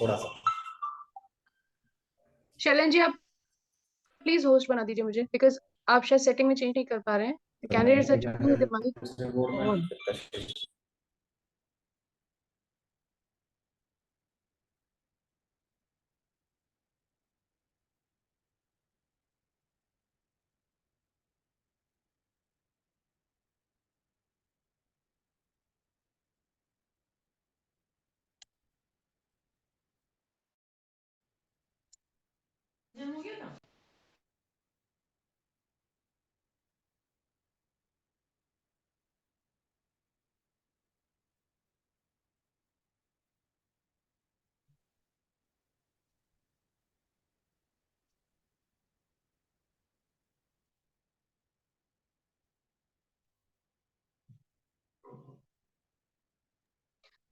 थोड़ा सा। शैलन जी आप प्लीज होस्ट बना दीजिए मुझे, बिकॉज आप शायद सेटिंग में चेंज नहीं कर पा रहे हैं. Candidates are checking the mic on.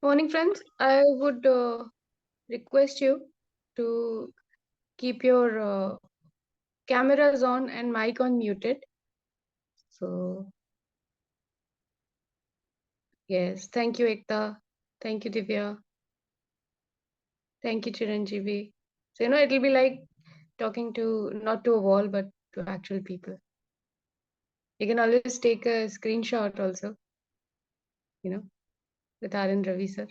Morning, friends. I would request you to keep your cameras on and mic on muted. So, yes, thank you, Ekta. Thank you, Divya. Thank you, Chiranjeevi. So, it'll be like talking to, not to a wall, but to actual people. You can always take a screenshot also, with R and Ravi, sir.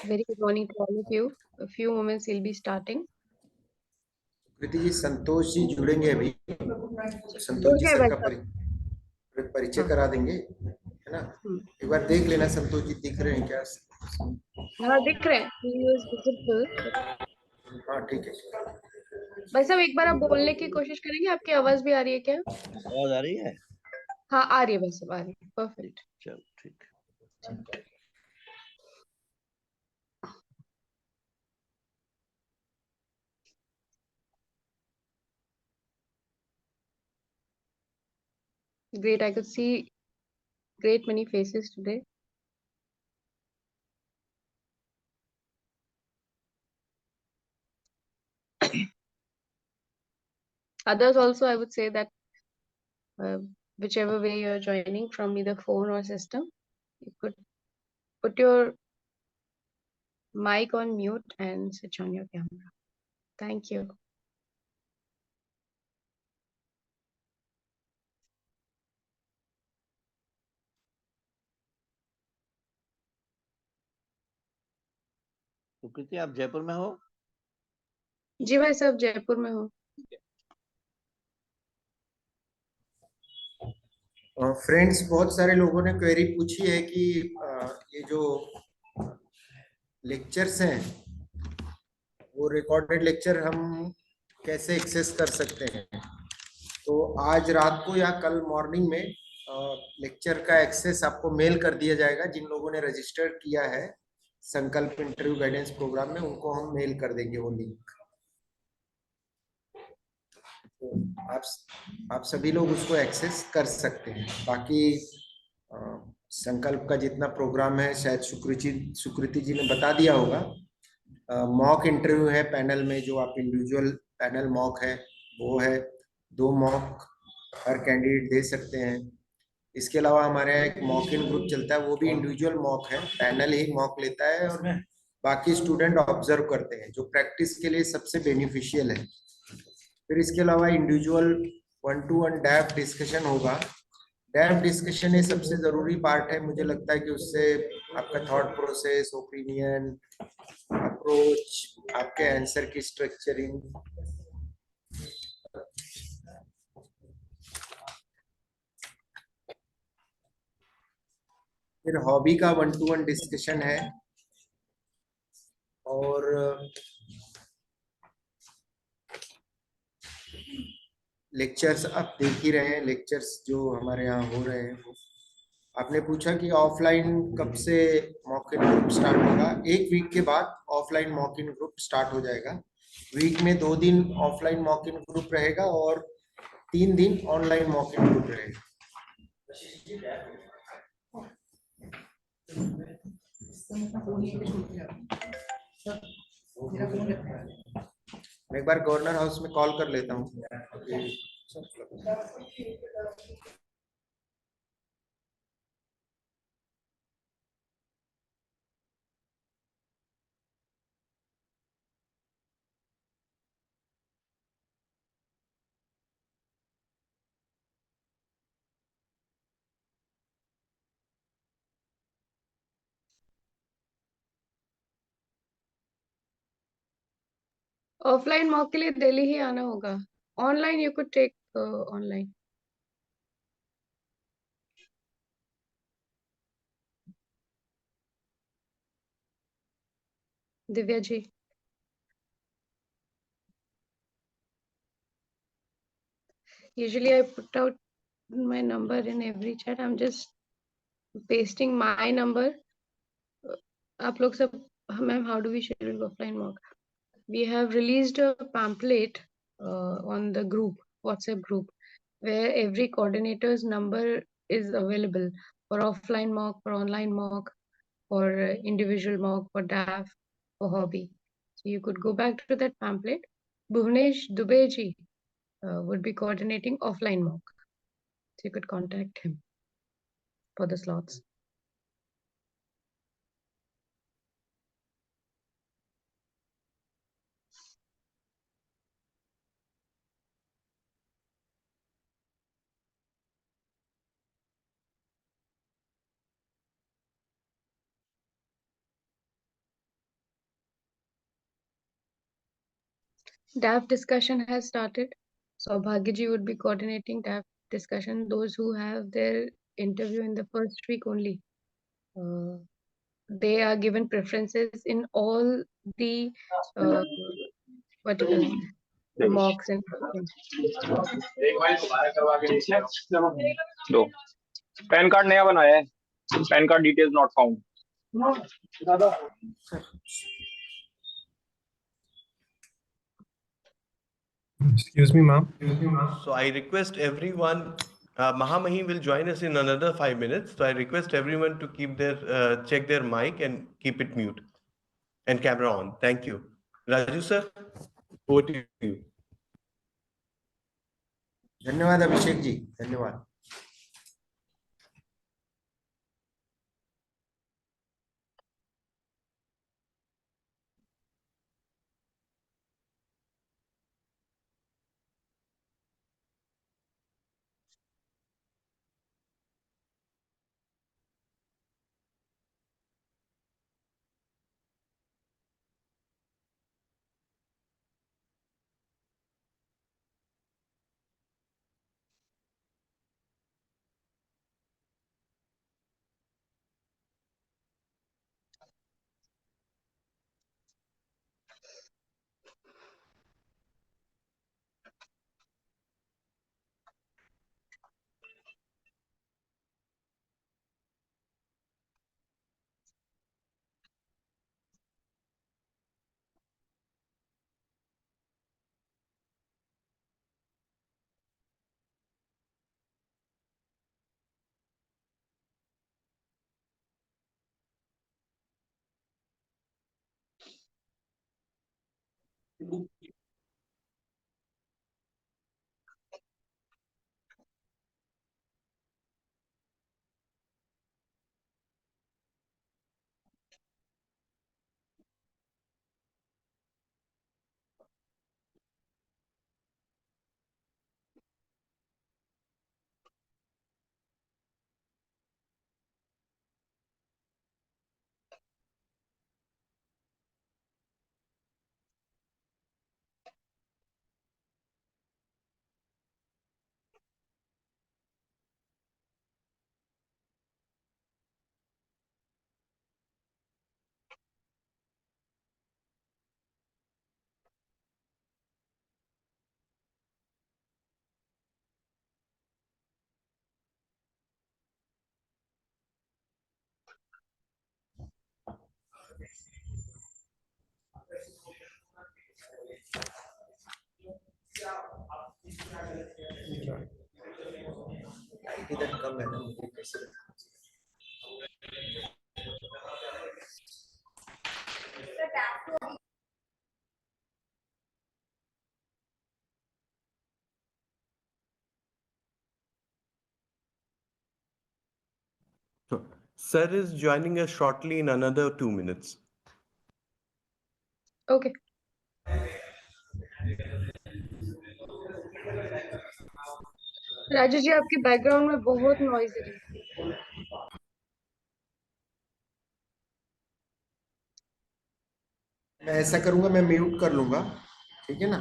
Very good morning to all of you. A few moments we'll be starting. कृति जी, संतोष जी जुड़ेंगे अभी. Santosh ji sir का परिचय करा देंगे, है ना. एक बार देख लेना संतोष जी दिख रहे हैं क्या. हाँ दिख रहे हैं. हाँ ठीक है. भाई साहब एक बार आप बोलने की कोशिश करेंगे. आपकी आवाज भी आ रही है क्या? आवाज आ रही है? हाँ आ रही है भाई साहब, आ रही है. परफेक्ट. चलो ठीक. Great, I could see great many faces today. Others also, I would say that whichever way you're joining from, either phone or system, you could put your mic on mute and switch on your camera. Thank you. तो कृति आप जयपुर में हो? जी भाई साहब जयपुर में हूँ. Friends, बहुत सारे लोगों ने क्वेरी पूछी है कि ये जो लेक्चर्स हैं वो रिकॉर्डेड लेक्चर हम कैसे एक्सेस कर सकते हैं. तो आज रात को या कल मॉर्निंग में लेक्चर का एक्सेस आपको मेल कर दिया जाएगा. जिन लोगों ने रजिस्टर किया है संकल्प इंटरव्यू गाइडेंस प्रोग्राम में, उनको हम मेल कर देंगे वो लिंक. तो आप सभी लोग उसको एक्सेस कर सकते हैं. बाकी संकल्प का जितना प्रोग्राम है शायद सुकृति जी ने बता दिया होगा. मॉक इंटरव्यू है पैनल में, जो आप इंडिविजुअल पैनल मॉक है वो है. 2 मॉक हर कैंडिडेट दे सकते हैं. इसके अलावा हमारे यहाँ एक मॉक इन ग्रुप चलता है, वो भी इंडिविजुअल मॉक है. पैनल ही मॉक लेता है और बाकी स्टूडेंट ऑब्जर्व करते हैं, जो प्रैक्टिस के लिए सबसे बेनिफिशियल है. फिर इसके अलावा इंडिविजुअल 1-to-1 डैप डिस्कशन होगा. डैप डिस्कशन ये सबसे जरूरी पार्ट है. मुझे लगता है कि उससे आपका थॉट प्रोसेस, ओपिनियन, अप्रोच, आपके आंसर की स्ट्रक्चरिंग, फिर हॉबी का 1-to-1 डिस्कशन है. और लेक्चर्स आप देख ही रहे हैं. लेक्चर्स जो हमारे यहाँ हो रहे हैं वो. आपने पूछा कि ऑफलाइन कब से मॉक इन ग्रुप स्टार्ट होगा. 1 वीक के बाद ऑफलाइन मॉक इन ग्रुप स्टार्ट हो जाएगा. वीक में 2 दिन ऑफलाइन मॉक इन ग्रुप रहेगा और 3 दिन ऑनलाइन मॉक इन ग्रुप रहेगा. मैं एक बार गवर्नर हाउस में कॉल कर लेता हूँ। ऑफलाइन मॉक के लिए दिल्ली ही आना होगा। Online you could take online. Divya ji, usually I put out my number in every chat. I'm just pasting my number. आप लोग सब, ma'am, how do we schedule offline mock? We have released a pamphlet on the group, WhatsApp group, where every coordinator's number is available for offline mock, for online mock, for individual mock, for DAF, for hobby. So you could go back to that pamphlet. Bhuvnesh Dubey ji would be coordinating offline mock. So you could contact him for the slots. DAF discussion has started. So Bhagyaji would be coordinating DAF discussion. Those who have their interview in the first week only, they are given preferences in all the what you call mocks and things. दो pan card नया बनाया है, pan card details not found. Excuse me, ma'am. So I request everyone, Mahamahi will join us in another 5 minutes. So I request everyone to keep their, check their mic and keep it mute and camera on. Thank you. Raju sir, over to you. धन्यवाद अभिषेक जी, धन्यवाद। इधर कम है ना, मुझे कैसे Sir is joining us shortly in another 2 minutes. Okay. Rajesh ji आपके background में बहुत नॉइज है। मैं ऐसा करूंगा, मैं म्यूट कर लूंगा, ठीक है ना।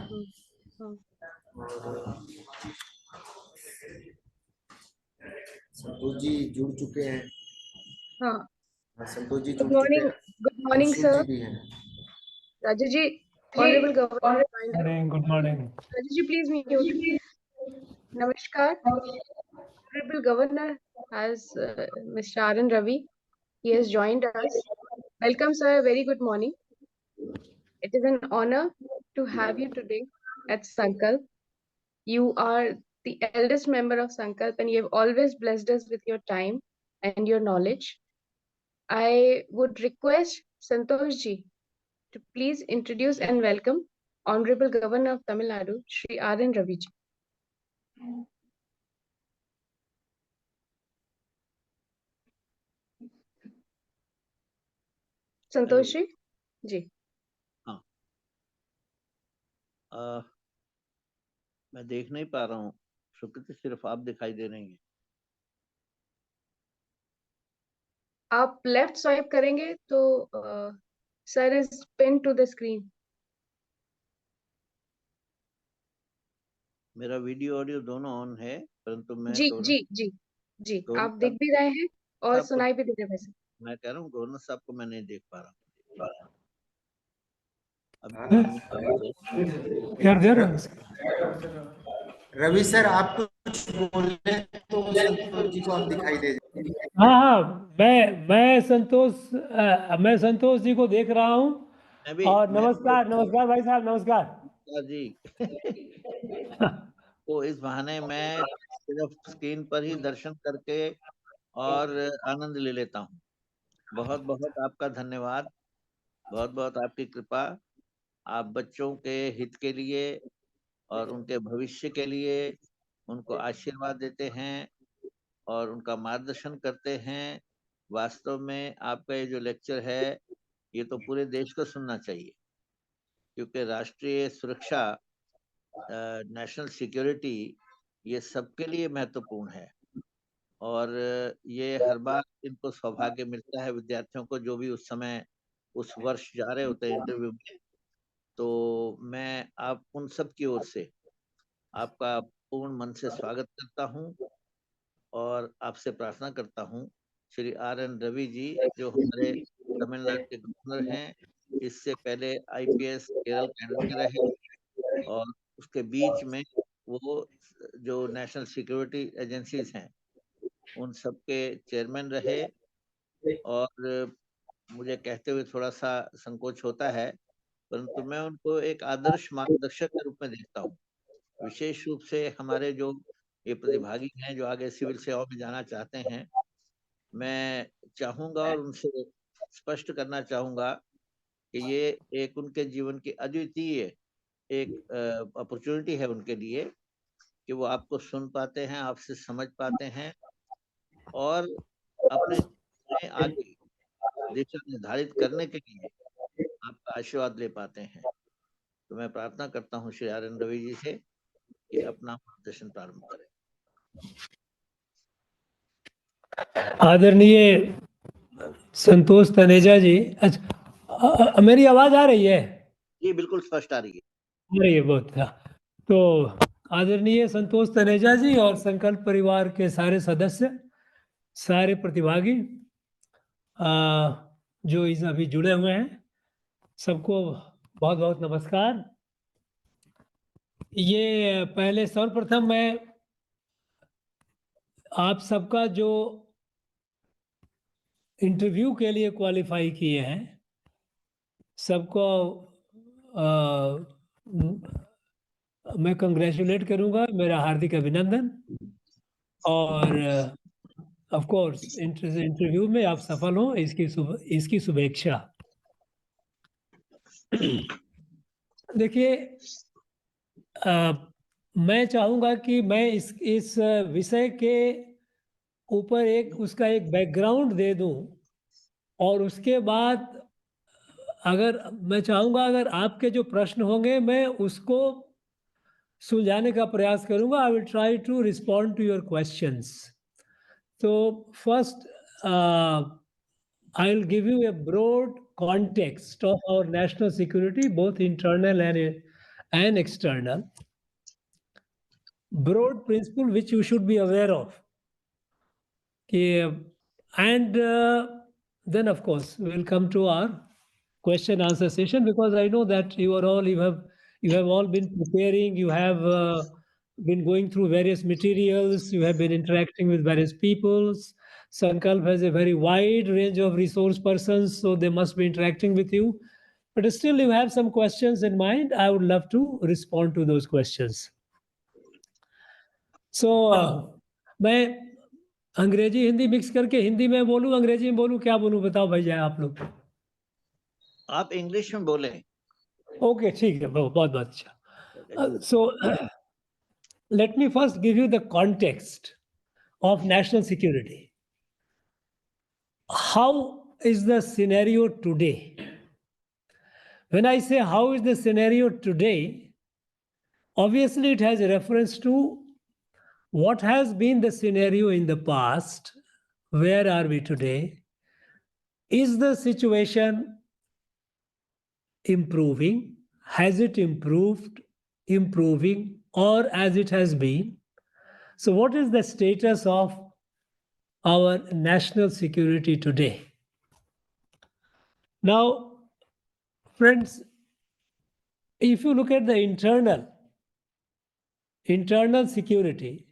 संतोष जी जुड़ चुके हैं। हाँ, संतोष जी गुड जुड़ चुके मॉर्निंग, हैं। Good morning Anshul ji sir. भी हैं। Rajesh ji, honourable governor, good morning. Rajesh ji please mute. नमस्कार, honourable governor has Mr. R. N. Ravi. He has joined us. Welcome, sir. Very good morning. It is an honor to have you today at Sankalp. You are the eldest member of Sankalp and you have always blessed us with your time and your knowledge. I would request Santosh ji to please introduce and welcome Honorable Governor of Tamil Nadu, Shri R. N. Ravi ji. Santosh ji? जी। हाँ, मैं देख नहीं पा रहा हूँ सुकृति, सिर्फ आप दिखाई दे रही हैं। आप लेफ्ट स्वाइप करेंगे तो sir is pin to the screen. मेरा वीडियो ऑडियो दोनों ऑन है, परंतु मैं जी जी जी जी आप दिख भी रहे हैं और सुनाई भी दे रहे हैं। वैसे मैं कह रहा हूँ गवर्नर साहब को मैं नहीं देख पा रहा रवि सर आप कुछ बोले तो संतोष जी को आप दिखाई दे जाएंगे। हाँ हाँ, मैं संतोष जी को देख रहा हूँ। और नमस्कार नमस्कार भाई साहब, नमस्कार जी। तो इस बहाने मैं सिर्फ स्क्रीन पर ही दर्शन करके और आनंद ले लेता हूँ। बहुत बहुत आपका धन्यवाद, बहुत बहुत आपकी कृपा। आप बच्चों के हित के लिए और उनके भविष्य के लिए उनको आशीर्वाद देते हैं और उनका मार्गदर्शन करते हैं। वास्तव में आपका ये जो लेक्चर है ये तो पूरे देश को सुनना चाहिए, क्योंकि राष्ट्रीय सुरक्षा, नेशनल सिक्योरिटी, ये सबके लिए महत्वपूर्ण है। और ये हर बार इनको सौभाग्य मिलता है विद्यार्थियों को, जो भी उस समय उस वर्ष जा रहे होते हैं इंटरव्यू में। तो मैं आप उन सब की ओर से आपका पूर्ण मन से स्वागत करता हूं और आपसे प्रार्थना करता हूं, श्री आर एन रवि जी जो हमारे तमिलनाडु के गवर्नर हैं, इससे पहले IPS केरल कैडर के रहे और उसके बीच में वो जो नेशनल सिक्योरिटी एजेंसीज हैं उन सब के चेयरमैन रहे। और मुझे कहते हुए थोड़ा सा संकोच होता है, परंतु मैं उनको एक आदर्श मार्गदर्शक के रूप में देखता हूँ। विशेष रूप से हमारे जो ये प्रतिभागी हैं जो आगे सिविल सेवा में जाना चाहते हैं, मैं चाहूंगा और उनसे स्पष्ट करना चाहूंगा कि ये एक उनके जीवन की अद्वितीय एक अपॉर्चुनिटी है उनके लिए कि वो आपको सुन पाते हैं, आपसे समझ पाते हैं और अपने जीवन में आगे दिशा निर्धारित करने के लिए आपका आशीर्वाद ले पाते हैं। तो मैं प्रार्थना करता हूँ श्री आर एन रवि जी से कि अपना मार्गदर्शन प्रारंभ करें। आदरणीय संतोष तनेजा जी, अच्छा मेरी आवाज आ रही है? जी बिल्कुल स्पष्ट आ रही है। बहुत था। तो आदरणीय संतोष तनेजा जी और संकल्प परिवार के सारे सदस्य, सारे प्रतिभागी जो इस अभी जुड़े हुए हैं, सबको बहुत बहुत नमस्कार। ये पहले सर्वप्रथम मैं आप सबका जो इंटरव्यू के लिए क्वालिफाई किए हैं सबको मैं कंग्रेचुलेट करूंगा, मेरा हार्दिक अभिनंदन। और ऑफ कोर्स इंटरव्यू में आप सफल हो इसकी शुभेच्छा। देखिए, मैं चाहूंगा कि मैं इस विषय के ऊपर एक उसका एक बैकग्राउंड दे दूं, और उसके बाद अगर मैं चाहूँगा अगर आपके जो प्रश्न होंगे मैं उसको सुलझाने का प्रयास करूँगा. I will try to respond to your questions. So first, I'll give you a broad context of our national security, both internal and external. Broad principle which you should be aware of. And then, of course, we'll come to our question answer session, because I know that you have all been preparing. You have been going through various materials. You have been interacting with various peoples. Sankalp has a very wide range of resource persons, so they must be interacting with you. But still, you have some questions in mind. I would love to respond to those questions. So, मैं अंग्रेजी Hindi mix करके हिंदी में बोलूं, अंग्रेजी में बोलूं, क्या बोलूं, बताओ भैया आप लोग. आप इंग्लिश में बोलें. ओके, ठीक है, बहुत बहुत अच्छा. So let me first give you the context of national security. How is the scenario today? When I say how is the scenario today, obviously it has a reference to what has been the scenario in the past. Where are we today? Is the situation improving? Has it improved, improving, or as it has been? So what is the status of our national security today? Now, friends, if you look at the internal security,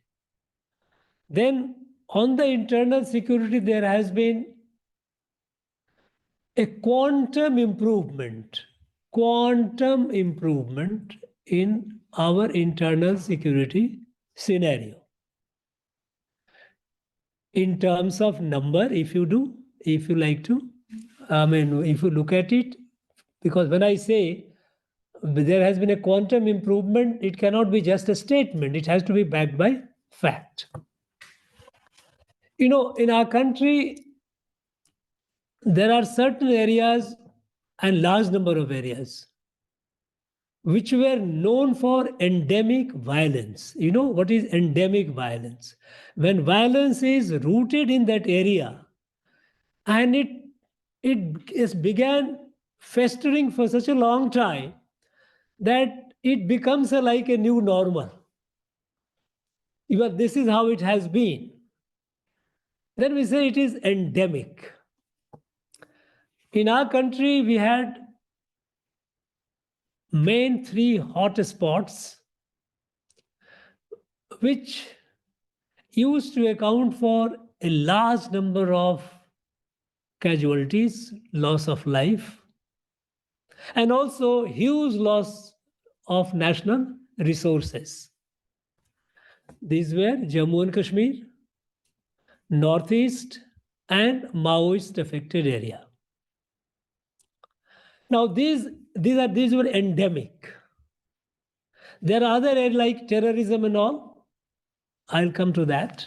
then on the internal security there has been a quantum improvement in our internal security scenario. In terms of number, if you like to, if you look at it, because when I say there has been a quantum improvement, it cannot be just a statement. It has to be backed by fact. In our country, there are certain areas and large number of areas which were known for endemic violence. You know what is endemic violence? When violence is rooted in that area and it began festering for such a long time that it becomes like a new normal. This is how it has been. Then we say it is endemic. In our country, we had main three hotspots which used to account for a large number of casualties, loss of life, and also huge loss of national resources. These were Jammu and Kashmir, Northeast, and Maoist affected area. Now these were endemic. There are other areas like terrorism and all. I'll come to that.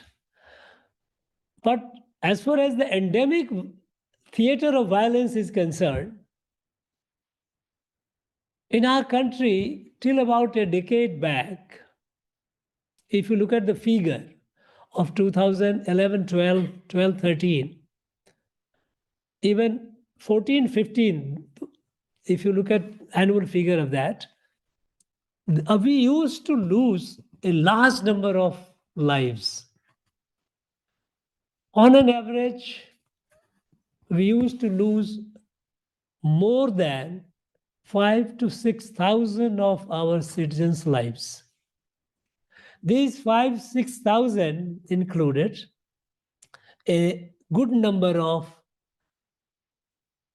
But as far as the endemic theater of violence is concerned, in our country, till about a decade back, if you look at the figure of 2011, 12, 13, even 14, 15, if you look at annual figure of that, we used to lose a large number of lives. On an average, we used to lose more than 5,000 to 6,000 of our citizens' lives. These 5,000, 6,000 included a good number of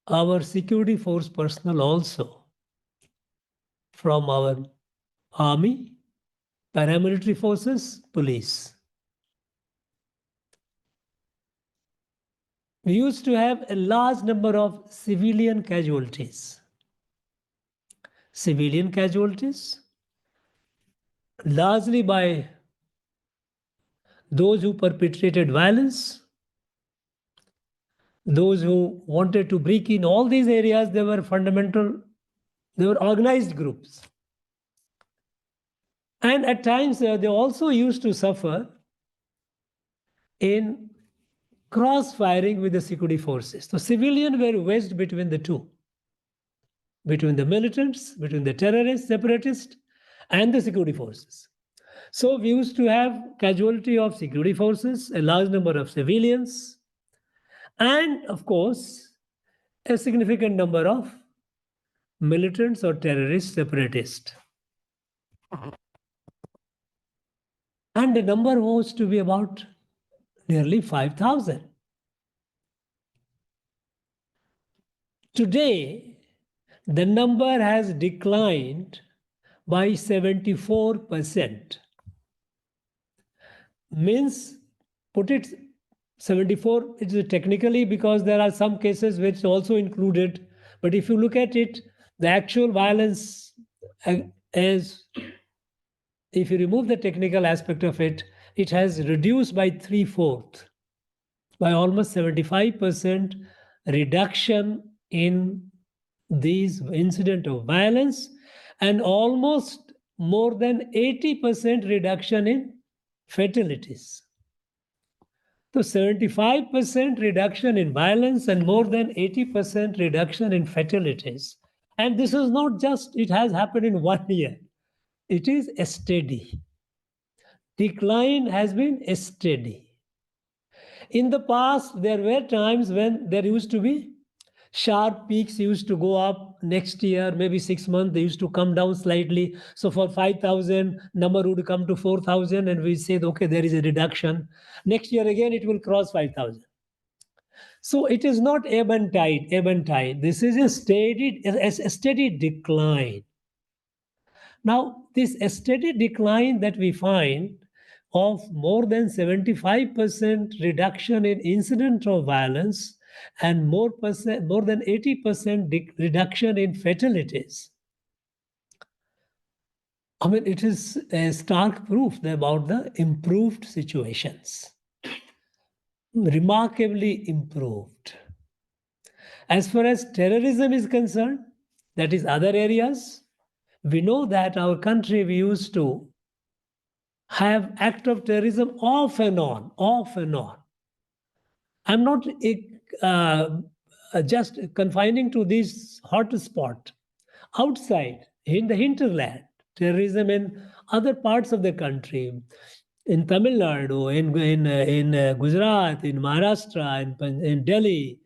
our security force personnel also, from our army, paramilitary forces, police. We used to have a large number of civilian casualties. Civilian casualties, largely by those who perpetrated violence, those who wanted to break in all these areas, they were organized groups. And at times they also used to suffer in cross-firing with the security forces. So civilians were wedged between the two, between the militants, between the terrorists, separatists, and the security forces. So we used to have casualty of security forces, a large number of civilians, and of course, a significant number of militants or terrorist separatists. And the number was to be about nearly 5,000. Today, the number has declined by 74%. Means, put it 74, it is technically because there are some cases which also included, but if you look at it, the actual violence is, if you remove the technical aspect of it, it has reduced by 3/4, by almost 75% reduction in these incident of violence, and almost more than 80% reduction in fatalities. So 75% reduction in violence and more than 80% reduction in fatalities. And this is not just, it has happened in 1 year. It is a steady. Decline has been steady. In the past, there were times when there used to be sharp peaks, used to go up. Next year, maybe 6 months, they used to come down slightly. So for 5,000, number would come to 4,000, and we said, okay, there is a reduction. Next year again, it will cross 5,000. So it is not ebb and tide. This is a steady decline. Now, this steady decline that we find of more than 75% reduction in incident of violence and more than 80% reduction in fatalities. I mean, it is a stark proof about the improved situations. Remarkably improved. As far as terrorism is concerned, that is other areas, we know that our country, we used to have act of terrorism off and on. I'm not just confining to this hotspot. Outside, in the hinterland, terrorism in other parts of the country, in Tamil Nadu, in Gujarat, in Maharashtra, in Delhi,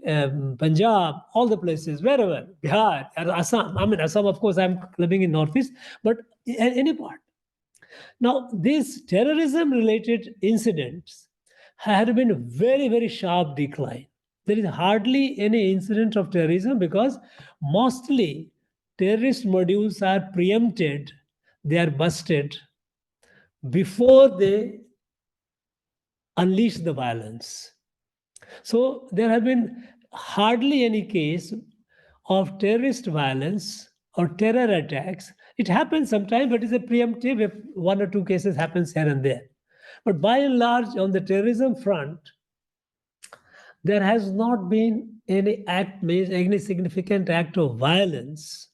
Punjab, all the places, wherever, Bihar, Assam. I mean, Assam, of course, I'm living in Northeast, but any part. Now, these terrorism-related incidents had been a very, very sharp decline. There is hardly any incident of terrorism because mostly terrorist modules are preempted, they are busted before they unleash the violence. So there have been hardly any case of terrorist violence or terror attacks. It happens sometimes, but it's a preemptive if 1 or 2 cases happens here and there. But by and large, on the terrorism front, there has not been any significant act of violence,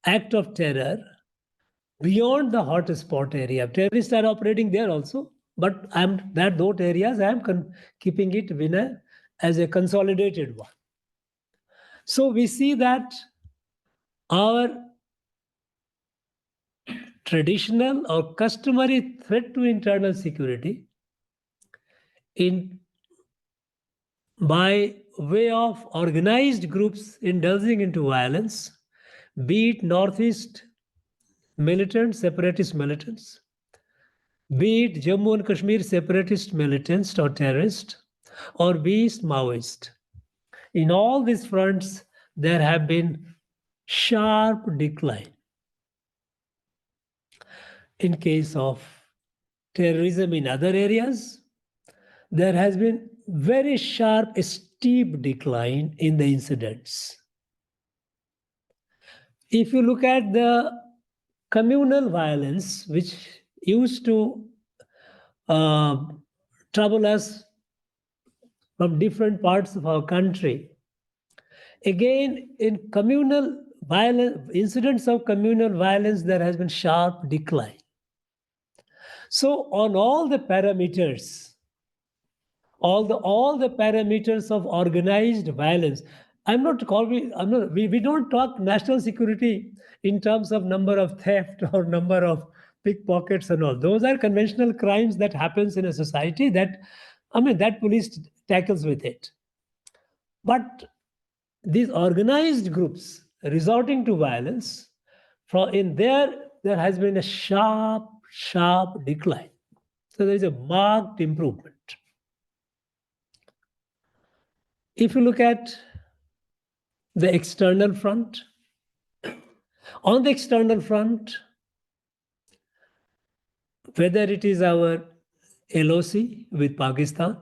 act of terror beyond the hotspot area. Terrorists are operating there also, but those areas I am keeping it as a consolidated one. So we see that our traditional or customary threat to internal security by way of organized groups indulging into violence, be it Northeast militants, separatist militants, be it Jammu and Kashmir separatist militants or terrorists, or be it Maoist. In all these fronts, there have been sharp decline. In case of terrorism in other areas, there has been very sharp, steep decline in the incidents. If you look at the communal violence, which used to trouble us from different parts of our country. Again, in communal violence, incidents of communal violence, there has been sharp decline. So on all the parameters, all the parameters of organized violence, we don't talk national security in terms of number of theft or number of pickpockets and all. Those are conventional crimes that happens in a society that police tackles with it. But these organized groups resorting to violence, there has been a sharp decline. So there is a marked improvement. If you look at the external front, on the external front, whether it is our LOC with Pakistan,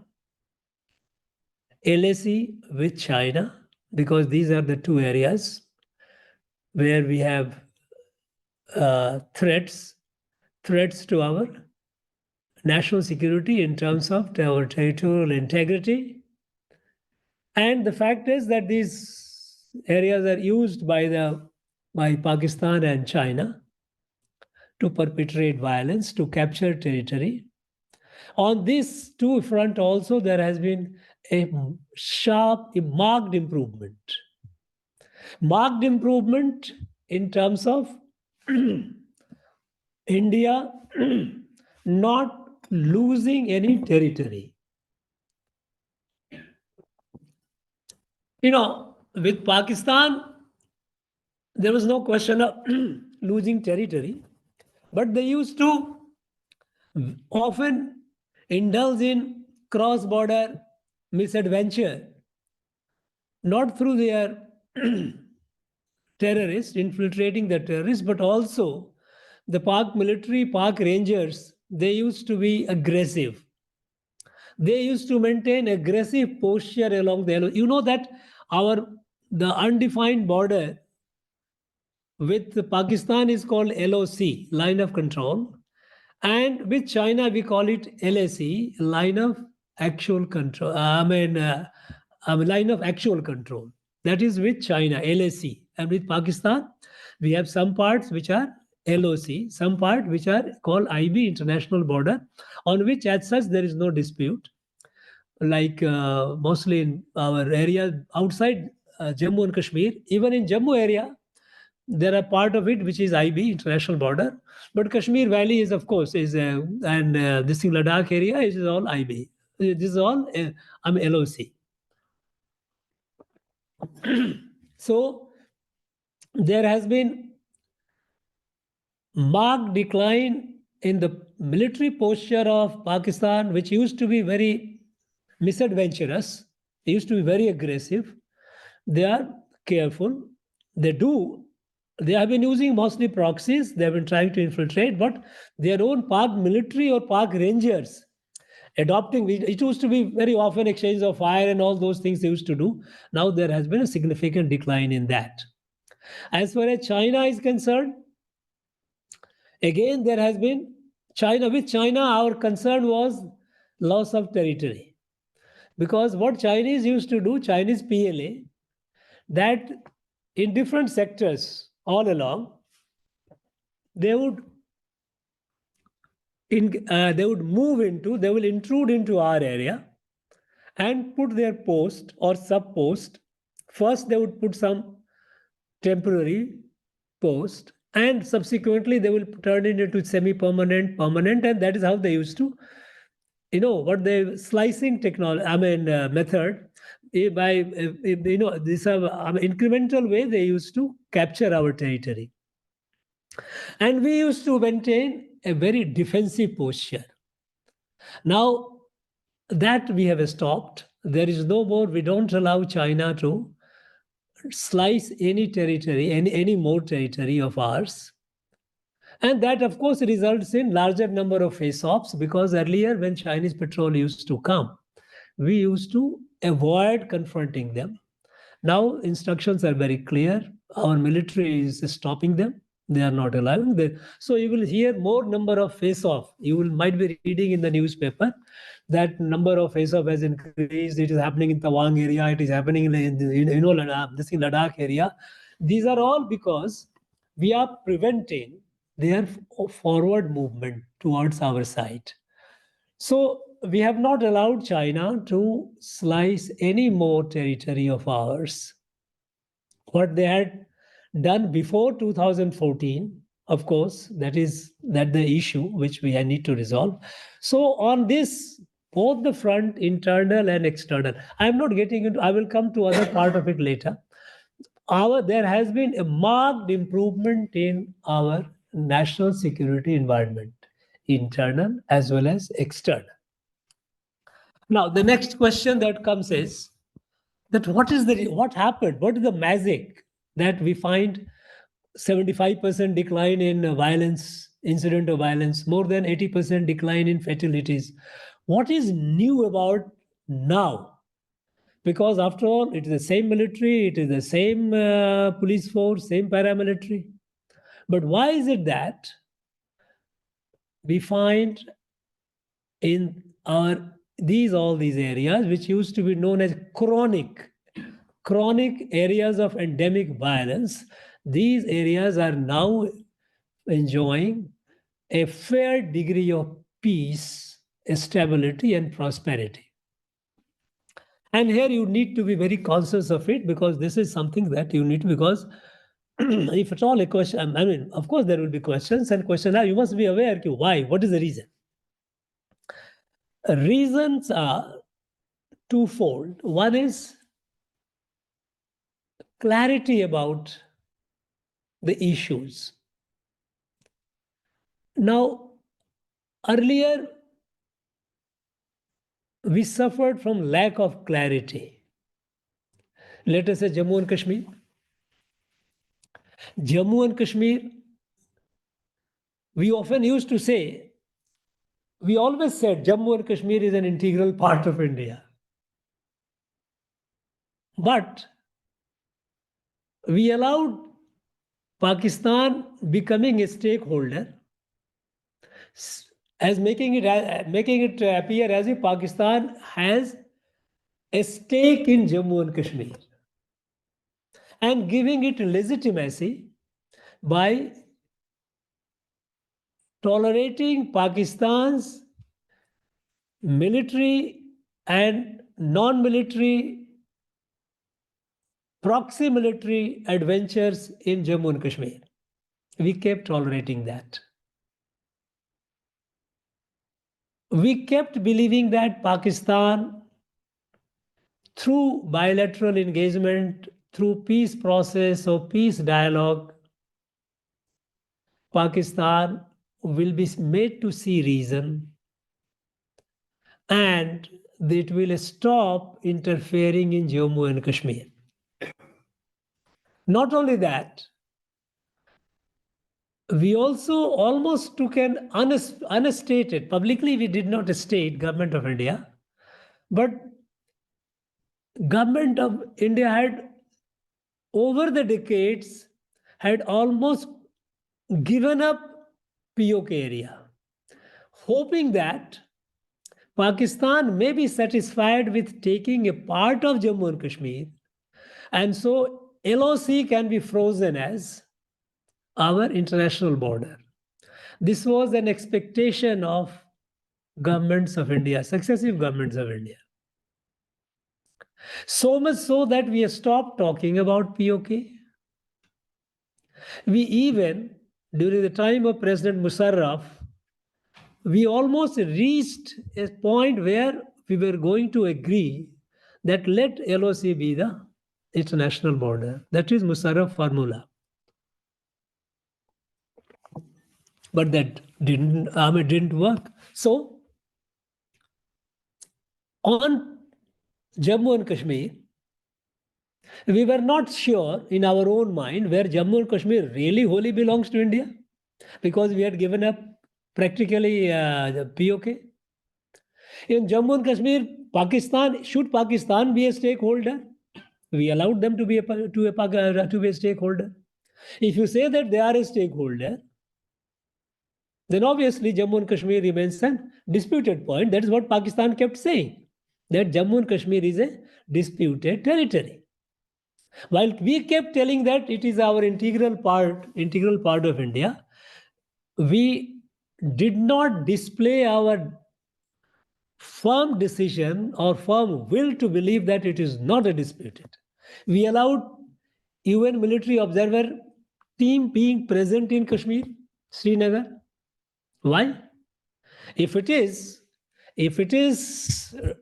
LAC with China, because these are the two areas where we have threats to our national security in terms of our territorial integrity. And the fact is that these areas are used by Pakistan and China to perpetrate violence, to capture territory. On these two fronts also, there has been a marked improvement. Marked improvement in terms of India not losing any territory. With Pakistan, there was no question of losing territory, but they used to often indulge in cross-border misadventure, not through their terrorists, infiltrating the terrorists, but also the Pak military, Pak Rangers, they used to be aggressive. They used to maintain aggressive posture along the LOC. You know that the undefined border with Pakistan is called LOC, line of control, and with China we call it LAC, line of actual control. Line of actual control. That is with China, LAC, and with Pakistan we have some parts which are LOC, some part which are called IB, international border, on which as such there is no dispute. Like mostly in our area outside Jammu and Kashmir, even in Jammu area, there are part of it which is IB, international border, but Kashmir Valley is, of course, and this thing Ladakh area is all IB. This is all LOC. So there has been marked decline in the military posture of Pakistan, which used to be very misadventurous. They used to be very aggressive. They are careful. They have been using mostly proxies. They have been trying to infiltrate, but their own Pak military or Pak Rangers adopting, it used to be very often exchange of fire and all those things they used to do. Now there has been a significant decline in that. As far as China is concerned, again, there has been with China, our concern was loss of territory. Because what Chinese used to do, Chinese PLA, that in different sectors all along, they would intrude into our area and put their post or sub-post. First, they would put some temporary post, and subsequently they will turn it into semi-permanent, permanent, and that is how they used to, what the slicing technology, method, by this incremental way they used to capture our territory. And we used to maintain a very defensive posture. Now that we have stopped, there is no more, we don't allow China to slice any territory, any more territory of ours. And that, of course, results in larger number of face-offs, because earlier when Chinese patrol used to come, we used to avoid confronting them. Now instructions are very clear. Our military is stopping them. They are not allowing. So you will hear more number of face-off. You might be reading in the newspaper that number of face-off has increased. It is happening in Tawang area. It is happening in Ladakh area. These are all because we are preventing their forward movement towards our side. So we have not allowed China to slice any more territory of ours. What they had done before 2014, of course, that the issue which we need to resolve. So on this, both the front, internal and external, I'm not getting into, I will come to other part of it later. There has been a marked improvement in our national security environment, internal as well as external. Now, the next question that comes is that what happened? What is the magic that we find 75% decline in violence, incident of violence, more than 80% decline in fatalities? What is new about now? Because after all, it is the same military, it is the same police force, same paramilitary. But why is it that we find in all these areas, which used to be known as chronic areas of endemic violence, these areas are now enjoying a fair degree of peace, stability, and prosperity? And here you need to be very conscious of it, because this is something that you need to, because if at all a question, I mean, of course there will be questions, and you must be aware why, what is the reason? Reasons are twofold. One is clarity about the issues. Now, earlier, we suffered from lack of clarity. Let us say Jammu and Kashmir. Jammu and Kashmir, we often used to say, we always said Jammu and Kashmir is an integral part of India. But we allowed Pakistan becoming a stakeholder, as making it appear as if Pakistan has a stake in Jammu and Kashmir, and giving it legitimacy by tolerating Pakistan's military and non-military proxy military adventures in Jammu and Kashmir. We kept tolerating that. We kept believing that Pakistan, through bilateral engagement, through peace process or peace dialogue, Pakistan will be made to see reason, and it will stop interfering in Jammu and Kashmir. Not only that, we also almost took an unstated, publicly we did not state, Government of India, but Government of India had, over the decades, had almost given up POK area, hoping that Pakistan may be satisfied with taking a part of Jammu and Kashmir, and so LOC can be frozen as our international border. This was an expectation of governments of India, successive governments of India. So much so that we have stopped talking about POK. We even, during the time of President Musharraf, we almost reached a point where we were going to agree that let LOC be the international border. That is Musharraf formula. But that didn't work. So, on Jammu and Kashmir, we were not sure in our own mind where Jammu and Kashmir really wholly belongs to India, because we had given up practically the POK. In Jammu and Kashmir, should Pakistan be a stakeholder? We allowed them to be a stakeholder. If you say that they are a stakeholder, then obviously Jammu and Kashmir remains a disputed point. That is what Pakistan kept saying, that Jammu and Kashmir is a disputed territory. While we kept telling that it is our integral part of India, we did not display our firm decision or firm will to believe that it is not a disputed. We allowed UN military observer team being present in Kashmir, Srinagar. Why? If it is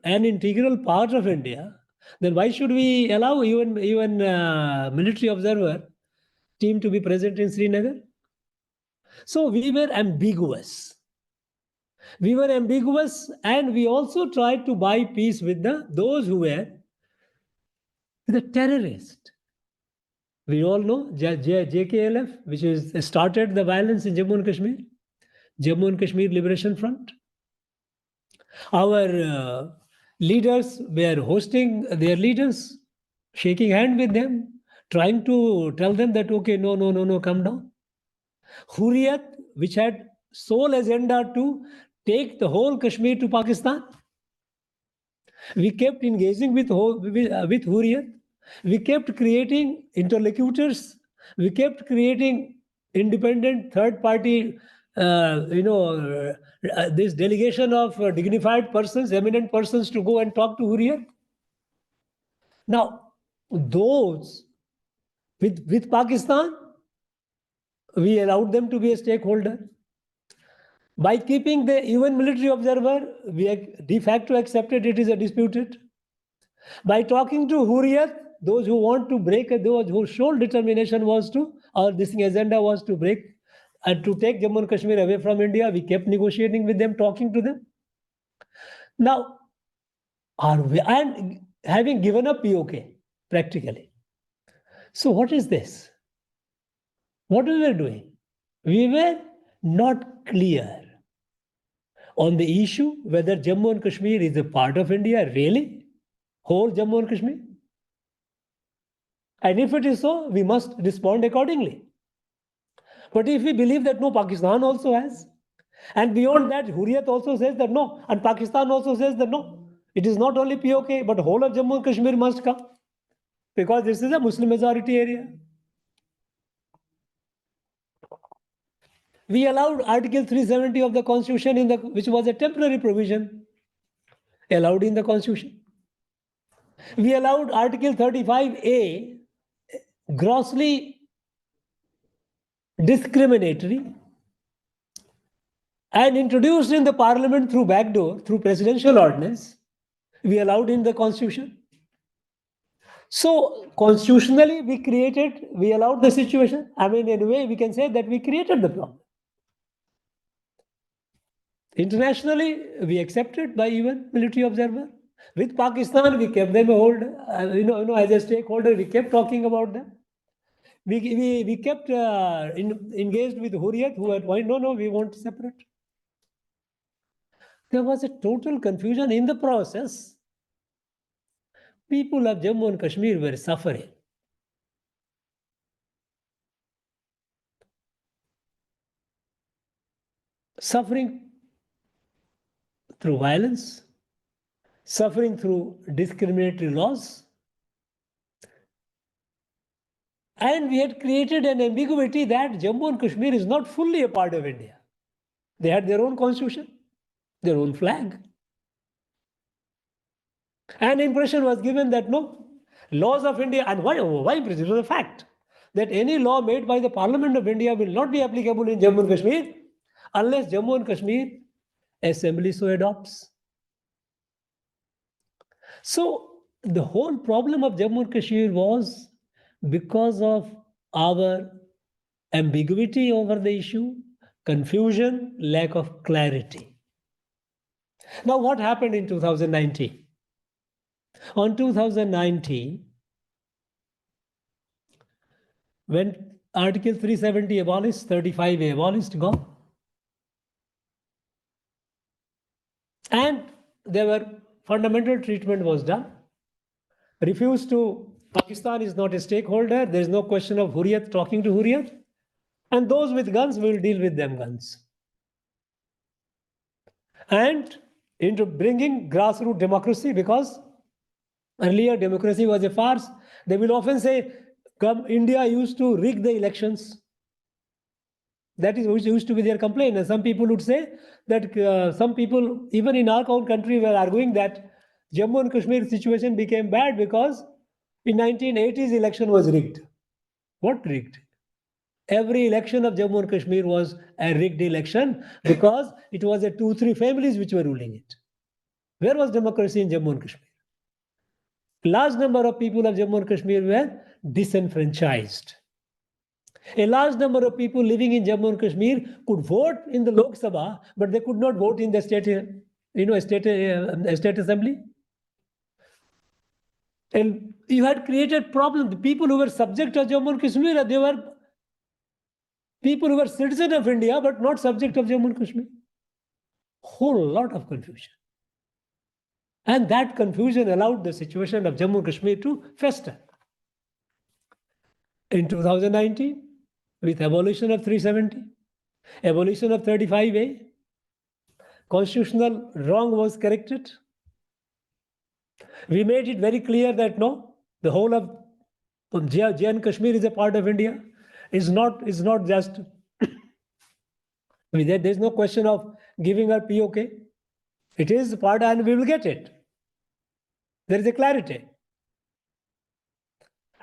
an integral part of India, then why should we allow even military observer team to be present in Srinagar? So we were ambiguous. We were ambiguous, and we also tried to buy peace with those who were the terrorists. We all know JKLF, which is started the violence in Jammu and Kashmir, Jammu and Kashmir Liberation Front. Our leaders were hosting their leaders, shaking hand with them, trying to tell them that, okay, no, come down. Hurriyat, which had sole agenda to take the whole Kashmir to Pakistan. We kept engaging with Hurriyat. We kept creating interlocutors. We kept creating independent third-party, this delegation of dignified persons, eminent persons to go and talk to Hurriyat. Now, those with Pakistan, we allowed them to be a stakeholder. By keeping the UN military observer, we de facto accepted it is a disputed. By talking to Hurriyat, those who want to break, those whose sole determination was to, or this agenda was to break and to take Jammu and Kashmir away from India, we kept negotiating with them, talking to them. Now, and having given up POK, practically. So what is this? What we were doing? We were not clear on the issue whether Jammu and Kashmir is a part of India, really? Whole Jammu and Kashmir? And if it is so, we must respond accordingly. But if we believe that no, Pakistan also has, and beyond that, Hurriyat also says that no, and Pakistan also says that no, it is not only POK, but whole of Jammu and Kashmir must come, because this is a Muslim majority area. We allowed Article 370 of the Constitution, which was a temporary provision, allowed in the Constitution. We allowed Article 35A, grossly discriminatory, and introduced in the Parliament through backdoor, through presidential ordinance. We allowed in the Constitution. So constitutionally, we allowed the situation. I mean, in a way, we can say that we created the problem. Internationally, we accepted by even military observer. With Pakistan, we kept them a hold. As a stakeholder, we kept talking about them. We kept engaged with Hurriyat, who had point, no, we want to separate. There was a total confusion in the process. People of Jammu and Kashmir were suffering. Suffering through violence, suffering through discriminatory laws. And we had created an ambiguity that Jammu and Kashmir is not fully a part of India. They had their own constitution, their own flag. An impression was given that no, laws of India, and why? Because it was a fact that any law made by the Parliament of India will not be applicable in Jammu and Kashmir unless Jammu and Kashmir Assembly so adopts. So the whole problem of Jammu and Kashmir was because of our ambiguity over the issue, confusion, lack of clarity. Now, what happened in 2019? On 2019, when Article 370 abolished, 35A abolished, gone. And there were fundamental treatment was done. Refused to Pakistan is not a stakeholder. There is no question of Hurriyat talking to Hurriyat. And those with guns, we will deal with them guns. And into bringing grassroots democracy, because earlier democracy was a farce. They will often say, India used to rig the elections. That is used to be their complaint. And some people would say that some people, even in our own country, were arguing that Jammu and Kashmir situation became bad because in 1980s election was rigged. What rigged? Every election of Jammu and Kashmir was a rigged election because it was a 2-3 families which were ruling it. Where was democracy in Jammu and Kashmir? Large number of people of Jammu and Kashmir were disenfranchised. A large number of people living in Jammu and Kashmir could vote in the Lok Sabha, but they could not vote in the state, state assembly. And you had created problems. The people who were subject of Jammu and Kashmir, they were people who were citizens of India, but not subject of Jammu and Kashmir. Whole lot of confusion. And that confusion allowed the situation of Jammu and Kashmir to fester. In 2019, with abolition of 370, abolition of 35A, constitutional wrong was corrected. We made it very clear that no, the whole of Jammu and Kashmir is a part of India. It's not just, there's no question of giving her POK. It is part and we will get it. There is a clarity.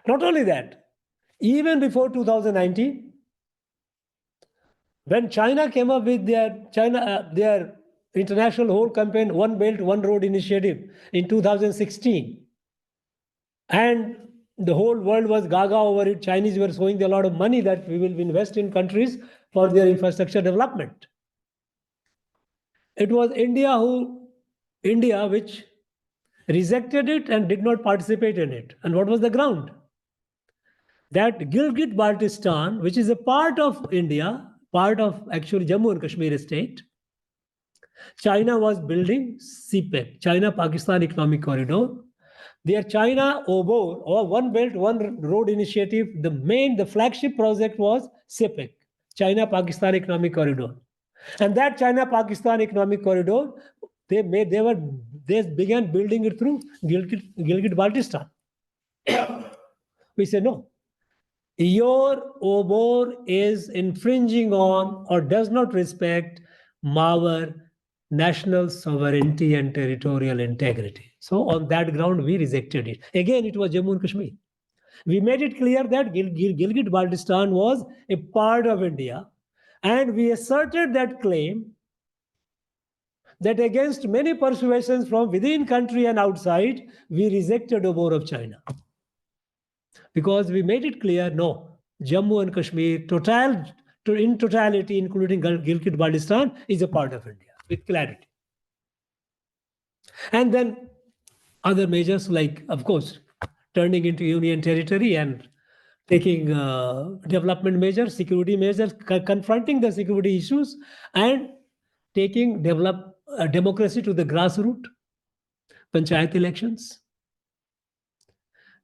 Not only that, even before 2019, when China came up with their international whole campaign, One Belt, One Road initiative in 2016, and the whole world was gaga over it. Chinese were showing a lot of money that we will invest in countries for their infrastructure development. It was India which rejected it and did not participate in it. And what was the ground? That Gilgit-Baltistan, which is a part of India, part of actually Jammu and Kashmir state, China was building CPEC, China-Pakistan Economic Corridor. Their China OBOR, or One Belt, One Road initiative, the flagship project was CPEC, China-Pakistan Economic Corridor. And that China-Pakistan Economic Corridor, they began building it through Gilgit-Baltistan. We say no. Your OBOR is infringing on or does not respect our national sovereignty and territorial integrity. So on that ground, we rejected it. Again, it was Jammu and Kashmir. We made it clear that Gilgit-Baltistan was a part of India, and we asserted that claim that against many persuasions from within country and outside, we rejected OBOR of China. Because we made it clear, no, Jammu and Kashmir, in totality, including Gilgit-Baltistan, is a part of India, with clarity. And then other measures like, of course, turning into union territory and taking development measures, security measures, confronting the security issues, and taking democracy to the grassroots, panchayat elections.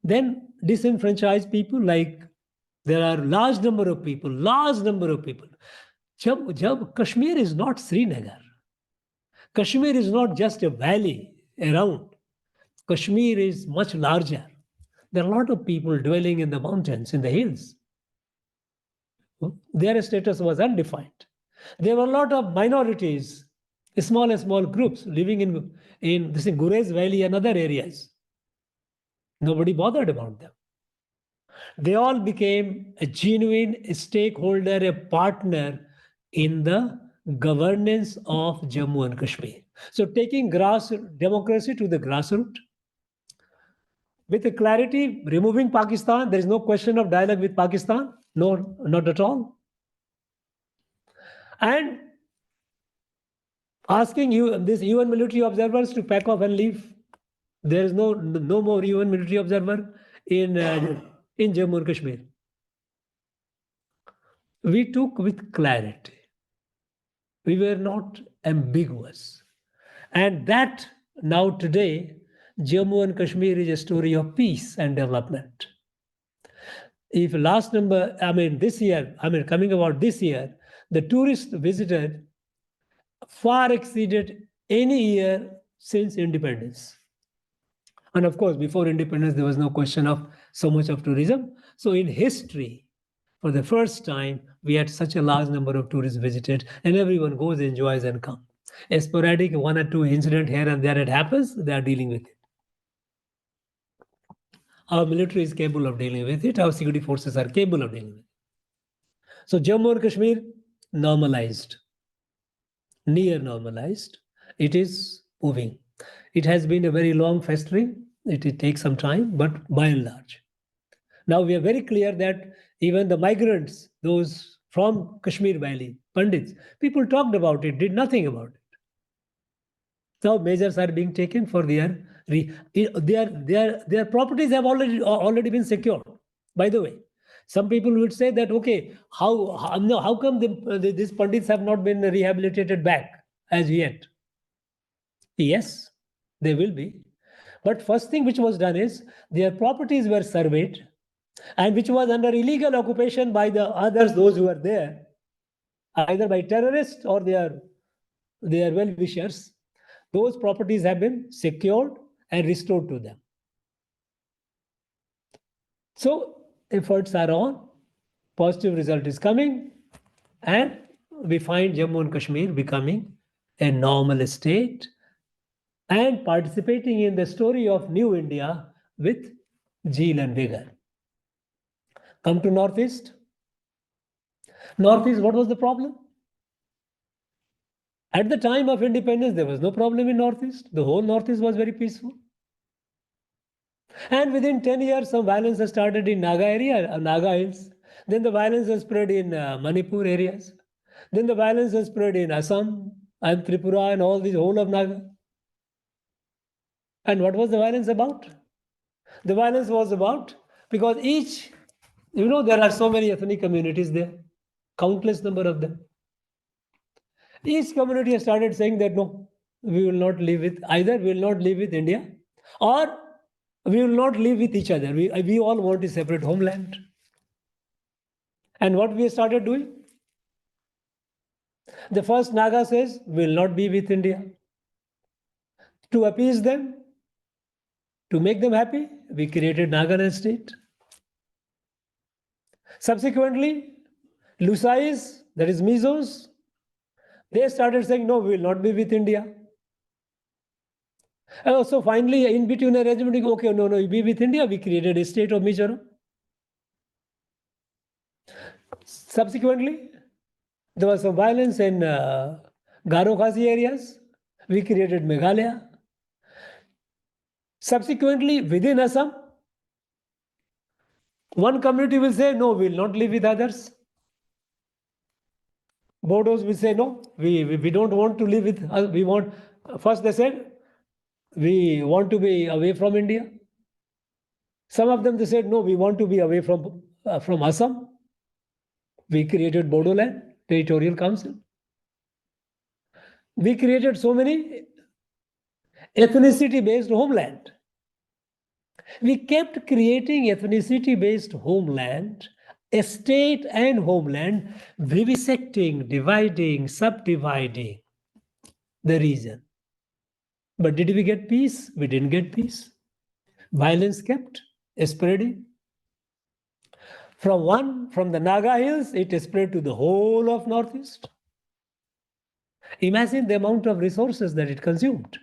Then disenfranchised people, like there are large number of people. Kashmir is not Srinagar. Kashmir is not just a valley around. Kashmir is much larger. There are a lot of people dwelling in the mountains, in the hills. Their status was undefined. There were a lot of minorities, small groups living in this Gurez Valley and other areas. Nobody bothered about them. They all became a genuine stakeholder, a partner in the governance of Jammu and Kashmir. So taking democracy to the grassroots, with a clarity, removing Pakistan, there is no question of dialogue with Pakistan. No, not at all. And asking these UN military observers to pack off and leave. There is no more UN military observer in Jammu and Kashmir. We took with clarity. We were not ambiguous. And that now today, Jammu and Kashmir is a story of peace and development. If last number, this year, coming about this year, the tourists visited far exceeded any year since independence. And of course, before independence, there was no question of so much of tourism. So in history, for the first time, we had such a large number of tourists visited, and everyone goes, enjoys, and come. A sporadic one or two incident here and there, it happens, they are dealing with it. Our military is capable of dealing with it. Our security forces are capable of dealing with it. So Jammu and Kashmir, normalized, near normalized. It is moving. It has been a very long festering. It takes some time, but by and large. Now we are very clear that even the migrants, those from Kashmir Valley, Pandits, people talked about it, did nothing about it. Now measures are being taken for their properties have already been secured. By the way, some people would say that, okay, how come these Pandits have not been rehabilitated back as yet? Yes, they will be. But first thing which was done is their properties were surveyed, and which was under illegal occupation by the others, those who were there, either by terrorists or their well-wishers. Those properties have been secured and restored to them. So efforts are on, positive result is coming, and we find Jammu and Kashmir becoming a normal state and participating in the story of new India with zeal and vigor. Come to Northeast. Northeast, what was the problem? At the time of independence, there was no problem in Northeast. The whole Northeast was very peaceful. And within 10 years, some violence has started in Naga area, Naga Hills. Then the violence has spread in Manipur areas. Then the violence has spread in Assam and Tripura and all these whole of Naga. And what was the violence about? The violence was about, because each, there are so many ethnic communities there, countless number of them. Each community has started saying that no, we will not live with, either we will not live with India or we will not live with each other. We all want a separate homeland. And what we started doing? The first Naga says, we will not be with India. To appease them, to make them happy, we created Nagaland state. Subsequently, Lusais, that is Mizos, they started saying, no, we will not be with India. So finally, in between arrangement, okay, no, you be with India, we created a state of Mizoram. Subsequently, there was some violence in Garo Khasi areas. We created Meghalaya. Subsequently, within Assam, one community will say, no, we will not live with others. Bodos will say, no, we don't want to live with, first they said, we want to be away from India. Some of them, they said, no, we want to be away from Assam. We created Bodoland Territorial Council. We created so many ethnicity-based homeland. We kept creating ethnicity-based homeland, a state and homeland, vivisecting, dividing, subdividing the region. But did we get peace? We didn't get peace. Violence kept spreading. From the Naga Hills, it spread to the whole of Northeast. Imagine the amount of resources that it consumed.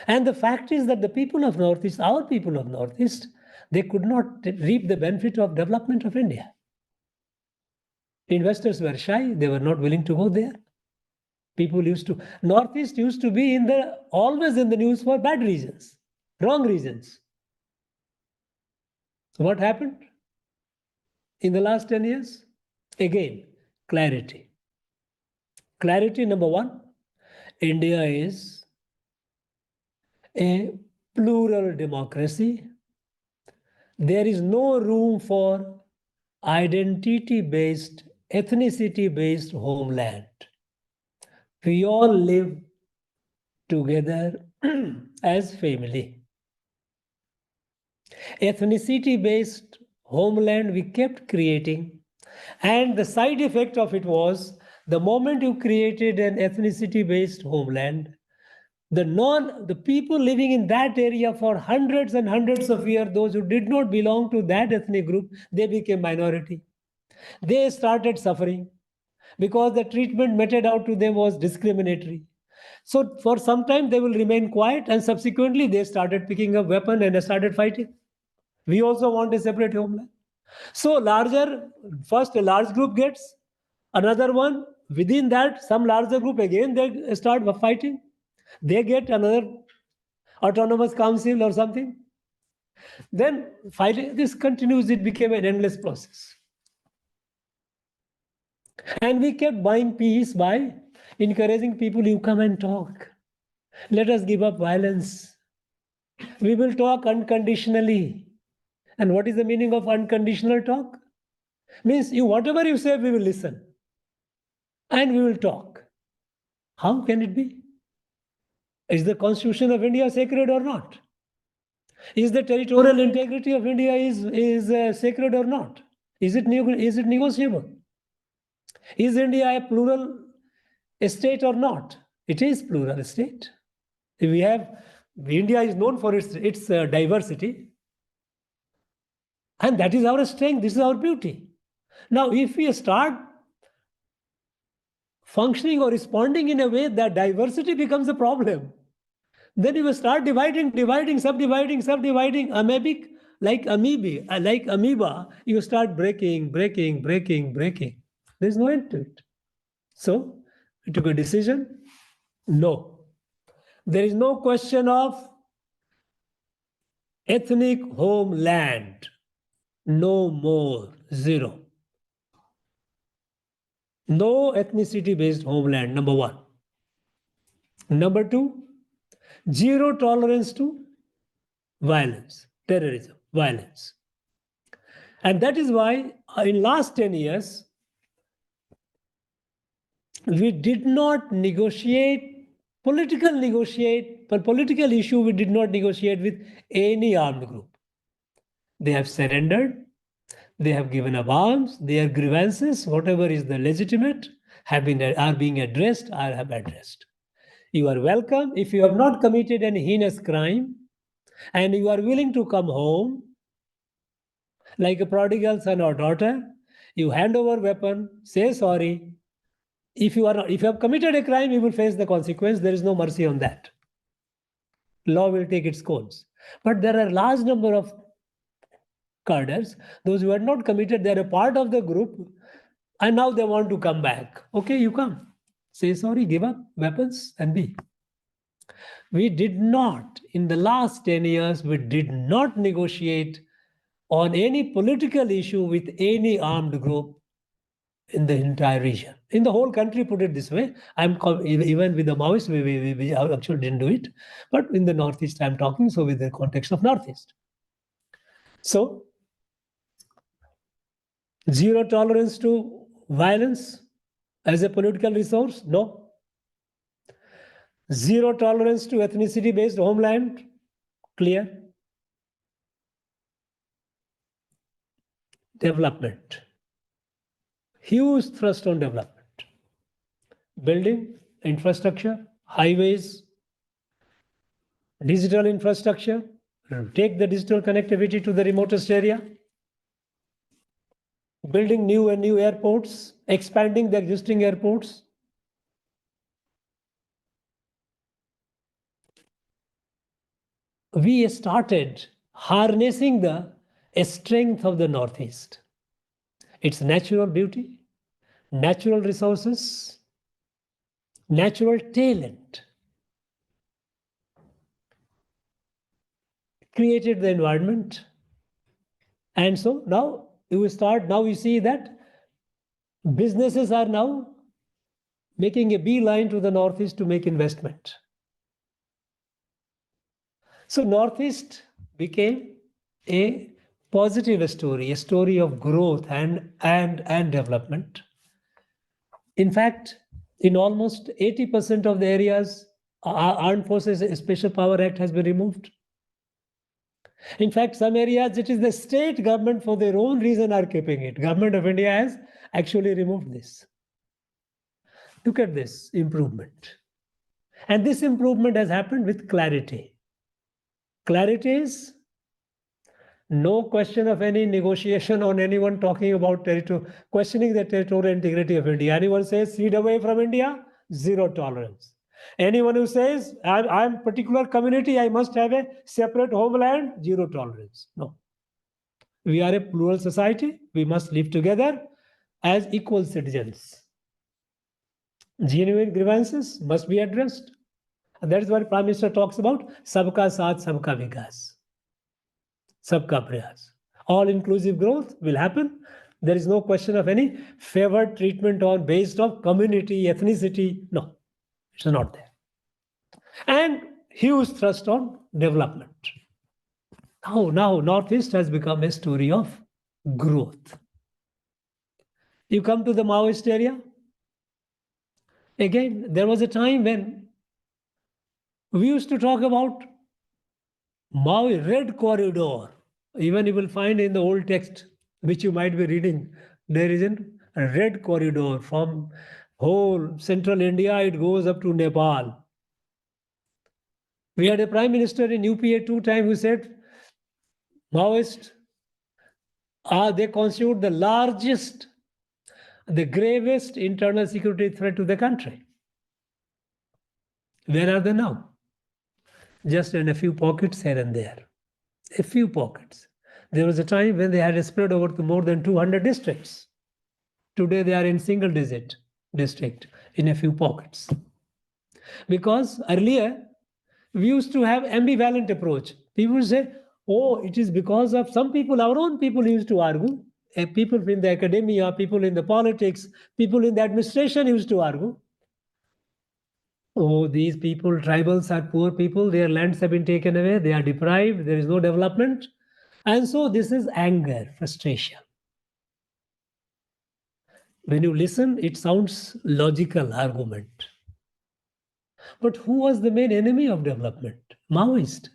And the fact is that the people of Northeast, our people of Northeast, they could not reap the benefit of development of India. Investors were shy, they were not willing to go there. Northeast used to be always in the news for bad reasons, wrong reasons. What happened in the last 10 years? Again, clarity. Clarity number one, India is a plural democracy. There is no room for identity-based, ethnicity-based homeland. We all live together as family. Ethnicity-based homeland we kept creating, and the side effect of it was the moment you created an ethnicity-based homeland, the people living in that area for hundreds and hundreds of years, those who did not belong to that ethnic group, they became minority. They started suffering because the treatment meted out to them was discriminatory. So for some time they will remain quiet, and subsequently they started picking up weapon and started fighting. We also want a separate homeland. So first a large group gets, another one, within that some larger group again they start fighting. They get another autonomous council or something. Then fighting, this continues, it became an endless process. And we kept buying peace by encouraging people, you come and talk. Let us give up violence. We will talk unconditionally. And what is the meaning of unconditional talk? Means whatever you say, we will listen. And we will talk. How can it be? Is the Constitution of India sacred or not? Is the territorial integrity of India is sacred or not? Is it negotiable? Is India a plural state or not? It is plural state. India is known for its diversity, and that is our strength. This is our beauty. Now, if we start functioning or responding in a way that diversity becomes a problem, then you will start dividing, subdividing, like amoeba, you start breaking. There's no end to it. So we took a decision. No. There is no question of ethnic homeland. No more. Zero. No ethnicity-based homeland, number one. Number two, zero tolerance to violence, terrorism, violence. And that is why in last 10 years, we did not negotiate, political issue, we did not negotiate with any armed group. They have surrendered, they have given up arms, their grievances, whatever is the legitimate, are being addressed, or have addressed. You are welcome. If you have not committed any heinous crime and you are willing to come home, like a prodigal son or daughter, you hand over weapon, say sorry. If you have committed a crime, you will face the consequence. There is no mercy on that. Law will take its course. But there are a large number of cadres, those who had not committed, they are a part of the group, and now they want to come back. Okay, you come. Say sorry, give up weapons, and be. We did not, in the last 10 years, we did not negotiate on any political issue with any armed group in the entire region. In the whole country, put it this way, even with the Maoists, we actually didn't do it. But in the Northeast, I'm talking, so with the context of Northeast. So, zero tolerance to violence as a political resource? No. Zero tolerance to ethnicity-based homeland? Clear. Development. Huge thrust on development. Building, infrastructure, highways, digital infrastructure, take the digital connectivity to the remotest area, building new airports, expanding the existing airports. We started harnessing the strength of the Northeast, its natural beauty, natural resources, natural talent, created the environment. And so now you see that businesses are now making a beeline to the Northeast to make investment. So Northeast became a positive story, a story of growth and development. In fact, in almost 80% of the areas, Armed Forces Special Power Act has been removed. In fact, some areas it is the state government for their own reason are keeping it. Government of India has actually removed this. Look at this improvement. And this improvement has happened with clarity. Clarity is no question of any negotiation on anyone talking about questioning the territorial integrity of India. Anyone says cede away from India, zero tolerance. Anyone who says I'm particular community, I must have a separate homeland, zero tolerance. No. We are a plural society. We must live together as equal citizens. Genuine grievances must be addressed. And that is what Prime Minister talks about, sabka saath, sabka vikas. Sabka prayas. All-inclusive growth will happen. There is no question of any favored treatment or based on community, ethnicity. No, it's not there. And huge thrust on development. Now Northeast has become a story of growth. You come to the Maoist area. Again, there was a time when we used to talk about Maoist Red Corridor. Even you will find in the old text, which you might be reading, there is a red corridor from whole central India, it goes up to Nepal. We had a prime minister in UPA 2 times who said, Maoists, they constitute the largest, the gravest internal security threat to the country. Where are they now? Just in a few pockets here and there. A few pockets. There was a time when they had spread over to more than 200 districts. Today they are in single digit district in a few pockets. Because earlier we used to have ambivalent approach. People say, oh, it is because of some people, our own people used to argue. People in the academia, people in the politics, people in the administration used to argue. Oh, these people, tribals are poor people, their lands have been taken away, they are deprived, there is no development. And so this is anger, frustration. When you listen, it sounds logical argument. But who was the main enemy of development? Maoist.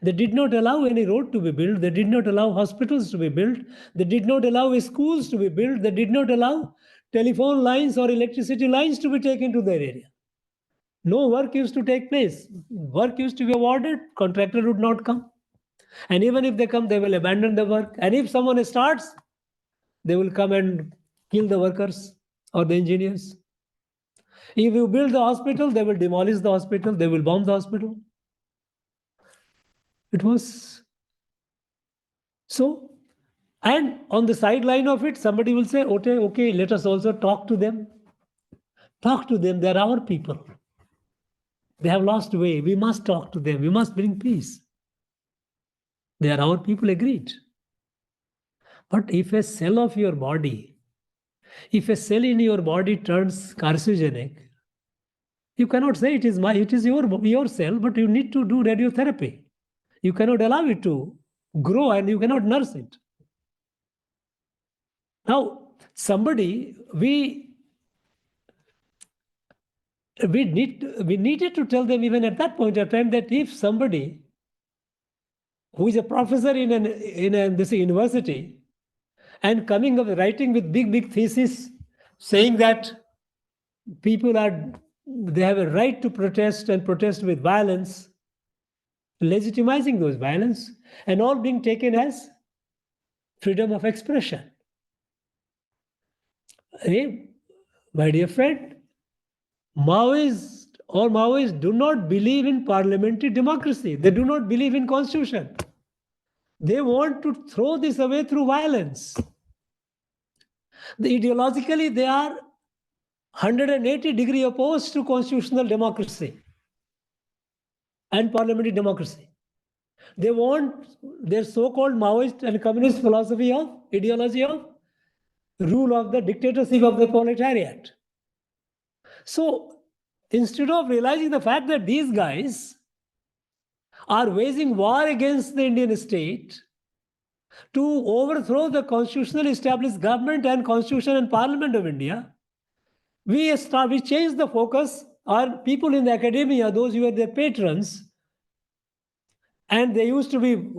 They did not allow any road to be built. They did not allow hospitals to be built. They did not allow schools to be built. They did not allow telephone lines or electricity lines to be taken to their area. No work used to take place. Work used to be awarded, contractor would not come. And even if they come, they will abandon the work. And if someone starts, they will come and kill the workers or the engineers. If you build the hospital, they will demolish the hospital, they will bomb the hospital. It was so. And on the sideline of it, somebody will say, okay, let us also talk to them. Talk to them, they are our people. They have lost way. We must talk to them. We must bring peace. They are our people, agreed. But if a cell of your body, if a cell in your body turns carcinogenic, you cannot say it is your cell, but you need to do radiotherapy. You cannot allow it to grow and you cannot nurse it. Now, we needed to tell them even at that point of time that if somebody who is a professor in this university and coming up writing with big thesis saying that they have a right to protest and protest with violence, legitimizing those violence and all being taken as freedom of expression. Hey, my dear friend, Maoists do not believe in parliamentary democracy. They do not believe in constitution. They want to throw this away through violence. Ideologically, they are 180-degree opposed to constitutional democracy and parliamentary democracy. They want their so-called Maoist and communist ideology of rule of the dictatorship of the proletariat. So instead of realizing the fact that these guys are waging war against the Indian state to overthrow the constitutionally established government and constitution and parliament of India, we changed the focus or people in the academia, those who were their patrons, and they used to be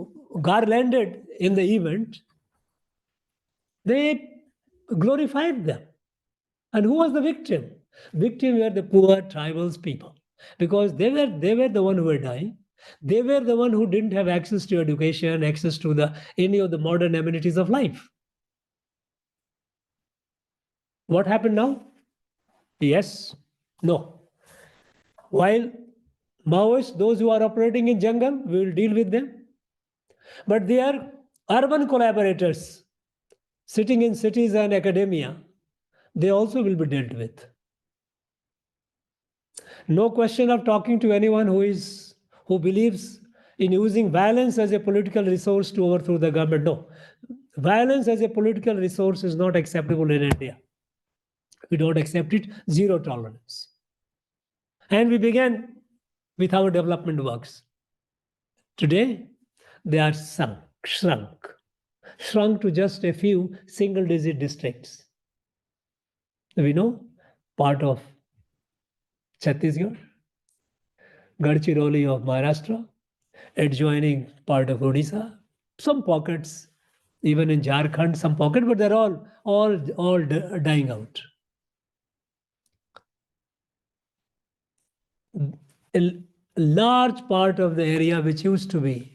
garlanded in the event, they glorified them. And who was the victim? Victim were the poor tribals people, because they were the one who were dying. They were the one who didn't have access to education, access to any of the modern amenities of life. What happened now? Yes, no. While Maoists, those who are operating in jungle, we will deal with them. But they are urban collaborators sitting in cities and academia. They also will be dealt with. No question of talking to anyone who believes in using violence as a political resource to overthrow the government. No. Violence as a political resource is not acceptable in India. We don't accept it. Zero tolerance. And we began with our development works. Today, they are shrunk to just a few single-digit districts. We know part of Chhattisgarh, Gadchiroli of Maharashtra, adjoining part of Odisha, some pockets, even in Jharkhand, some pockets, but they're all dying out. A large part of the area which used to be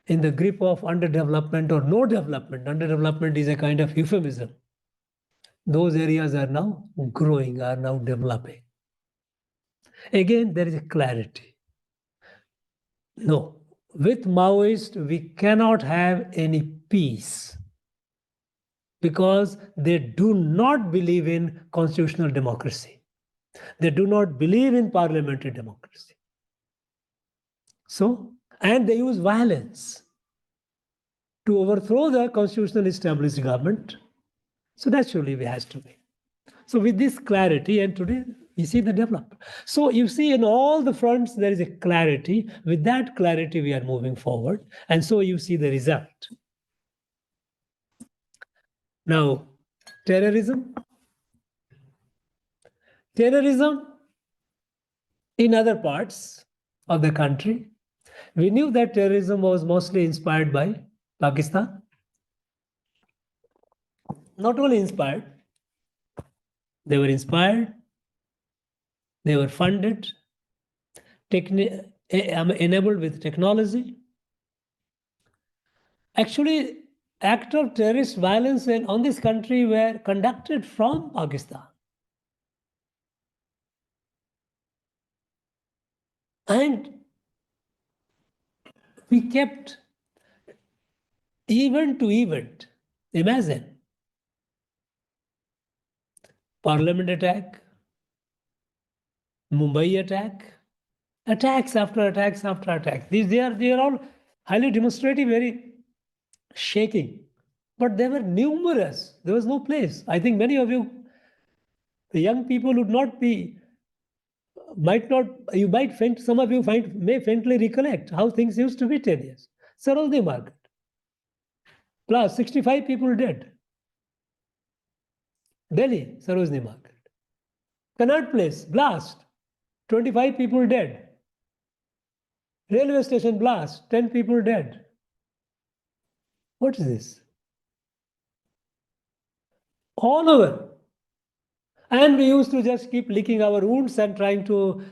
in the grip of underdevelopment or no development, underdevelopment is a kind of euphemism. Those areas are now growing, are now developing. Again, there is a clarity. No, with Maoists, we cannot have any peace because they do not believe in constitutional democracy. They do not believe in parliamentary democracy. So, and they use violence to overthrow the constitutional established government. So naturally, we has to be. So with this clarity, and today we see the development. So you see in all the fronts, there is a clarity. With that clarity, we are moving forward. And so you see the result. Now, terrorism. Terrorism in other parts of the country. We knew that terrorism was mostly inspired by Pakistan. Not only inspired, they were inspired, they were funded, enabled with technology. Actually, acts of terrorist violence on this country were conducted from Pakistan. And we kept event to event. Imagine. Parliament attack, Mumbai attack, attacks after attacks after attacks. They are all highly demonstrative, very shaking. But they were numerous. There was no place. I think many of you, the young people would not be, some of you may faintly recollect how things used to be 10 years. Sarojini Market. Plus 65 people dead. Delhi, Sarojini Market. Connaught Place, blast. 25 people dead. Railway station blast, 10 people dead. What is this? All over. And we used to just keep licking our wounds and trying to,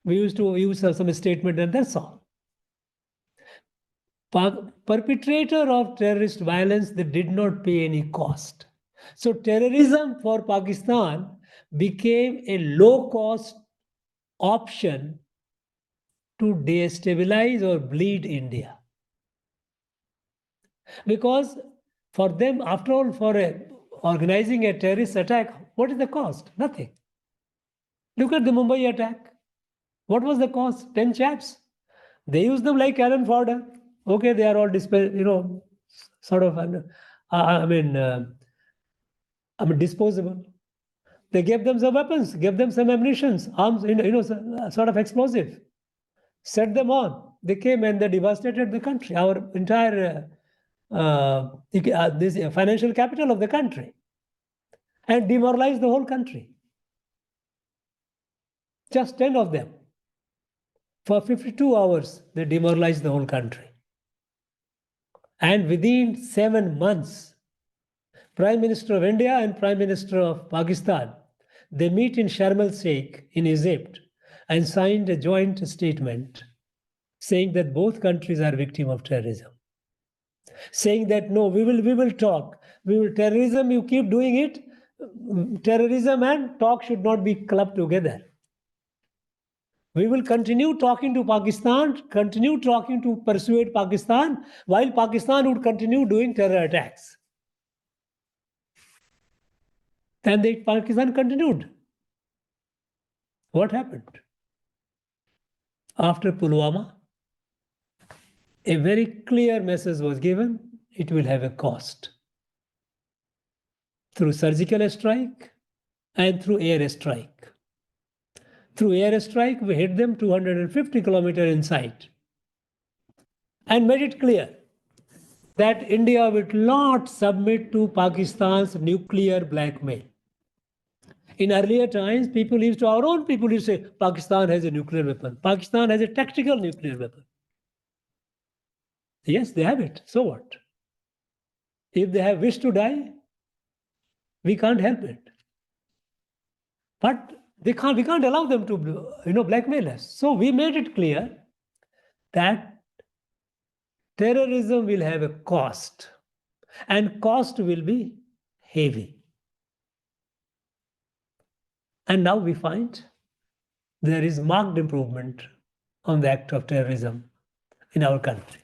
we used to use some statement and that's all. Perpetrator of terrorist violence, they did not pay any cost. So terrorism for Pakistan became a low-cost option to destabilize or bleed India. Because for them, after all, organizing a terrorist attack, what is the cost? Nothing. Look at the Mumbai attack. What was the cost? 10 chaps. They used them like cannon fodder. Okay, they are all disposable. They gave them some weapons, gave them some ammunition, arms, sort of explosive. Set them on. They came and they devastated the country, our entire this financial capital of the country, and demoralized the whole country. just 10 of them. For 52 hours, they demoralized the whole country. And within 7 months, Prime Minister of India and Prime Minister of Pakistan, they meet in Sharm el-Sheikh in Egypt and signed a joint statement saying that both countries are victims of terrorism. Saying that no, we will talk. Terrorism, you keep doing it. Terrorism and talk should not be clubbed together. We will continue talking to Pakistan, continue talking to persuade Pakistan, while Pakistan would continue doing terror attacks. And Pakistan continued. What happened? After Pulwama, a very clear message was given, it will have a cost. Through surgical strike and through air strike. Through air strike, we hit them 250 kilometers inside and made it clear that India will not submit to Pakistan's nuclear blackmail. In earlier times, our own people used to say, Pakistan has a nuclear weapon. Pakistan has a tactical nuclear weapon. Yes, they have it. So what? If they have wished to die, we can't help it. But we can't allow them to, blackmail us. So we made it clear that terrorism will have a cost, and cost will be heavy. And now we find there is marked improvement on the act of terrorism in our country.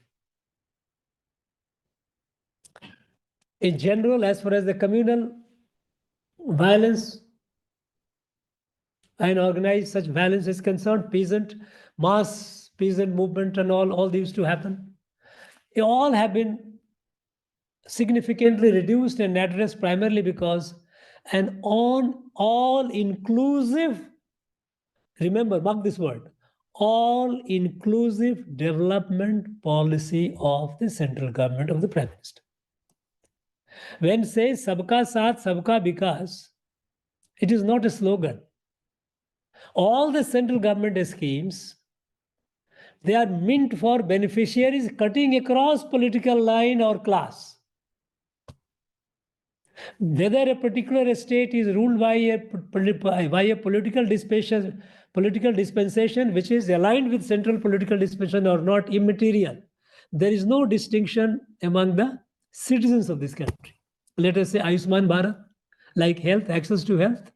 In general, as far as the communal violence and organized such violence is concerned, mass peasant movement and all these to happen, they all have been significantly reduced and addressed primarily because an all-inclusive, remember, mark this word, all-inclusive development policy of the central government of the Prime Minister. When say Sabka Saath, Sabka Vikas, it is not a slogan. All the central government schemes, they are meant for beneficiaries cutting across political line or class. Whether a particular state is ruled by a political dispensation which is aligned with central political dispensation or not, immaterial. There is no distinction among the citizens of this country. Let us say Ayushman Bharat, like health, access to health.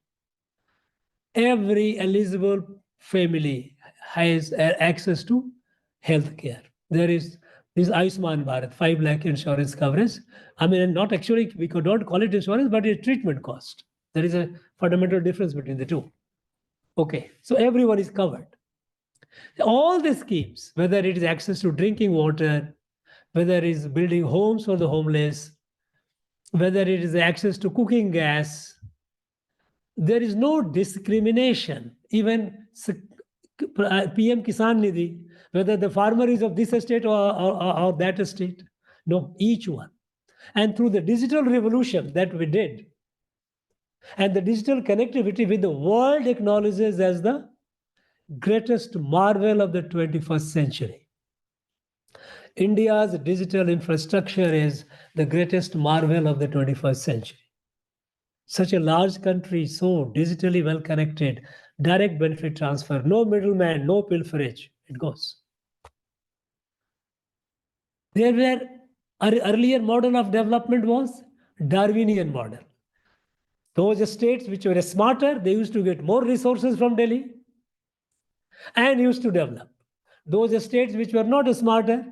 Every eligible family has access to health care. There is this Ayushman Bharat, 5 lakh insurance coverage. I mean, not actually, we could not call it insurance, but it's treatment cost. There is a fundamental difference between the two. Okay, so everyone is covered. All the schemes, whether it is access to drinking water, whether it is building homes for the homeless, whether it is access to cooking gas, there is no discrimination. Even PM Kisan Nidhi, whether the farmer is of this estate or that estate, no, each one. And through the digital revolution that we did, and the digital connectivity with the world acknowledges as the greatest marvel of the 21st century. India's digital infrastructure is the greatest marvel of the 21st century. Such a large country, so digitally well connected, direct benefit transfer, no middleman, no pilferage, it goes. There were, earlier model of development was Darwinian model. Those states which were smarter, they used to get more resources from Delhi and used to develop. Those states which were not smarter,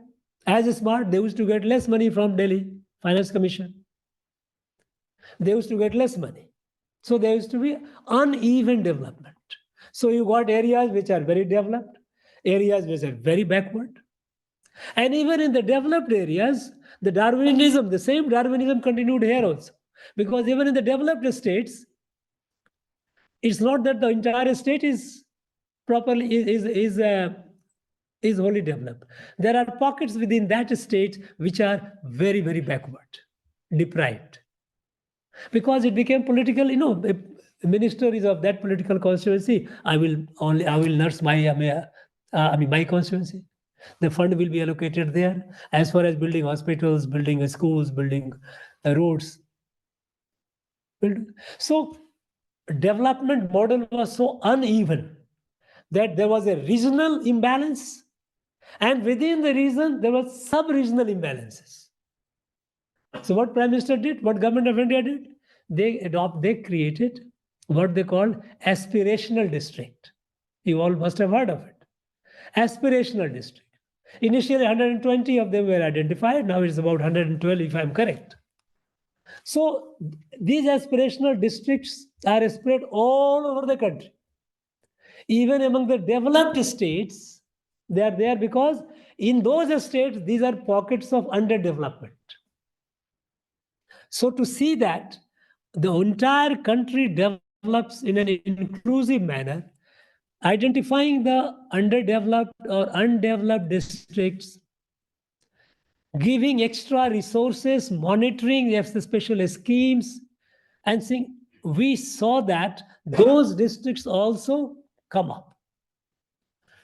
as smart, they used to get less money from Delhi Finance Commission. They used to get less money. So there used to be uneven development. So you got areas which are very developed, areas which are very backward. And even in the developed areas, the same Darwinism continued here also. Because even in the developed states, it's not that the entire state is properly is wholly developed. There are pockets within that state which are very, very backward, deprived. Because it became political, minister is of that political constituency, I will nurse my my constituency. The fund will be allocated there. As far as building hospitals, building schools, building roads. So development model was so uneven that there was a regional imbalance, and within the region there was sub-regional imbalances. So what Prime Minister did, what Government of India did, they created what they called aspirational district. You all must have heard of it. Aspirational district. Initially 120 of them were identified, now it's about 112 if I'm correct. So these aspirational districts are spread all over the country. Even among the developed states, they are there because in those states, these are pockets of underdevelopment. So to see that the entire country develops in an inclusive manner, identifying the underdeveloped or undeveloped districts, giving extra resources, monitoring the special schemes, and seeing, we saw that those districts also come up,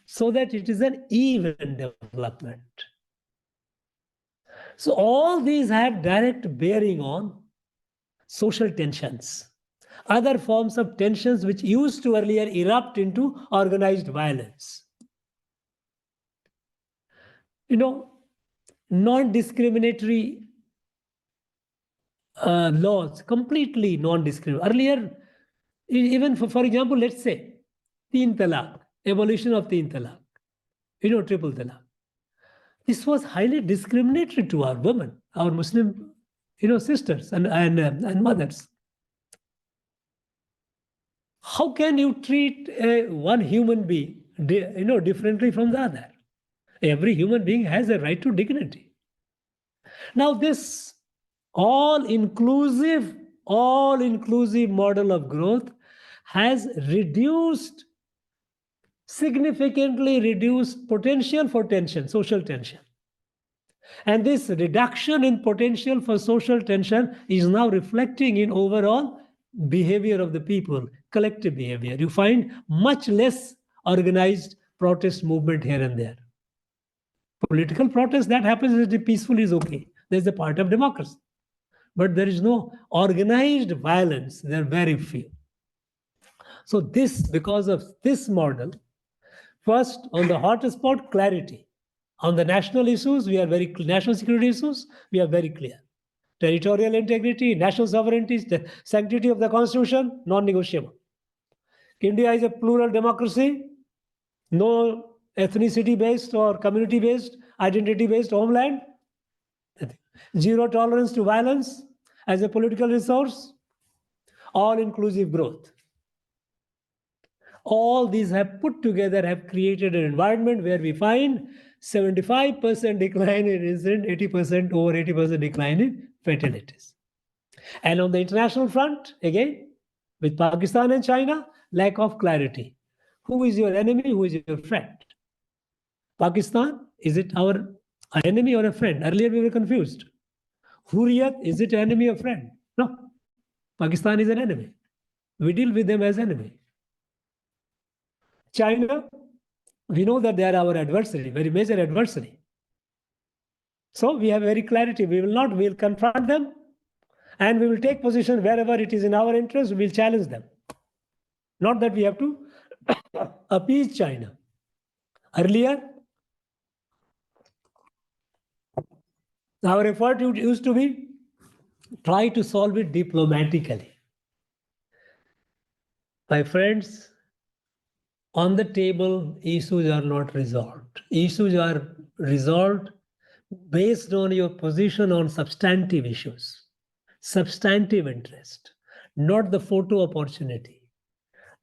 so that it is an even development. So all these have direct bearing on social tensions, other forms of tensions which used to earlier erupt into organized violence. Non-discriminatory laws, completely non-discriminatory. Earlier, even for example, let's say, Teen Talaq, abolition of Teen Talaq, triple talaq. This was highly discriminatory to our women, our Muslim, sisters and mothers. How can you treat one human being, differently from the other? Every human being has a right to dignity. Now, this all-inclusive model of growth has significantly reduced potential for tension, social tension. And this reduction in potential for social tension is now reflecting in overall behavior of the people, collective behavior. You find much less organized protest movement here and there. Political protest that happens peacefully is okay. There's a part of democracy. But there is no organized violence. There are very few. So because of this model, first, on the hotspot, clarity. On the national issues, national security issues, we are very clear. Territorial integrity, national sovereignty, the sanctity of the constitution, non-negotiable. India is a plural democracy, no ethnicity-based or community-based, identity-based homeland. Zero tolerance to violence as a political resource, all-inclusive growth. All these have put together have created an environment where we find 75% decline in incident, over 80% decline in fatalities. And on the international front, again, with Pakistan and China, lack of clarity. Who is your enemy? Who is your friend? Pakistan, is it our enemy or a friend? Earlier we were confused. Hurriyat, is it enemy or friend? No. Pakistan is an enemy. We deal with them as enemy. China, we know that they are our adversary, very major adversary. So we have very clarity. We will confront them, and we will take position wherever it is in our interest. We will challenge them. Not that we have to appease China. Earlier, our effort used to be try to solve it diplomatically. My friends, on the table, issues are not resolved. Issues are resolved based on your position on substantive issues, substantive interest, not the photo opportunity,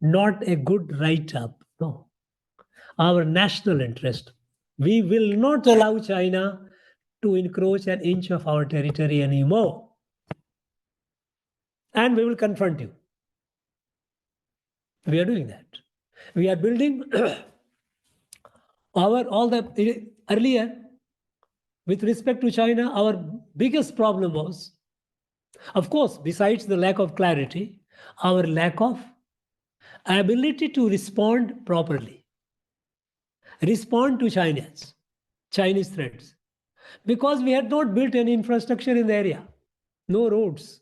not a good write-up. No. Our national interest. We will not allow China to encroach an inch of our territory anymore. And we will confront you. We are doing that. We are building earlier, with respect to China, our biggest problem was, of course, besides the lack of clarity, our lack of ability to respond properly, respond to Chinese threats, because we had not built any infrastructure in the area, no roads.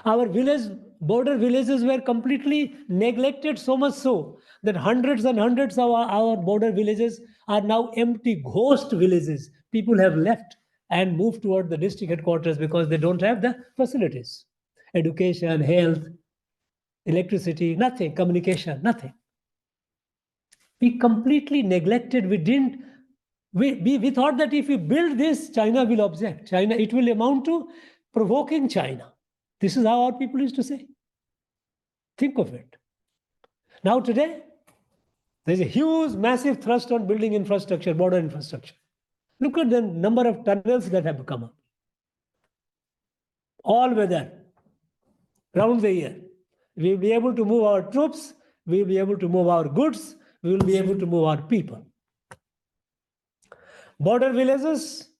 Our border villages were completely neglected, so much so that hundreds and hundreds of our border villages are now empty, ghost villages. People have left and moved toward the district headquarters because they don't have the facilities. Education, health, electricity, nothing, communication, nothing. We completely neglected, we thought that if we build this, China will object. It will amount to provoking China. This is how our people used to say. Think of it. Now today, there's a huge, massive thrust on building infrastructure, border infrastructure. Look at the number of tunnels that have come up. All weather, round the year. We will be able to move our troops, we will be able to move our goods, we will be able to move our people. Border villages,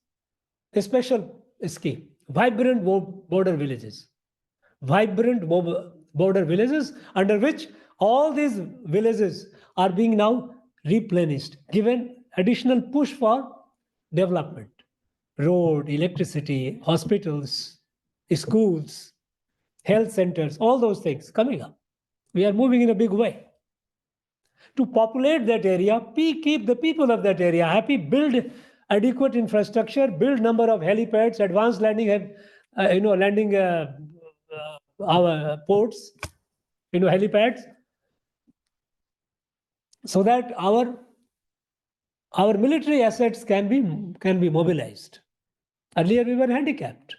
a special scheme. Vibrant border villages. Vibrant border villages, under which all these villages are being now replenished, given additional push for development. Road, electricity, hospitals, schools, health centers, all those things coming up. We are moving in a big way. To populate that area, keep the people of that area happy, build adequate infrastructure, build number of helipads, advanced landing, our ports, helipads, so that our military assets can be mobilized. Earlier we were handicapped.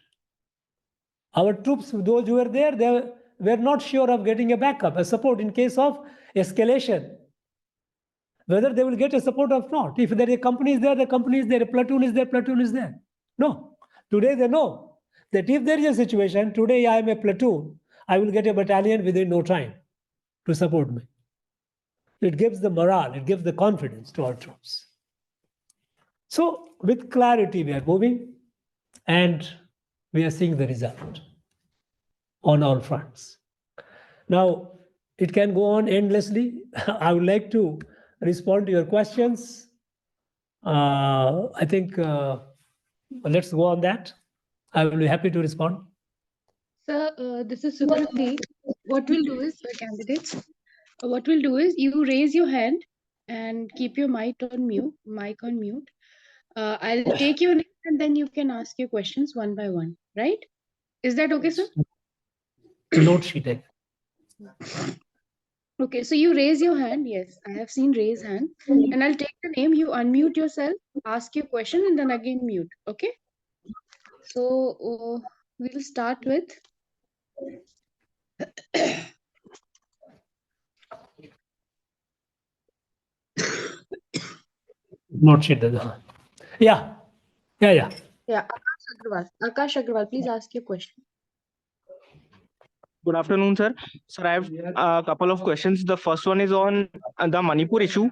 Our troops, those who were there, they were not sure of getting a backup, a support in case of escalation, whether they will get a support or not. If there is a company is there, the company is there, a platoon is there, platoon is there. No. Today they know that if there is a situation, today I am a platoon, I will get a battalion within no time to support me. It gives the morale, it gives the confidence to our troops. So with clarity we are moving, and we are seeing the result on all fronts. Now, it can go on endlessly. I would like to respond to your questions. I think let's go on that. I will be happy to respond. Sir, this is Sukriti. What we'll do is, candidates, what we'll do is you raise your hand and keep your mic on mute. I'll take your name and then you can ask your questions one by one, right? Is that okay, sir? Note sheeting. Okay, so you raise your hand. Yes, I have seen raise hand. And I'll take the name, you unmute yourself, ask your question, and then again mute. Okay? So we'll start with Note sheeting. Yeah. Akash Agrawal, please ask your question. Good afternoon, sir. Sir, I have a couple of questions. The first one is on the Manipur issue.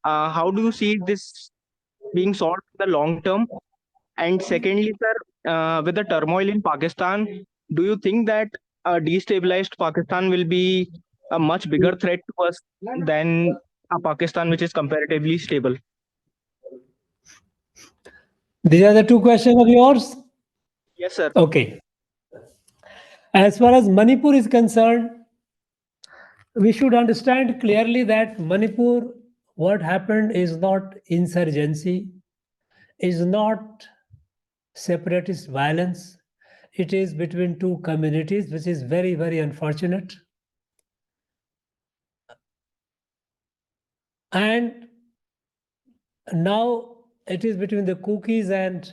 How do you see this being solved in the long term? And secondly, sir, with the turmoil in Pakistan, do you think that a destabilized Pakistan will be a much bigger threat to us than a Pakistan which is comparatively stable? These are the two questions of yours? Yes, sir. Okay. As far as Manipur is concerned, we should understand clearly that Manipur, what happened is not insurgency, is not separatist violence. It is between two communities, which is very, very unfortunate. And now it is between the Kukis and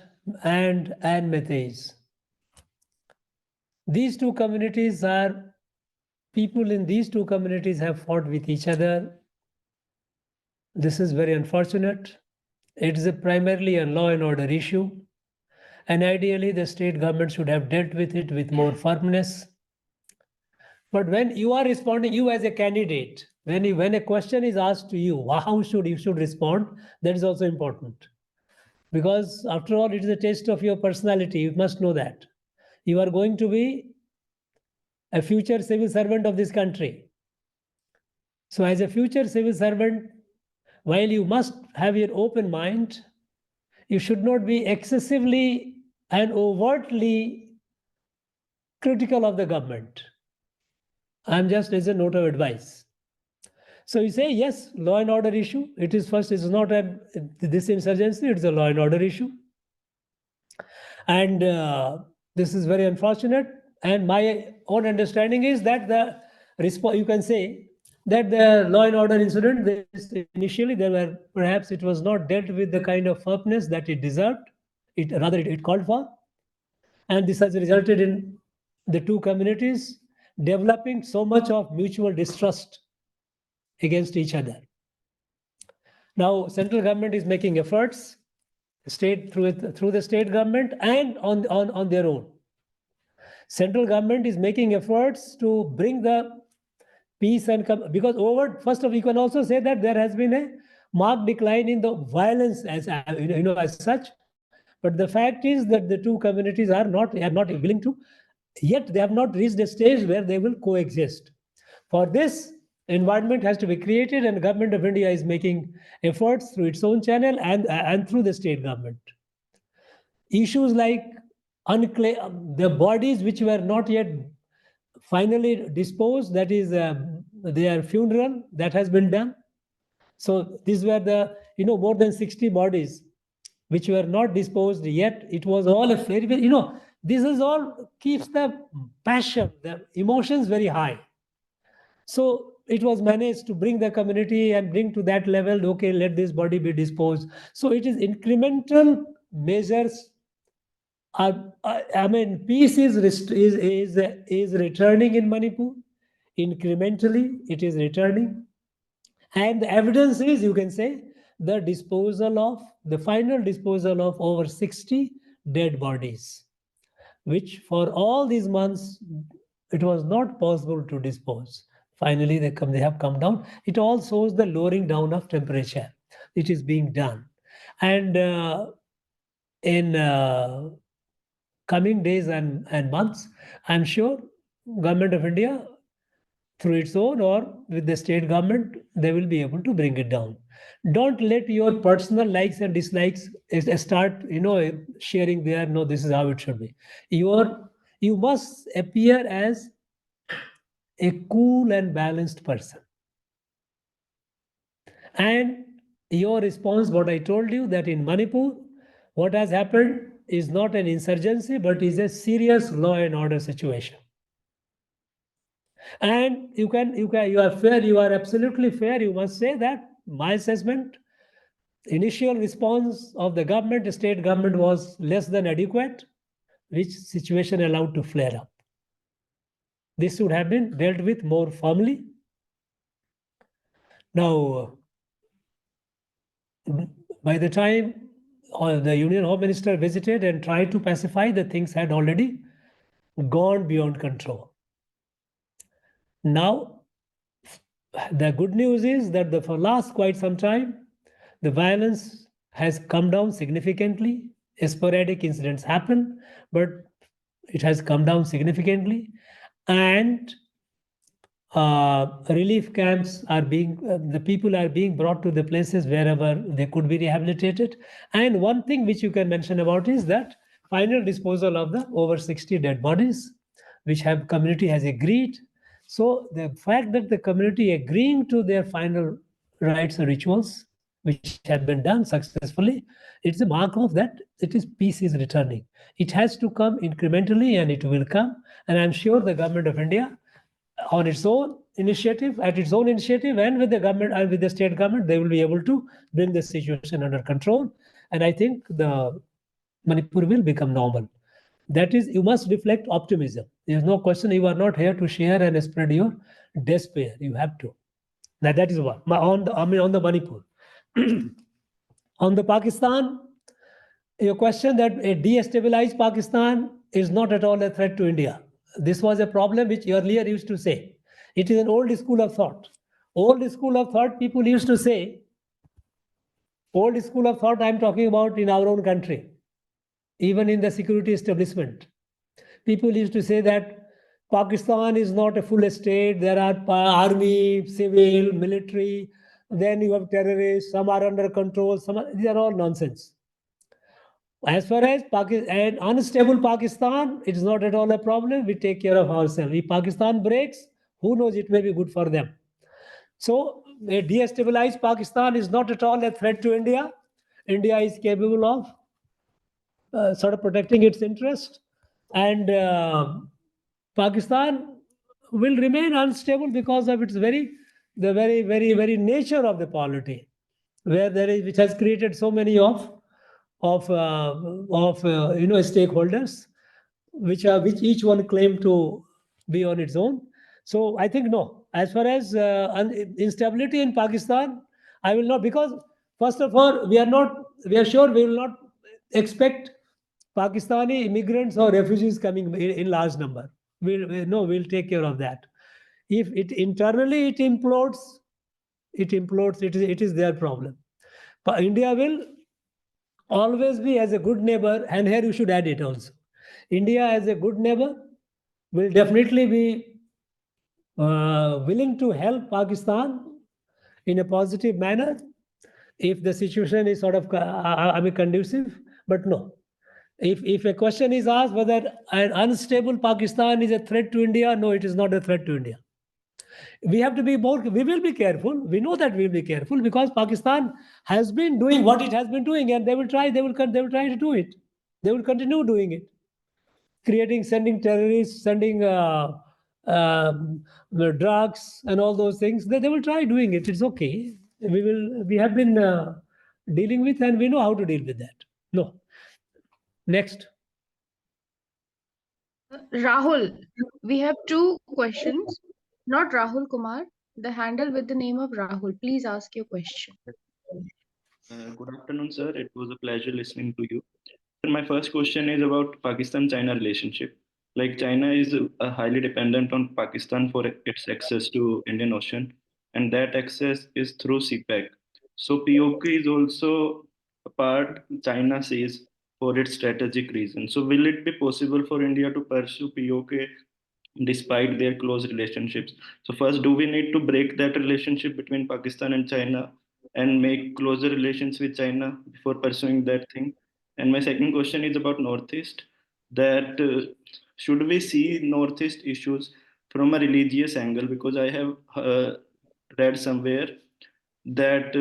Meiteis. These two communities people in these two communities have fought with each other. This is very unfortunate. It is primarily a law and order issue. And ideally, the state government should have dealt with it with more firmness. But when you are responding, you as a candidate, when a question is asked to you, how should you respond, that is also important. Because after all, it is a test of your personality. You must know that. You are going to be a future civil servant of this country. So as a future civil servant, while you must have your open mind, you should not be excessively and overtly critical of the government. I'm just as a note of advice. So you say, yes, law and order issue. It is first, it's not this insurgency, it's a law and order issue. And this is very unfortunate. And my own understanding is that the response, you can say that the law and order incident, initially there were, perhaps it was not dealt with the kind of firmness that it deserved, it called for. And this has resulted in the two communities developing so much of mutual distrust against each other. Now, central government is making efforts, state through the state government and on their own. Central government is making efforts to bring the peace and because first of all, you can also say that there has been a marked decline in the violence as such. But the fact is that the two communities are not willing to, yet they have not reached a stage where they will coexist. For this, environment has to be created, and Government of India is making efforts through its own channel and through the state government. Issues like the bodies which were not yet finally disposed, that is their funeral, that has been done. So these were the more than 60 bodies which were not disposed yet. It was all a very, this is all keeps the passion, the emotions very high. So it was managed to bring the community and bring to that level, okay, let this body be disposed. So it is incremental measures. Peace is returning in Manipur. Incrementally, it is returning. And the evidence is, you can say, the final disposal of over 60 dead bodies, which for all these months, it was not possible to dispose. Finally, they have come down. It all shows the lowering down of temperature. It is being done. And in coming days and months, I'm sure Government of India, through its own or with the state government, they will be able to bring it down. Don't let your personal likes and dislikes start, sharing there. No, this is how it should be. You must appear as a cool and balanced person. And your response, what I told you, that in Manipur, what has happened is not an insurgency, but is a serious law and order situation. And you are fair, you are absolutely fair. You must say that my assessment, initial response of the government, the state government, was less than adequate, which situation allowed to flare up. This should have been dealt with more firmly. Now, by the time the Union Home Minister visited and tried to pacify, the things had already gone beyond control. Now, the good news is that for last quite some time, the violence has come down significantly. Sporadic incidents happen, but it has come down significantly. And relief camps are the people are being brought to the places wherever they could be rehabilitated. And one thing which you can mention about is that final disposal of the over 60 dead bodies, which community has agreed. So the fact that the community agreeing to their final rites and rituals, which have been done successfully, it's a mark of that peace is returning. It has to come incrementally, and it will come. And I'm sure the Government of India, on its own initiative, and with the government and with the state government, they will be able to bring the situation under control. And I think the Manipur will become normal. That is, you must reflect optimism. There is no question. You are not here to share and spread your despair. You have to. That is what on the Manipur. On the Pakistan, your question that a destabilized Pakistan is not at all a threat to India. This was a problem which earlier used to say. It is an old school of thought. Old school of thought, people used to say, old school of thought I'm talking about in our own country, even in the security establishment. People used to say that Pakistan is not a full state. There are army, civil, military. Then you have terrorists. Some are under control. These are all nonsense. As far as an unstable Pakistan, it is not at all a problem. We take care of ourselves. If Pakistan breaks, who knows, it may be good for them. So a destabilized Pakistan is not at all a threat to India. India is capable of sort of protecting its interest, and Pakistan will remain unstable because of its the very nature of the polity, where which has created so many of stakeholders, which each one claim to be on its own. So I think no. As far as instability in Pakistan, I will not, because first of all, we are sure we will not expect Pakistani immigrants or refugees coming in large number. We'll take care of that. If it internally it implodes, it is their problem. But India will always be as a good neighbor, and here you should add it also. India as a good neighbor will definitely be willing to help Pakistan in a positive manner if the situation is sort of conducive. But no, if a question is asked whether an unstable Pakistan is a threat to India, no, it is not a threat to India. We have to be more. We will be careful. We know that we will be careful because Pakistan has been doing what it has been doing, and they will try. They will try to do it. They will continue doing it, sending terrorists, sending drugs, and all those things. They will try doing it. It's okay. We have been dealing with, and we know how to deal with that. No. Next. Rahul, we have two questions. Not Rahul Kumar, the handle with the name of Rahul. Please ask your question. Good afternoon, sir. It was a pleasure listening to you. So my first question is about Pakistan-China relationship. Like China is highly dependent on Pakistan for its access to Indian Ocean, and that access is through CPEC. So POK is also a part China sees for its strategic reasons. So will it be possible for India to pursue POK despite their close relationships? So first, do we need to break that relationship between Pakistan and China and make closer relations with China before pursuing that thing? And my second question is about Northeast. That should we see Northeast issues from a religious angle? Because I have read somewhere that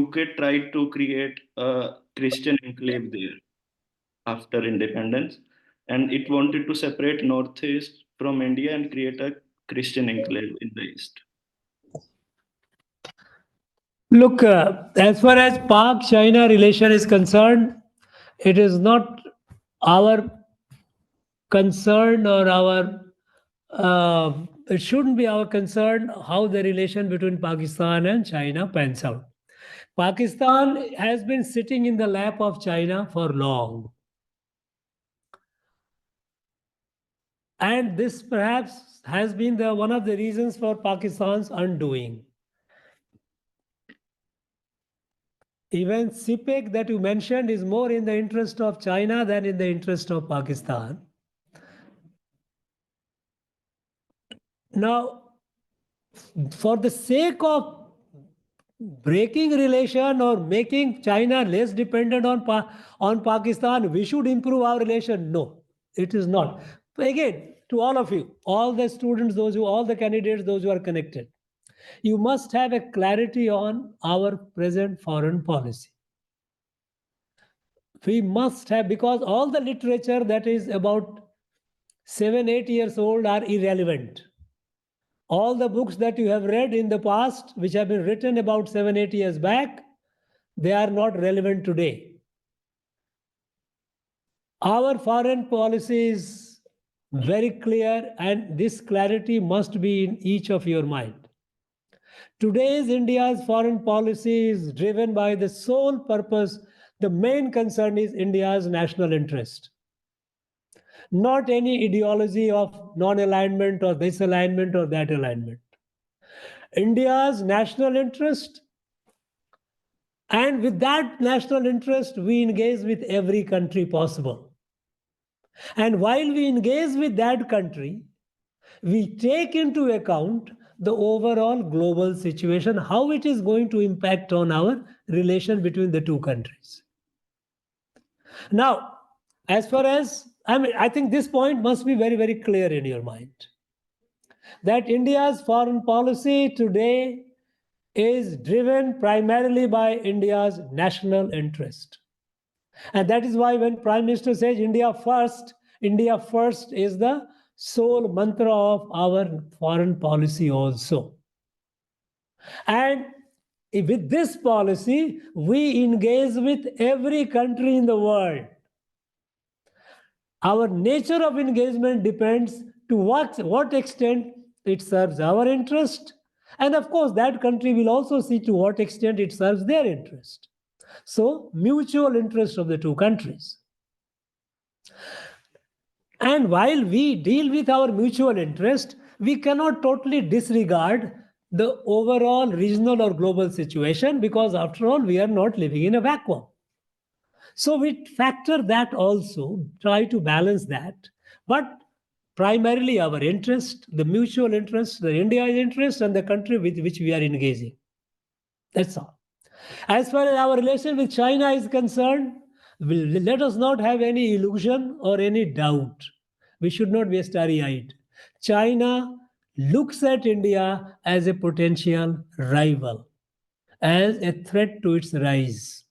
UK tried to create a Christian enclave there after independence, and it wanted to separate Northeast from India and create a Christian enclave in the East. Look, as far as Pak-China relation is concerned, it is not our concern or it shouldn't be our concern how the relation between Pakistan and China pans out. Pakistan has been sitting in the lap of China for long. And this perhaps has been one of the reasons for Pakistan's undoing. Even CPEC that you mentioned is more in the interest of China than in the interest of Pakistan. Now, for the sake of breaking relation or making China less dependent on Pakistan, we should improve our relation. No, it is not. But again, to all of you, all the students, all the candidates, those who are connected, you must have a clarity on our present foreign policy. We must have, because all the literature that is about 7-8 years old are irrelevant. All the books that you have read in the past, which have been written about 7-8 years back, they are not relevant today. Our foreign policy is very clear, and this clarity must be in each of your mind. Today's India's foreign policy is driven by the sole purpose. The main concern is India's national interest. Not any ideology of non-alignment or this alignment or that alignment. India's national interest, and with that national interest, we engage with every country possible. And while we engage with that country, we take into account the overall global situation, how it is going to impact on our relation between the two countries. Now, as far as, I think this point must be very, very clear in your mind, that India's foreign policy today is driven primarily by India's national interest. And that is why when Prime Minister says India first is the sole mantra of our foreign policy also. And with this policy, we engage with every country in the world. Our nature of engagement depends to what extent it serves our interest. And of course, that country will also see to what extent it serves their interest. So, mutual interest of the two countries. And while we deal with our mutual interest, we cannot totally disregard the overall regional or global situation, because after all, we are not living in a vacuum. So we factor that also, try to balance that. But primarily our interest, the mutual interest, the India's interest, and the country with which we are engaging. That's all. As far as our relation with China is concerned, let us not have any illusion or any doubt. We should not be starry-eyed. China looks at India as a potential rival, as a threat to its rise.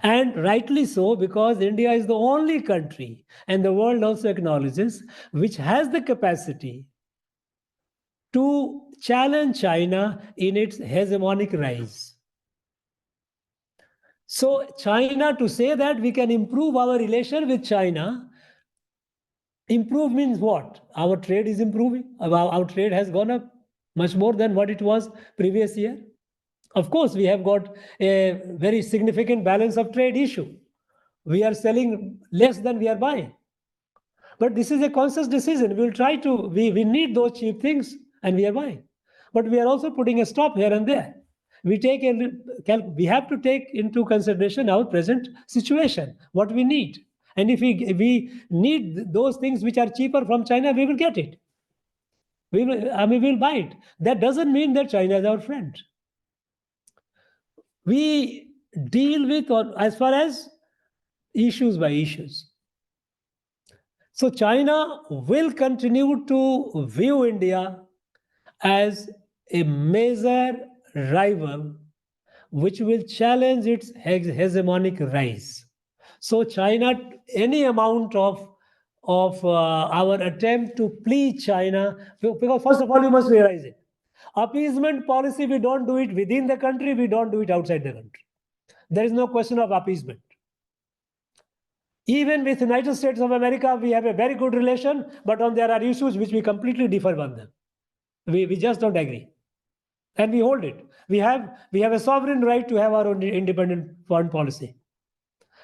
And rightly so, because India is the only country, and the world also acknowledges, which has the capacity to challenge China in its hegemonic rise. So China, to say that we can improve our relation with China, improve means what? Our trade is improving. Our trade has gone up much more than what it was previous year. Of course, we have got a very significant balance of trade issue. We are selling less than we are buying. But this is a conscious decision. We'll try to, we need those cheap things and we are buying. But we are also putting a stop here and there. We have to take into consideration our present situation, what we need. And if we need those things which are cheaper from China, we will get it. We'll buy it. That doesn't mean that China is our friend. We deal with, or as far as issues by issues. So China will continue to view India as a major rival which will challenge its hegemonic rise. So China, any amount of our attempt to please China, because first of all, you must realize it. Appeasement policy, we don't do it within the country, we don't do it outside the country. There is no question of appeasement. Even with the United States of America, we have a very good relation, but there are issues which we completely differ on them. We just don't agree. And we hold it. We have a sovereign right to have our own independent foreign policy.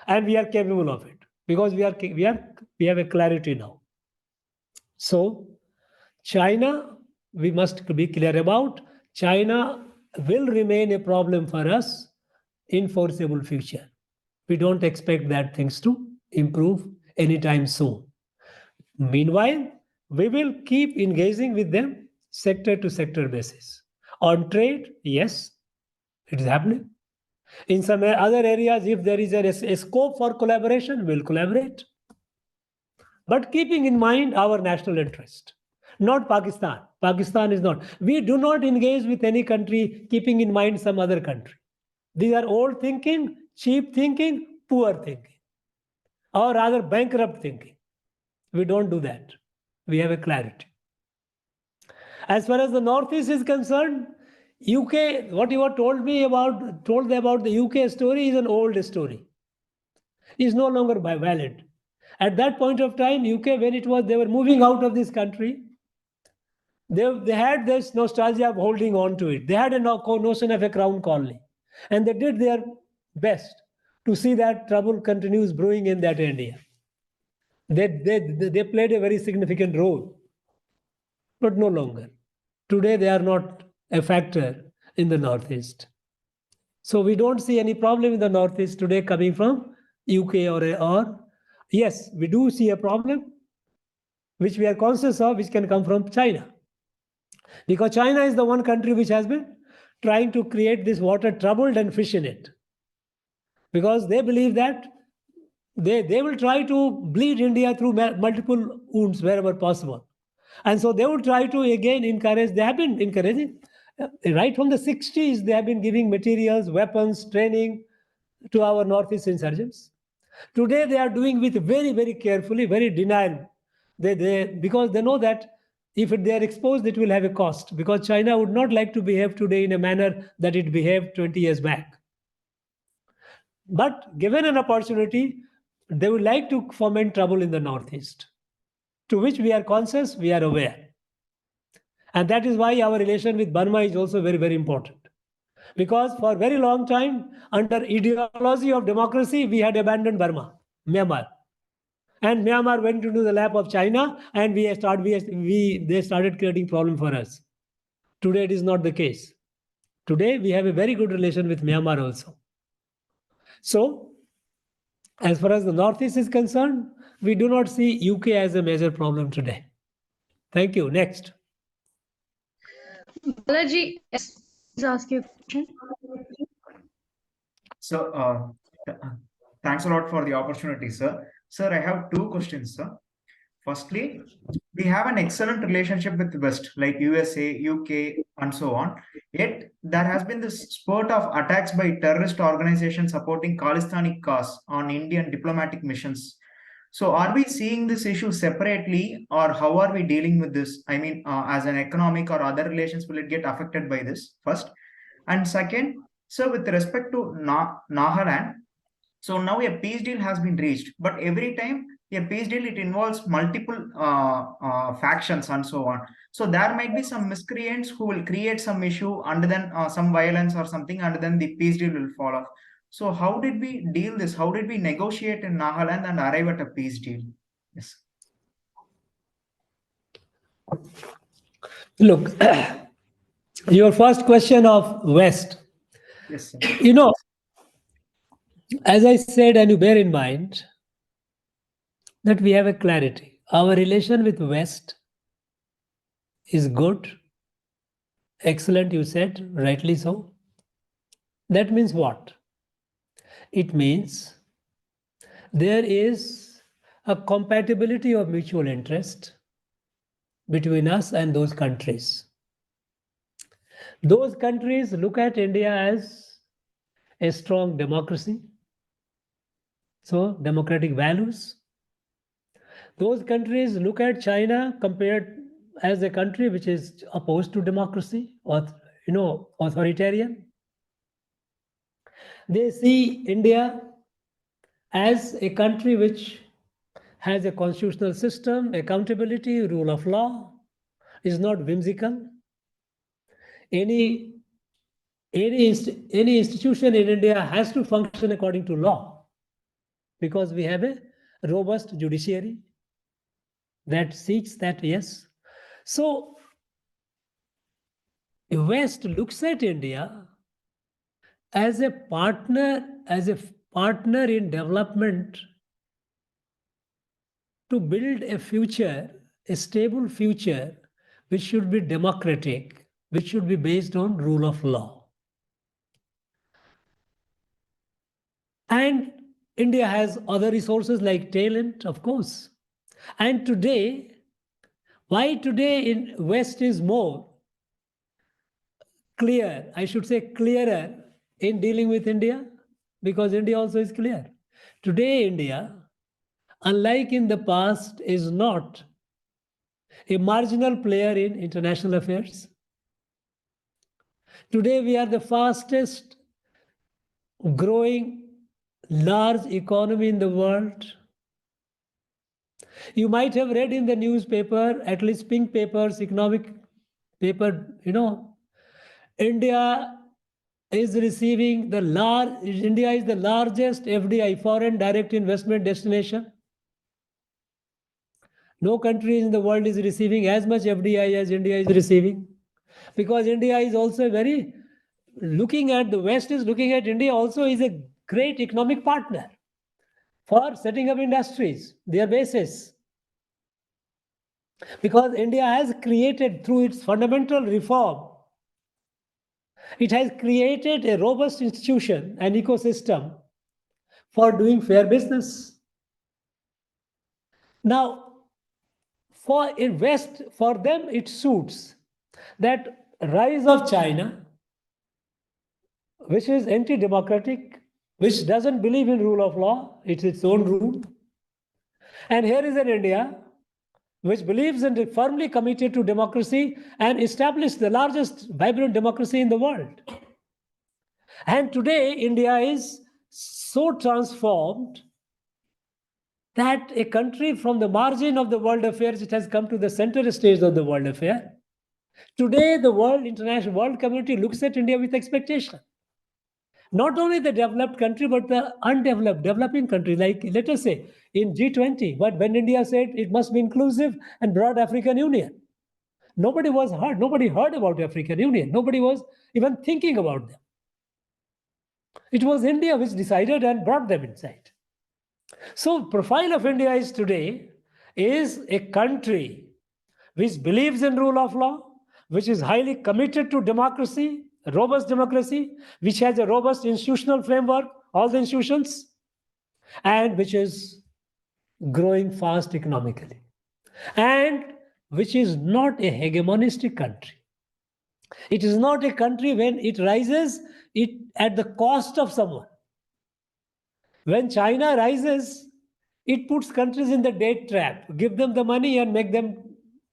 And we are capable of it because we have a clarity now. So China, we must be clear about, China will remain a problem for us in foreseeable future. We don't expect that things to improve anytime soon. Meanwhile, we will keep engaging with them sector to sector basis. On trade, yes, it is happening. In some other areas, if there is a scope for collaboration, we'll collaborate. But keeping in mind our national interest, not Pakistan. Pakistan is not. We do not engage with any country keeping in mind some other country. These are old thinking, cheap thinking, poor thinking, or rather bankrupt thinking. We don't do that. We have a clarity. As far as the Northeast is concerned, UK, what you were told about the UK story is an old story. It's no longer valid. At that point of time, UK, when they were moving out of this country, they had this nostalgia of holding on to it. They had a notion of a crown colony. And they did their best to see that trouble continues brewing in that India. They played a very significant role, but no longer. Today, they are not a factor in the Northeast. So we don't see any problem in the Northeast today coming from UK or yes, we do see a problem, which we are conscious of, which can come from China. Because China is the one country which has been trying to create this water troubled and fish in it. Because they believe that they will try to bleed India through multiple wounds wherever possible. And so they will try to again encourage, they have been encouraging, right from the 60s, they have been giving materials, weapons, training to our Northeast insurgents. Today they are doing with very, very carefully, very denial. Because they know that if they are exposed, it will have a cost. Because China would not like to behave today in a manner that it behaved 20 years back. But given an opportunity, they would like to foment trouble in the Northeast, to which we are conscious, we are aware. And that is why our relation with Burma is also very, very important. Because for a very long time, under ideology of democracy, we had abandoned Burma, Myanmar. And Myanmar went into the lap of China, and they started creating problem for us. Today it is not the case. Today we have a very good relation with Myanmar also. So, as far as the Northeast is concerned, we do not see UK as a major problem today. Thank you. Next. Balaji, please ask your question. So, thanks a lot for the opportunity, sir. Sir, I have two questions, sir. Firstly, we have an excellent relationship with the West, like USA, UK, and so on. Yet, there has been this spurt of attacks by terrorist organizations supporting Khalistani cause on Indian diplomatic missions. So, are we seeing this issue separately, or how are we dealing with this? I mean, as an economic or other relations, will it get affected by this? First. And second, so with respect to Nagaland, so now a peace deal has been reached, but every time a peace deal, it involves multiple factions and so on. So there might be some miscreants who will create some issue and then some violence or something, and then the peace deal will fall off. So how did we deal this? How did we negotiate in Nagaland and arrive at a peace deal? Yes. Look, your first question of West. Yes, sir. You know, as I said, and you bear in mind that we have a clarity. Our relation with West is good, excellent, you said, rightly so. That means what? It means there is a compatibility of mutual interest between us and those countries. Those countries look at India as a strong democracy, so democratic values. Those countries look at China compared as a country which is opposed to democracy or authoritarian. They see India as a country which has a constitutional system, accountability, rule of law, is not whimsical. Any institution in India has to function according to law because we have a robust judiciary that seeks that, yes. So, the West looks at India as a partner in development to build a future, a stable future, which should be democratic, which should be based on rule of law. And India has other resources like talent, of course. And today, why today in West is more clear, I should say clearer in dealing with India, because India also is clear. Today, India, unlike in the past, is not a marginal player in international affairs. Today, we are the fastest growing large economy in the world. You might have read in the newspaper, at least pink papers, economic paper, India is receiving India is the largest FDI, foreign direct investment destination. No country in the world is receiving as much FDI as India is receiving. Because India is also the West is looking at India also is a great economic partner for setting up industries, their bases. Because India has created, through its fundamental reform, it has created a robust institution, an ecosystem for doing fair business. Now, for in West, for them it suits that rise of China, which is anti-democratic, which doesn't believe in rule of law, it's its own rule. And here is an India which believes and firmly committed to democracy and established the largest vibrant democracy in the world. And today, India is so transformed that a country from the margin of the world affairs, it has come to the center stage of the world affair. Today, the international world community looks at India with expectation. Not only the developed country, but the undeveloped, developing country, like let us say in G20, but when India said it must be inclusive and broad African Union, nobody heard about African Union. Nobody was even thinking about them. It was India which decided and brought them inside. So profile of India is today is a country which believes in rule of law, which is highly committed to democracy, robust democracy, which has a robust institutional framework, all the institutions, and which is growing fast economically, and which is not a hegemonistic country. It is not a country when it rises, it at the cost of someone. When China rises, it puts countries in the debt trap, give them the money and make them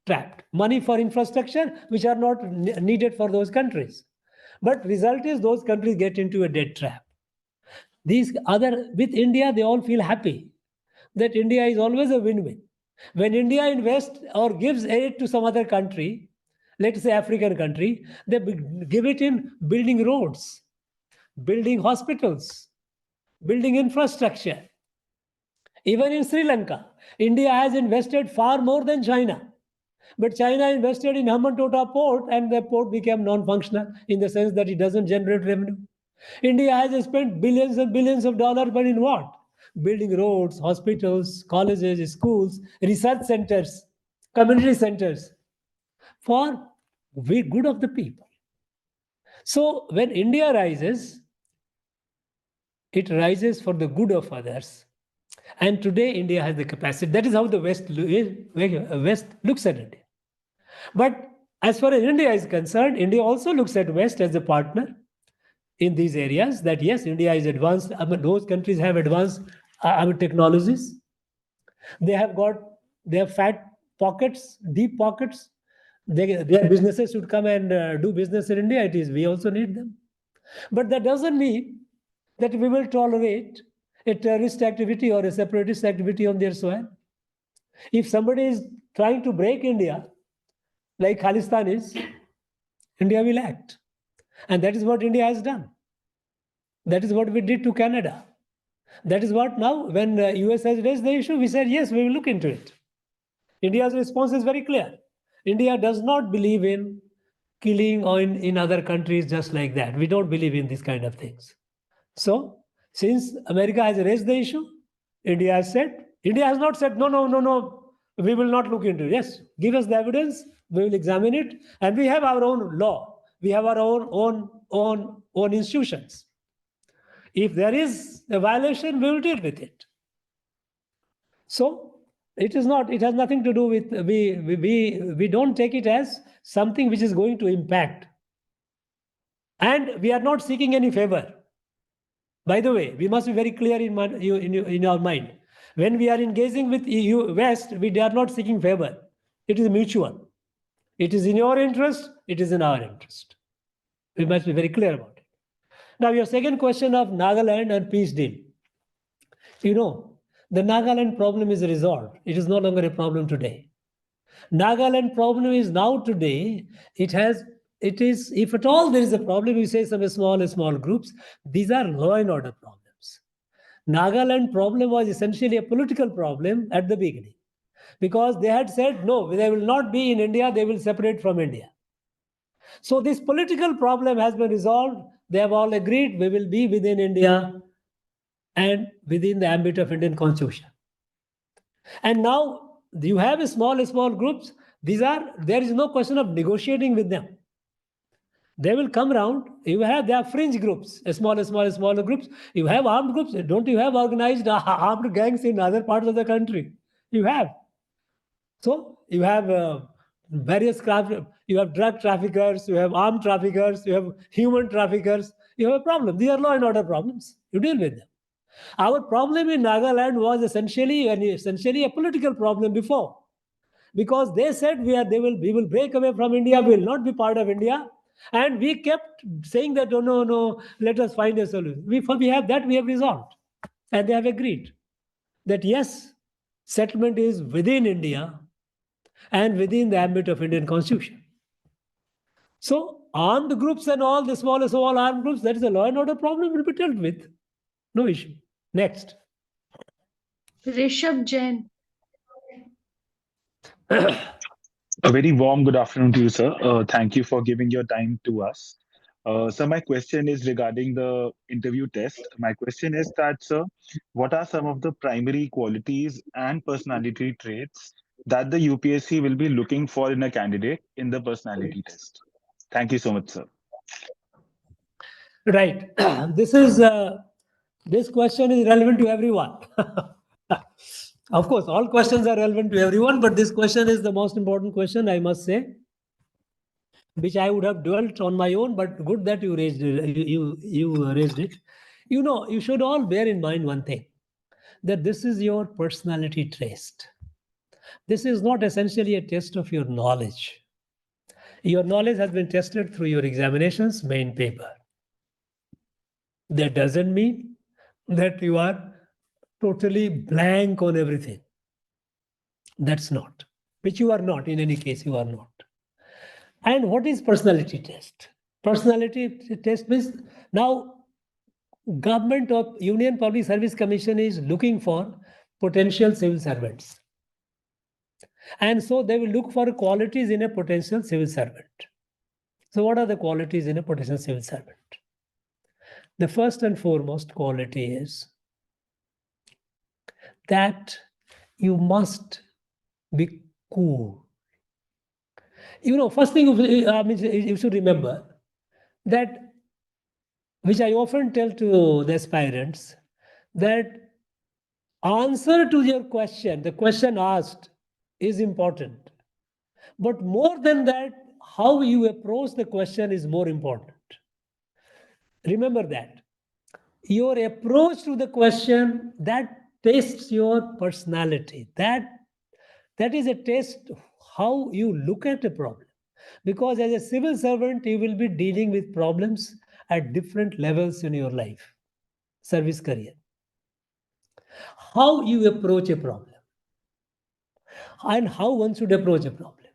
trapped. Money for infrastructure, which are not needed for those countries. But result is those countries get into a debt trap. With India, they all feel happy that India is always a win-win. When India invests or gives aid to some other country, let's say African country, they give it in building roads, building hospitals, building infrastructure. Even in Sri Lanka, India has invested far more than China. But China invested in Hambantota port and the port became non-functional in the sense that it doesn't generate revenue. India has spent billions and billions of dollars, but in what? Building roads, hospitals, colleges, schools, research centers, community centers for the good of the people. So when India rises, it rises for the good of others. And today India has the capacity. That is how the West looks at India. But as far as India is concerned, India also looks at West as a partner in these areas, that yes, India is advanced. Those countries have advanced technologies. They have fat pockets, deep pockets. Their businesses should come and do business in India. We also need them. But that doesn't mean that we will tolerate a terrorist activity or a separatist activity on their soil. If somebody is trying to break India, like Khalistan is, India will act. And that is what India has done. That is what we did to Canada. That is what now, when the US has raised the issue, we said, yes, we will look into it. India's response is very clear. India does not believe in killing or in other countries just like that. We don't believe in these kind of things. So, since America has raised the issue, India has not said, no, we will not look into it. Yes, give us the evidence, we will examine it, and we have our own law. We have our own institutions. If there is a violation, we will deal with it. So it has nothing to do with, we don't take it as something which is going to impact. And we are not seeking any favor. By the way, we must be very clear in our mind. When we are engaging with West, we are not seeking favor. It is mutual. It is in your interest, it is in our interest. We must be very clear about it. Now, your second question of Nagaland and peace deal. The Nagaland problem is resolved. It is no longer a problem today. Nagaland problem is now today, if at all there is a problem, you say some small groups, these are law and order problems. Nagaland problem was essentially a political problem at the beginning, because they had said, no, they will not be in India, they will separate from India. So this political problem has been resolved. They have all agreed we will be within India and within the ambit of Indian Constitution. And now you have a small groups. There is no question of negotiating with them. They will come around. There are fringe groups, smaller groups. You have armed groups. Don't you have organized armed gangs in other parts of the country? You have. So you have various craft. You have drug traffickers. You have armed traffickers. You have human traffickers. You have a problem. These are law and order problems. You deal with them. Our problem in Nagaland was essentially a political problem before, because they said we will break away from India, we will not be part of India, and we kept saying that no, let us find a solution. We have resolved, and they have agreed that yes, settlement is within India and within the ambit of Indian Constitution. So armed groups and all the smallest of all armed groups, that is a law and order problem, will be dealt with. No issue. Next. Rishabh Jain. A very warm good afternoon to you, sir. Thank you for giving your time to us. So my question is regarding the interview test. My question is that, sir, what are some of the primary qualities and personality traits that the UPSC will be looking for in a candidate in the personality test? Thank you so much, sir. Right. This question is relevant to everyone. Of course, all questions are relevant to everyone, but this question is the most important question, I must say, which I would have dwelt on my own, but good that you raised it. You raised it. You should all bear in mind one thing, that this is your personality test. This is not essentially a test of your knowledge. Your knowledge has been tested through your examinations, main paper. That doesn't mean that you are totally blank on everything. That's not. Which you are not. In any case, you are not. And what is personality test? Personality test means now Government of Union Public Service Commission is looking for potential civil servants. And so they will look for qualities in a potential civil servant. So what are the qualities in a potential civil servant? The first and foremost quality is that you must be cool. First thing you should remember that, which I often tell to the aspirants, that answer to your question, the question asked, is important. But more than that, how you approach the question is more important. Remember that. Your approach to the question, that tests your personality. That is a test how you look at a problem. Because as a civil servant, you will be dealing with problems at different levels in your life, service career. How you approach a problem and how one should approach a problem.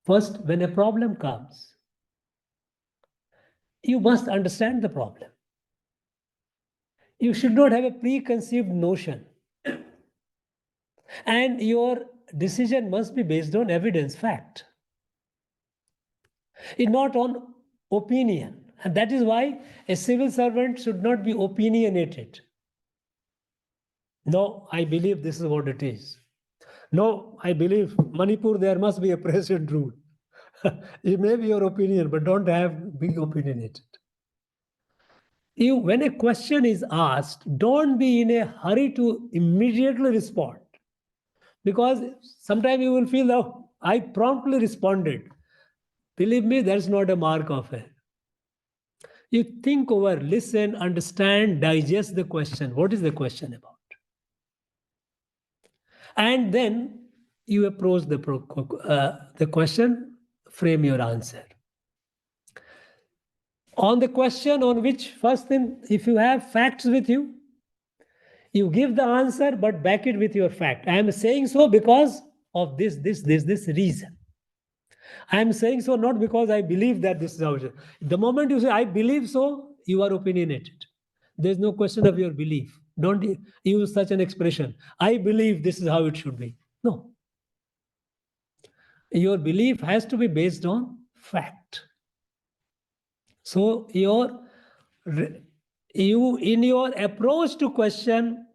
First, when a problem comes, you must understand the problem. You should not have a preconceived notion. And your decision must be based on evidence, fact. It's not on opinion. And that is why a civil servant should not be opinionated. No, I believe this is what it is. No, I believe Manipur, there must be a present rule. It may be your opinion, but don't be opinionated. When a question is asked, don't be in a hurry to immediately respond. Because sometimes you will feel, oh, I promptly responded. Believe me, that's not a mark of it. You think over, listen, understand, digest the question. What is the question about? And then you approach the question, frame your answer. On the question on which, first thing, if you have facts with you, you give the answer, but back it with your fact. I am saying so because of this reason. I am saying so not because I believe that this is how it is. The moment you say, I believe so, you are opinionated. There's no question of your belief. Don't use such an expression. I believe this is how it should be. No. Your belief has to be based on fact. So in your approach to question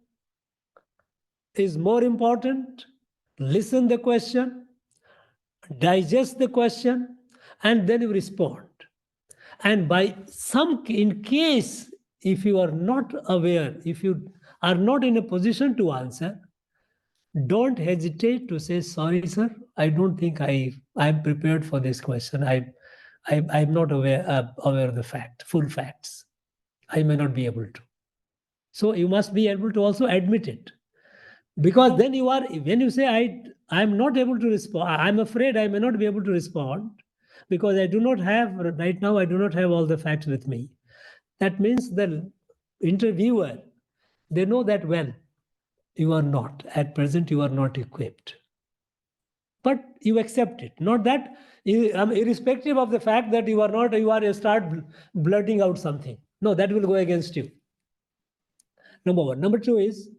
is more important listen the question, digest the question, and then you respond. And in case, if you are not aware, if you are not in a position to answer, don't hesitate to say, sorry, sir, I don't think I'm prepared for this question. I'm not aware of the full facts. I may not be able to. So you must be able to also admit it. Because then when you say, I'm not able to respond, I'm afraid I may not be able to respond because right now I do not have all the facts with me. That means the interviewer, they know that well, you are not, at present you are not equipped. But you accept it. Not that, irrespective of the fact that you are not, you start blurting out something. No, that will go against you. Number one. Number two is,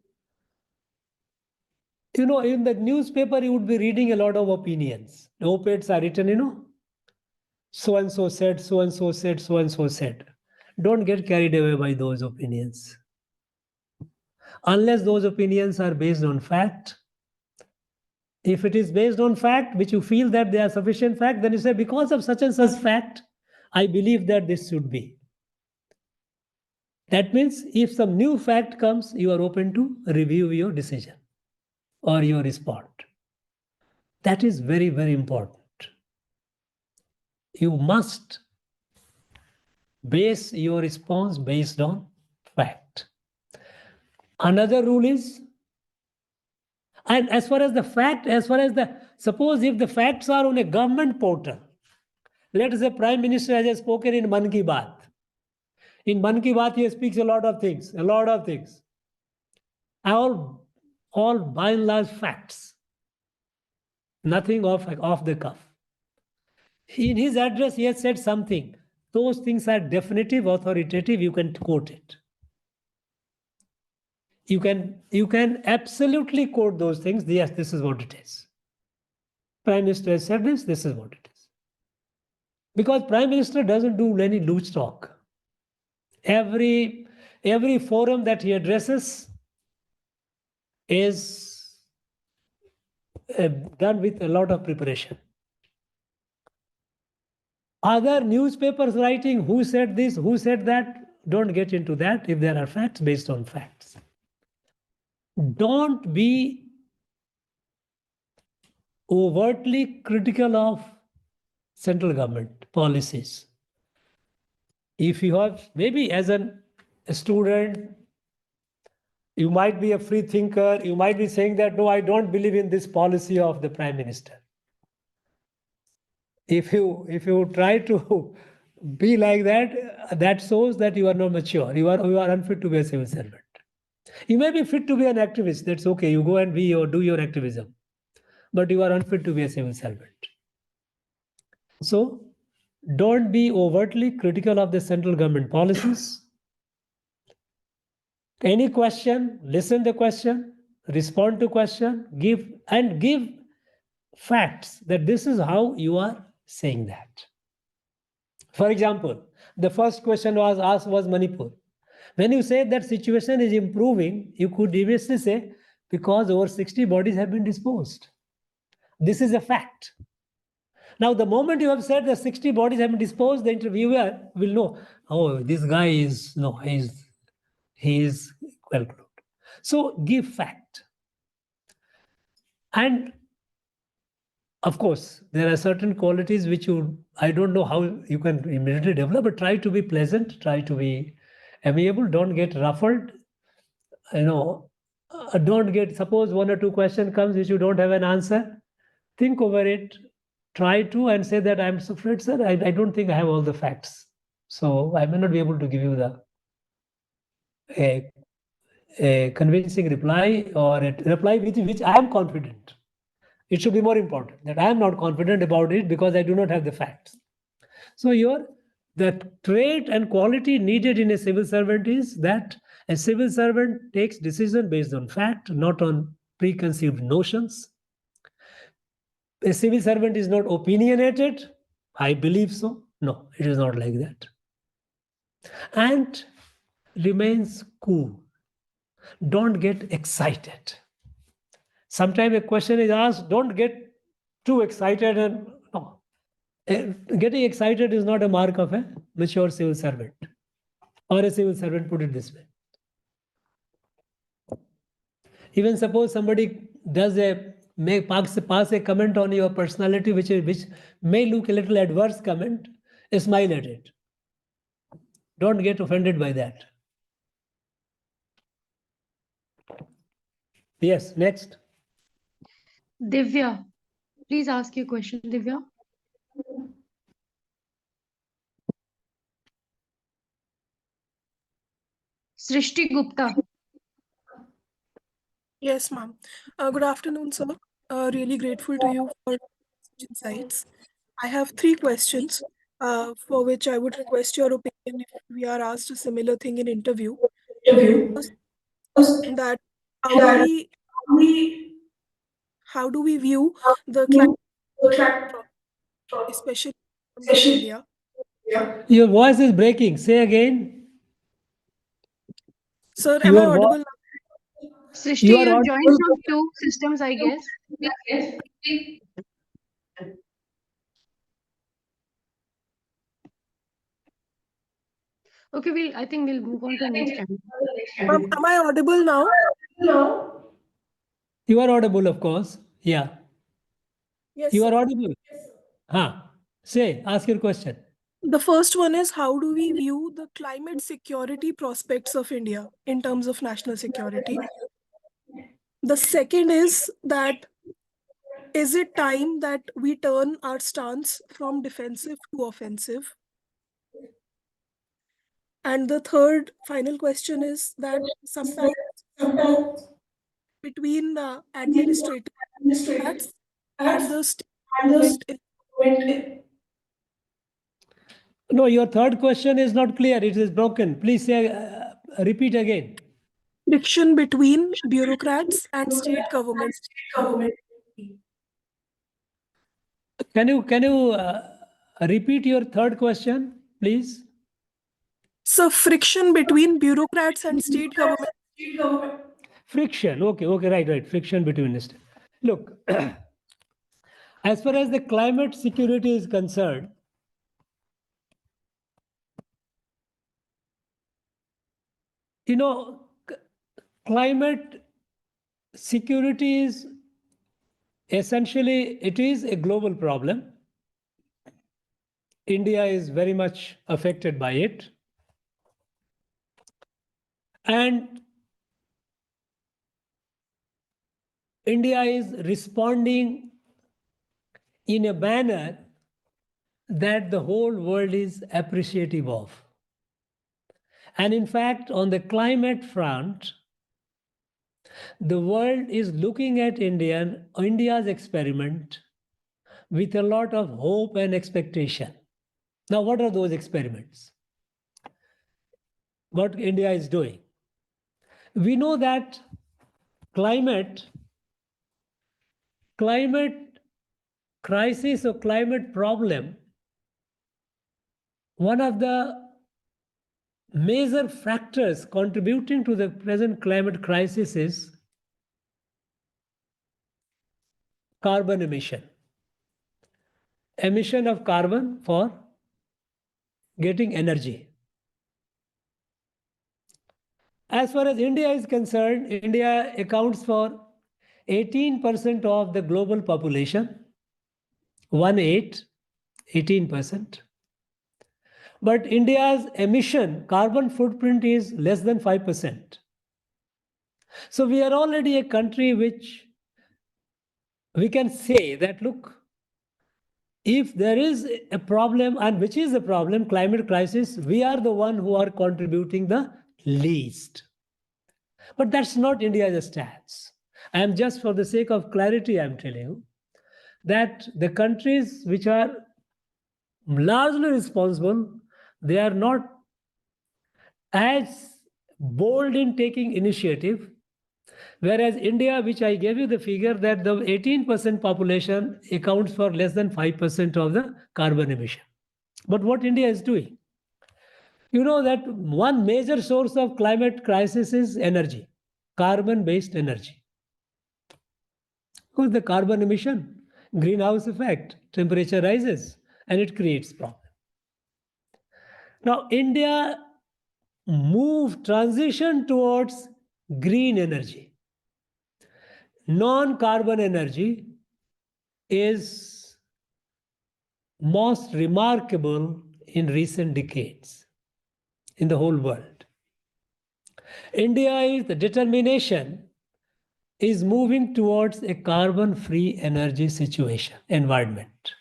in the newspaper, you would be reading a lot of opinions. The op-eds are written, so-and-so said, so-and-so said, so-and-so said. Don't get carried away by those opinions. Unless those opinions are based on fact. If it is based on fact, which you feel that they are sufficient fact, then you say, because of such and such fact, I believe that this should be. That means if some new fact comes, you are open to review your decision or your response. That is very, very important. You must base your response based on fact. Another rule is, and suppose if the facts are on a government portal, let us say Prime Minister has spoken in Man Ki Baat. In Man Ki Baat, he speaks a lot of things. All by and large facts. Nothing off the cuff. In his address, he has said something. Those things are definitive, authoritative, you can quote it. You can absolutely quote those things. Yes, this is what it is. Prime Minister has said this is what it is. Because Prime Minister doesn't do any loose talk. Every forum that he addresses is done with a lot of preparation. Other newspapers writing who said this, who said that, don't get into that if there are facts based on facts. Don't be overtly critical of central government policies. If you have, maybe as a student, you might be a free thinker, you might be saying that, no, I don't believe in this policy of the Prime Minister. If you try to be like that, that shows that you are not mature. You are unfit to be a civil servant. You may be fit to be an activist. That's okay. You go and do your activism, but you are unfit to be a civil servant. So don't be overtly critical of the central government policies. Any question, listen to the question, respond to question, give facts that this is how you are saying that. For example, the first question was asked was Manipur. When you say that situation is improving, you could deviously say because over 60 bodies have been disposed. This is a fact. Now, the moment you have said that 60 bodies have been disposed, the interviewer will know, oh, this guy is, no, he is well put. So give fact. And of course, there are certain qualities which I don't know how you can immediately develop, but try to be pleasant, try to be amiable, don't get ruffled. Don't get, suppose one or two questions comes which you don't have an answer, think over it, try to and say that I'm afraid, sir, I don't think I have all the facts. So I may not be able to give you a convincing reply or a reply with which I am confident. It should be more important that I am not confident about it because I do not have the facts. So the trait and quality needed in a civil servant is that a civil servant takes decision based on fact, not on preconceived notions. A civil servant is not opinionated. I believe so. No, it is not like that. And remains cool. Don't get excited. Sometimes a question is asked, don't get too excited. And no. Getting excited is not a mark of a mature civil servant or a civil servant, put it this way. Even suppose somebody does pass a comment on your personality, which may look a little adverse comment, smile at it. Don't get offended by that. Yes, next. Divya, please ask your question, Divya. Srishti Gupta. Yes, ma'am. Good afternoon, sir. Really grateful to you for such insights. I have 3 questions for which I would request your opinion if we are asked a similar thing in interview. First, that how do we view the climate, especially in terms of India? Your voice is breaking. Say again. Sir, am I audible? Srishti, You are you audible. joined from 2 systems, I guess. Okay, I think we'll move on to the next channel. Am I audible now? You are audible, of course. Yeah. Yes, You are sir. audible. Say, ask your question. The first one is, how do we view the climate security prospects of India in terms of national security? The second is that, is it time that we turn our stance from defensive to offensive? And the third final question is that sometimes between the administrative bureaucrats and the state government No, your third question is not clear. It is broken. Please say, repeat again. friction between bureaucrats and state governments. Can you repeat your third question, please? So friction between bureaucrats and state government. Friction. Okay, right. Friction between the state. Look, as far as the climate security is concerned, climate security is essentially, it is a global problem. India is very much affected by it. And India is responding in a manner that the whole world is appreciative of. And in fact, on the climate front, the world is looking at India's experiment with a lot of hope and expectation. Now, what are those experiments? What India is doing? We know that climate crisis or climate problem, one of the major factors contributing to the present climate crisis is carbon emission. Emission of carbon for getting energy. As far as India is concerned, India accounts for 18% of the global population, 18%. But India's carbon footprint is less than 5%. So we are already a country which we can say that, look, if there is a problem, and which is a problem, climate crisis, we are the one who are contributing the least. But that's not India's stance. I am just, for the sake of clarity, I am telling you that the countries which are largely responsible, they are not as bold in taking initiative, whereas India, which I gave you the figure that the 18% population accounts for less than 5% of the carbon emission. But what India is doing, you know that one major source of climate crisis is energy, carbon-based energy. course, the carbon emission, greenhouse effect, temperature rises, and it creates problem. Now, India transition towards green energy. Non-carbon energy is most remarkable in recent decades in the whole world. The determination is moving towards a carbon-free energy environment.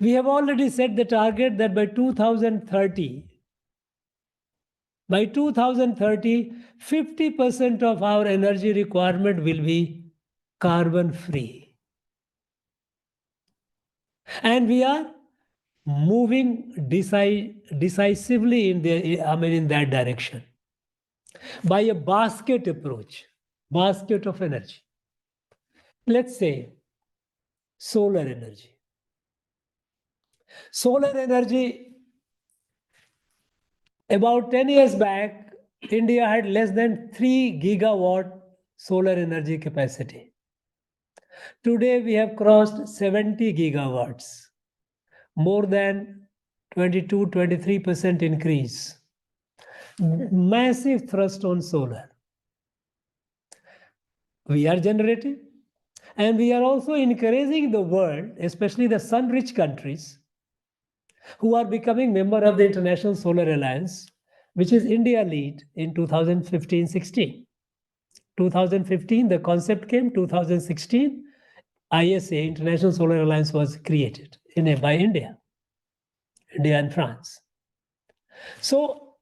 We have already set the target that by 2030, 50% of our energy requirement will be carbon-free. And we are moving decisively in that direction by a basket approach, basket of energy. Let's say solar energy. Solar energy, about 10 years back, India had less than 3 gigawatt solar energy capacity. Today we have crossed 70 gigawatts, more than 22-23% increase. Massive thrust on solar. We are generating, and we are also encouraging the world, especially the sun-rich countries, who are becoming member of the International Solar Alliance, which is India lead in 2015-16. 2015, the concept came. 2016, ISA, International Solar Alliance, was created by India and France. So,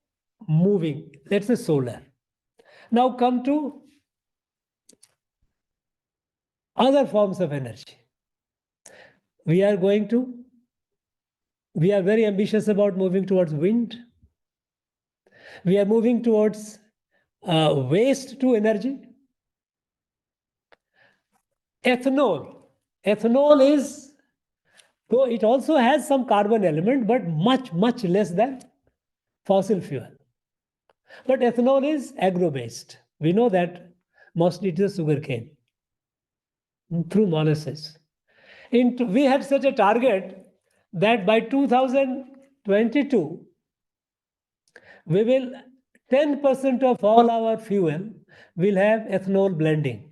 moving, that's the solar. Now come to other forms of energy. We are very ambitious about moving towards wind. We are moving towards waste to energy. Ethanol is, though it also has some carbon element, but much, much less than fossil fuel. But ethanol is agro-based. We know that mostly it is sugarcane through molasses. We have set a target that by 2022, 10% of all our fuel will have ethanol blending.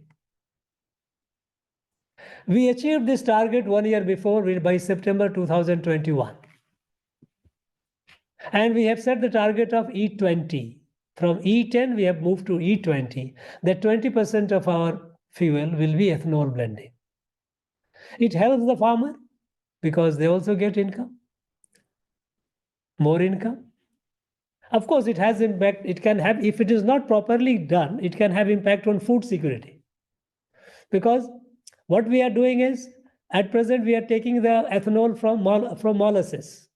We achieved this target 1 year before, by September 2021. And we have set the target of E20. From E10, we have moved to E20. That 20% of our fuel will be ethanol blending. It helps the farmer because they also get income, more income. Of course, it has impact. It can have, if it is not properly done, it can have impact on food security. Because what we are doing is, at present, we are taking the ethanol from molasses.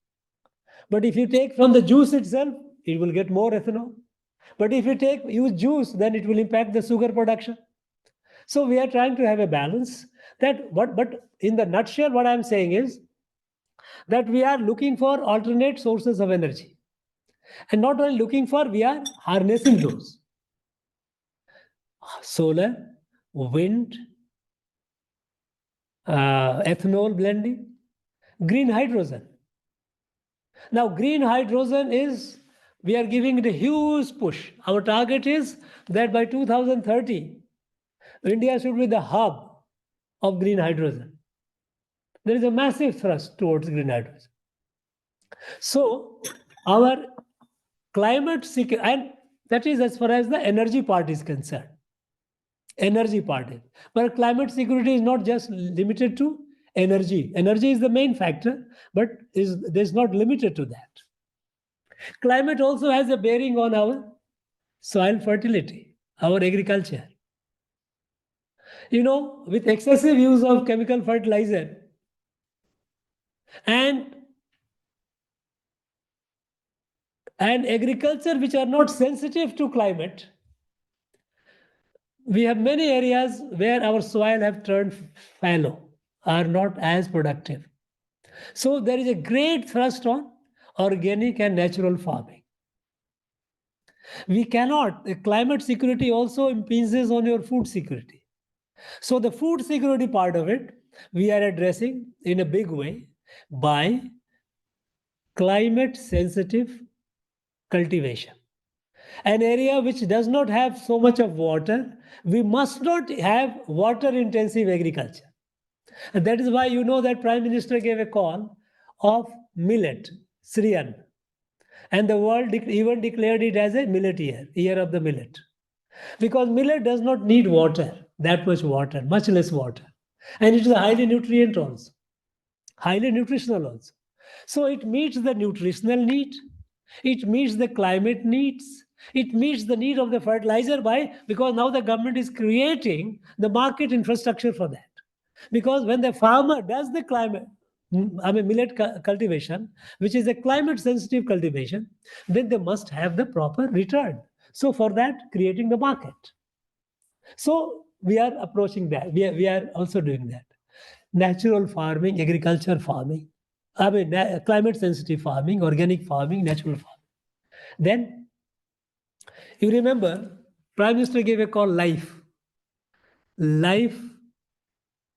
But if you take from the juice itself, it will get more ethanol. But if you use juice, then it will impact the sugar production. So we are trying to have a balance. But in the nutshell, what I'm saying is that we are looking for alternate sources of energy. And not only looking for, we are harnessing those. Solar, wind, ethanol blending, green hydrogen. Now, green hydrogen we are giving it a huge push. Our target is that by 2030, India should be the hub of green hydrogen. There is a massive thrust towards green hydrogen. So, our climate security, and that is as far as the energy part is concerned. Energy part is. But climate security is not just limited to energy. Energy is the main factor, but is not limited to that. Climate also has a bearing on our soil fertility, our agriculture. With excessive use of chemical fertilizer and agriculture which are not sensitive to climate, we have many areas where our soil have turned fallow, are not as productive. So there is a great thrust on organic and natural farming. Climate security also impinges on your food security. So the food security part of it, we are addressing in a big way by climate sensitive cultivation. An area which does not have so much of water, we must not have water intensive agriculture. And that is why you know that Prime Minister gave a call of millet, Srian. And the world even declared it as a millet year of the millet. Because millet does not need water, that much water, much less water. And it is highly nutrient also, highly nutritional also. So it meets the nutritional need, it meets the climate needs, it meets the need of the fertilizer because now the government is creating the market infrastructure for that. Because when the farmer does the millet cultivation, which is a climate sensitive cultivation, then they must have the proper return. So for that, creating the market. So we are approaching that. We are also doing that. Natural farming, agriculture farming, climate sensitive farming, organic farming, natural farming. Then you remember, Prime Minister gave a call life,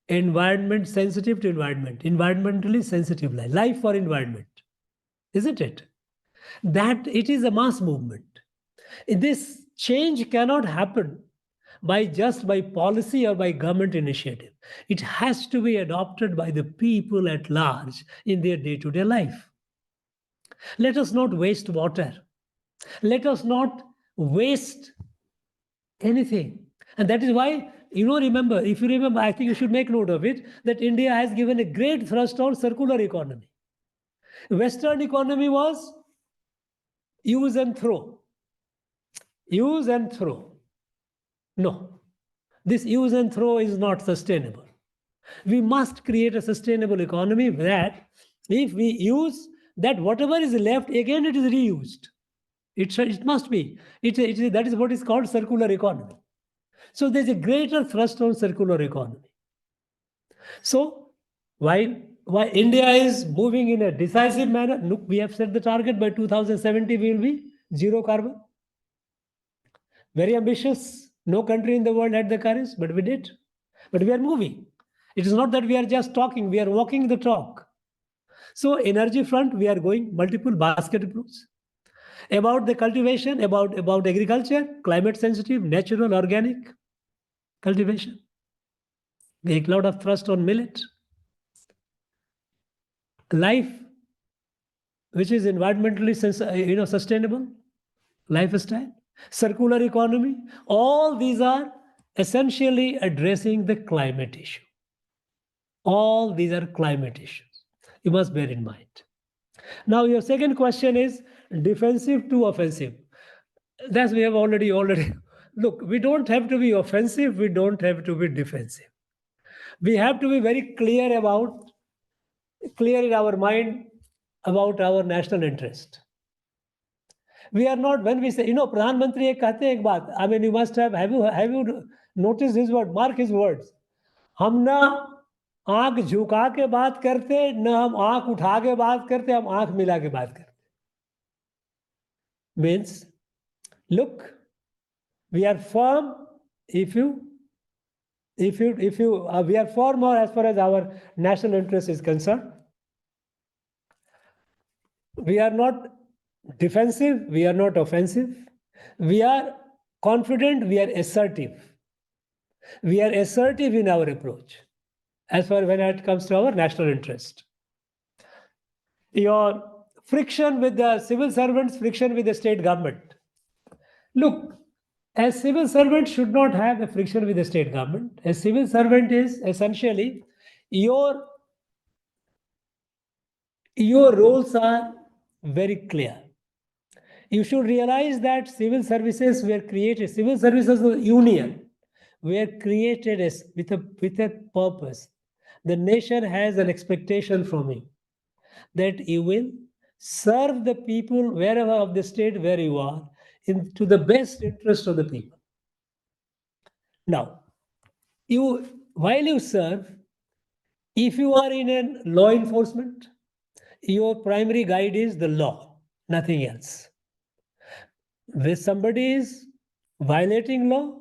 environment sensitive to environment, environmentally sensitive life for environment, isn't it? That it is a mass movement. This change cannot happen by policy or by government initiative. It has to be adopted by the people at large in their day-to-day life. Let us not waste water. Let us not waste anything. And that is why, if you remember, I think you should make note of it, that India has given a great thrust on circular economy. Western economy was use and throw. Use and throw. No, this use and throw is not sustainable. We must create a sustainable economy that if we use, that whatever is left, again it is reused. It must be. That is what is called circular economy. So there's a greater thrust on circular economy. So while India is moving in a decisive manner, look, we have set the target by 2070 we will be zero carbon. Very ambitious. No country in the world had the courage, but we did. But we are moving. It is not that we are just talking, we are walking the talk. So energy front, we are going multiple basket approach. About the cultivation, about agriculture, climate sensitive, natural, organic cultivation. Make a lot of thrust on millet. Life, which is environmentally sustainable, lifestyle, circular economy, all these are essentially addressing the climate issue. All these are climate issues. You must bear in mind. Now, your second question is defensive to offensive. That's we have already. Look, we don't have to be offensive. We don't have to be defensive. We have to be very clear in our mind about our national interest. We are not, when we say, Pradhan Mantri ek कहते हैं एक बात, you must have you noticed his word, mark his words. हम ना आंख झुका के बात करते, न हम आंख उठा के बात करते, हम आंख मिला के बात करते. Means, look, we are firm we are firm as far as our national interest is concerned. We are not defensive, we are not offensive. We are confident, we are assertive. We are assertive in our approach as far when it comes to our national interest. Your friction with the civil servants, friction with the state government. Look, a civil servant should not have a friction with the state government. A civil servant is essentially your roles are very clear. You should realize that civil services were created, civil services of the union were created with a purpose. The nation has an expectation from you that you will serve the people wherever of the state where you are to the best interest of the people. Now, while you serve, if you are in a law enforcement, your primary guide is the law, nothing else. If somebody is violating law,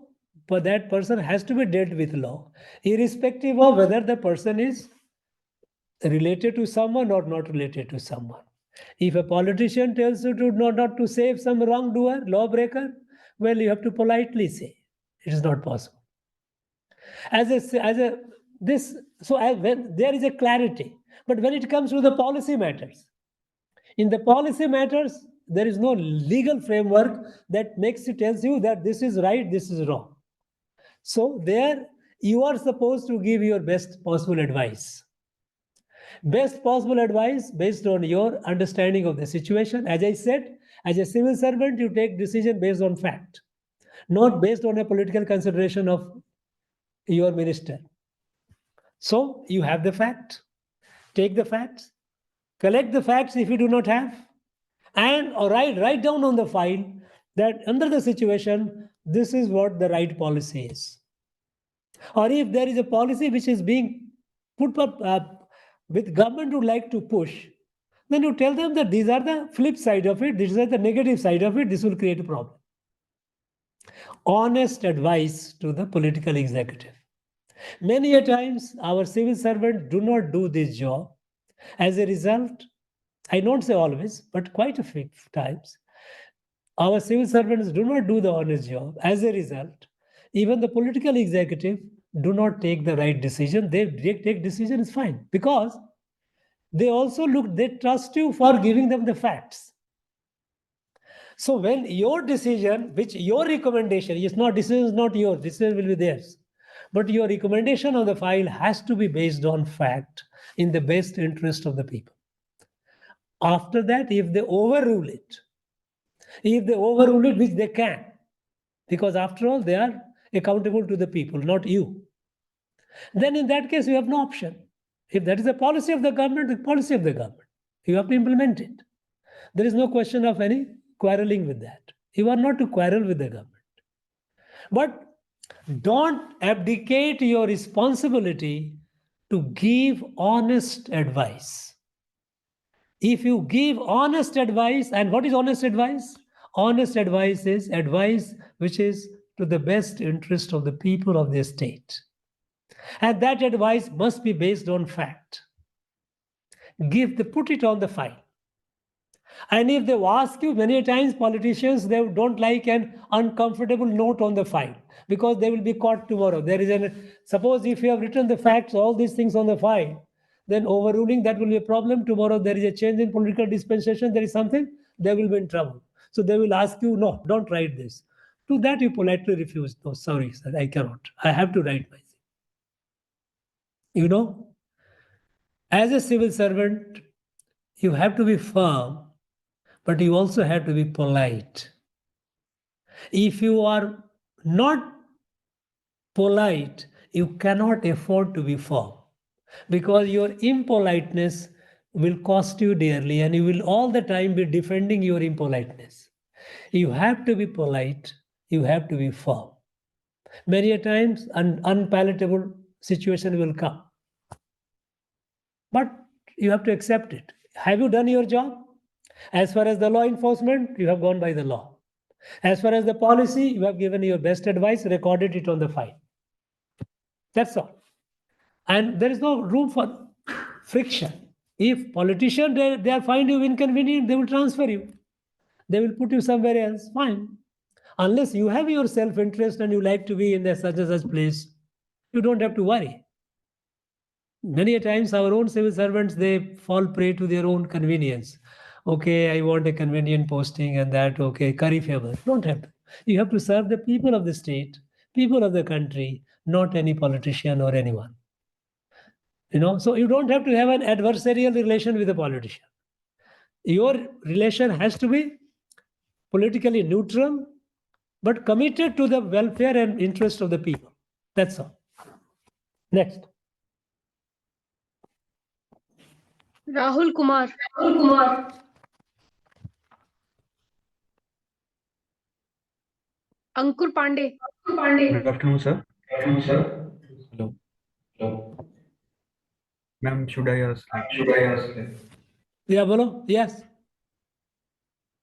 that person has to be dealt with law, irrespective of whether the person is related to someone or not related to someone. If a politician tells you to not to save some wrongdoer, lawbreaker, well, you have to politely say it is not possible. When there is a clarity, but when it comes to the policy matters, in the policy matters, there is no legal framework that tells you that this is right, this is wrong. So there you are supposed to give your best possible advice. Best possible advice based on your understanding of the situation. As I said, as a civil servant, you take decision based on fact, not based on a political consideration of your minister. So you have the fact, take the facts, collect the facts if you do not have, and write down on the file that under the situation, this is what the right policy is. Or if there is a policy which is being put up with government would like to push, then you tell them that these are the flip side of it, these are the negative side of it, this will create a problem. Honest advice to the political executive. Many a times our civil servants do not do this job. As a result, I don't say always, but quite a few times, our civil servants do not do the honest job. As a result, even the political executive do not take the right decision. They take decision is fine because they also they trust you for giving them the facts. So when your decision, which your recommendation is not, decision is not yours, decision will be theirs. But your recommendation on the file has to be based on fact in the best interest of the people. After that, if they overrule it, which they can, because after all, they are accountable to the people, not you. Then in that case, you have no option. If that is the policy of the government, the policy of the government, you have to implement it. There is no question of any quarreling with that. You are not to quarrel with the government. But don't abdicate your responsibility to give honest advice. If you give honest advice, and what is honest advice? Honest advice is advice which is to the best interest of the people of the state. And that advice must be based on fact. Put it on the file. And if they ask you, many times politicians, they don't like an uncomfortable note on the file because they will be caught tomorrow. Suppose if you have written the facts, all these things on the file, then overruling that will be a problem. Tomorrow there is a change in political dispensation, there is something, they will be in trouble. So they will ask you, no, don't write this. To that you politely refuse. No, sorry, sir, I cannot. I have to write my thing. You know, as a civil servant, you have to be firm, but you also have to be polite. If you are not polite, you cannot afford to be firm, because your impoliteness will cost you dearly and you will all the time be defending your impoliteness. You have to be polite, you have to be firm. Many a times an unpalatable situation will come, but you have to accept it. Have you done your job? As far as the law enforcement, you have gone by the law. As far as the policy, you have given your best advice, recorded it on the file. That's all. And there is no room for friction. If politicians, they find you inconvenient, they will transfer you. They will put you somewhere else, fine. Unless you have your self-interest and you like to be in such and such place, you don't have to worry. Many a times our own civil servants, they fall prey to their own convenience. Okay, I want a convenient posting and that, okay, curry favor. Don't have to. You have to serve the people of the state, people of the country, not any politician or anyone. So you don't have to have an adversarial relation with a politician. Your relation has to be politically neutral, but committed to the welfare and interest of the people. That's all. Next. Rahul Kumar. Ankur Pandey. Good afternoon, sir. Hello. Ma'am, should I ask? Yeah, bolo. Yes.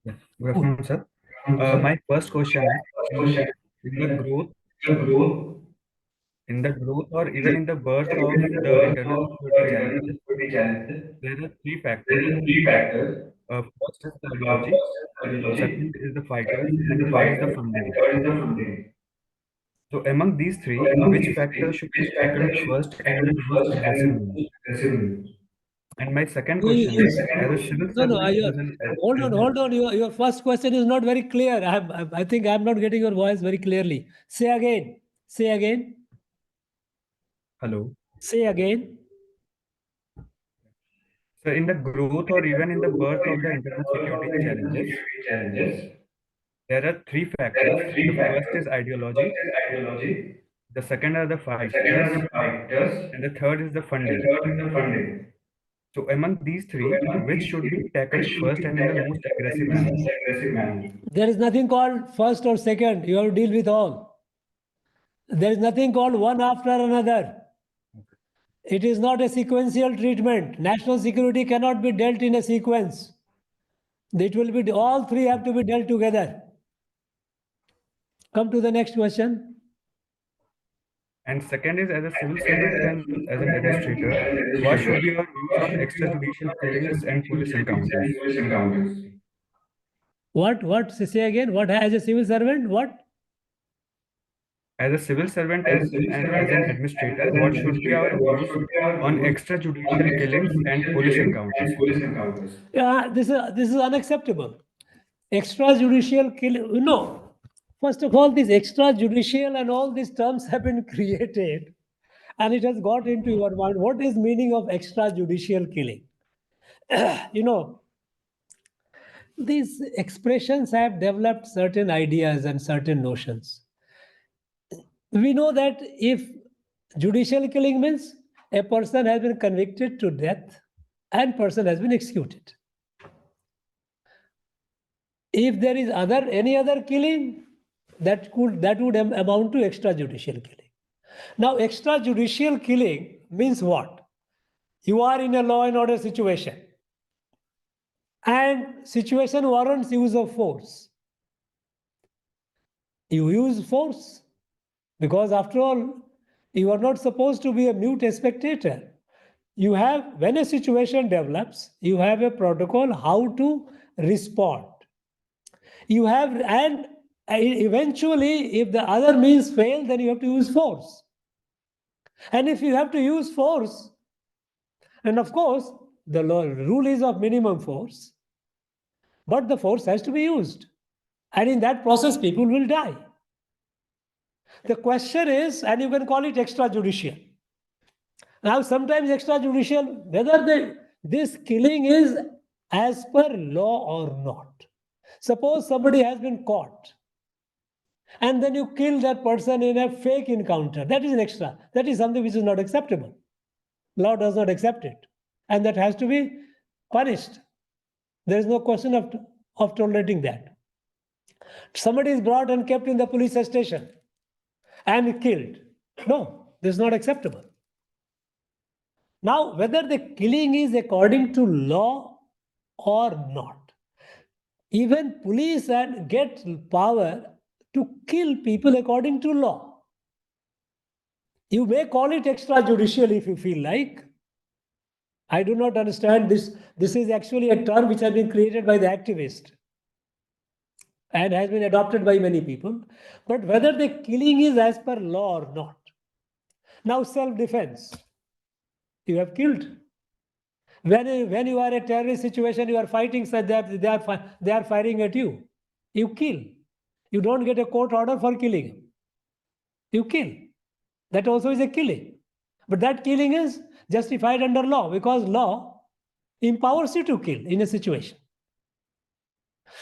Good afternoon, sir. My first question is, in the growth in the growth or even in the birth of the internal security challenges, there are three factors. First is the ideology, second is the fighters, and the third is the funding. So among these three, which factor should be tackled first and in the most aggressive manner? And my second question is, as a civil No, no, servant, hold on. Your first question is not very clear. I think I'm not getting your voice very clearly. Say again. Say again. Hello. Say again. So in the growth or even in the birth of the internal security challenges, there are three factors. The first is ideology, the second are the fighters, and the third is the funding. So among these three, which should be tackled first and in the most aggressive manner? There is nothing called first or second. You have to deal with all. There is nothing called one after another. It is not a sequential treatment. National security cannot be dealt in a sequence. It will be all three have to be dealt together. Come to the next question. And second is, as a civil servant and as an administrator, what should be our views on extrajudicial killings and police encounters? What? Say again. What as a civil servant? What? As a civil servant and as an administrator, what should be our views on extrajudicial killings and police encounters? Yeah, this is unacceptable. Extrajudicial killing. No. First of all, this extrajudicial and all these terms have been created, and it has got into your mind. What is meaning of extrajudicial killing? These expressions have developed certain ideas and certain notions. We know that if judicial killing means a person has been convicted to death and person has been executed. If there is any other killing, that would amount to extrajudicial killing. Now, extrajudicial killing means what? You are in a law and order situation, and situation warrants use of force. You use force because, after all, you are not supposed to be a mute spectator. When a situation develops, you have a protocol how to respond. And eventually, if the other means fail, then you have to use force. And if you have to use force, and of course, the rule is of minimum force, but the force has to be used. And in that process, people will die. The question is, and you can call it extrajudicial. Now, sometimes extrajudicial, whether this killing is as per law or not. Suppose somebody has been caught, and then you kill that person in a fake encounter. That is an extra. That is something which is not acceptable. Law does not accept it, and that has to be punished. There is no question of tolerating that. Somebody is brought and kept in the police station and killed. No, this is not acceptable. Now, whether the killing is according to law or not, even police get power to kill people according to law. You may call it extrajudicial if you feel like. I do not understand this. This is actually a term which has been created by the activist and has been adopted by many people. But whether the killing is as per law or not. Now, self-defense. You have killed. When you are in a terrorist situation, you are fighting, so they are firing at you. You kill. You don't get a court order for killing. You kill. That also is a killing. But that killing is justified under law because law empowers you to kill in a situation.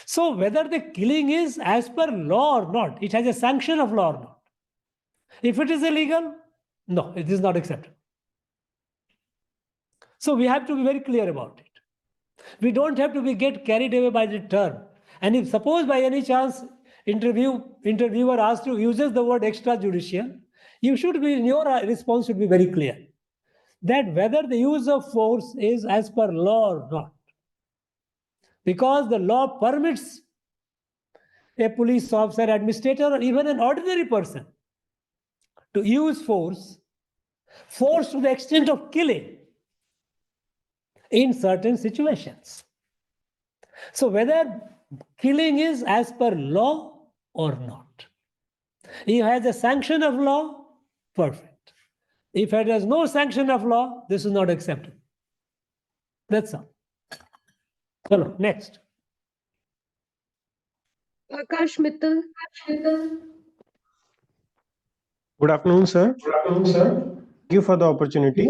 So whether the killing is as per law or not, it has a sanction of law or not. If it is illegal, no, it is not acceptable. So we have to be very clear about it. We don't have to get carried away by the term. And if suppose by any chance interviewer asks you uses the word extrajudicial, your response should be very clear. That whether the use of force is as per law or not. Because the law permits a police officer, administrator, or even an ordinary person to use force to the extent of killing in certain situations. So whether killing is as per law or not. If it has a sanction of law, perfect. If it has no sanction of law, this is not acceptable. That's all. Hello, next. Akash Mittal. Good afternoon, sir. Thank you for the opportunity.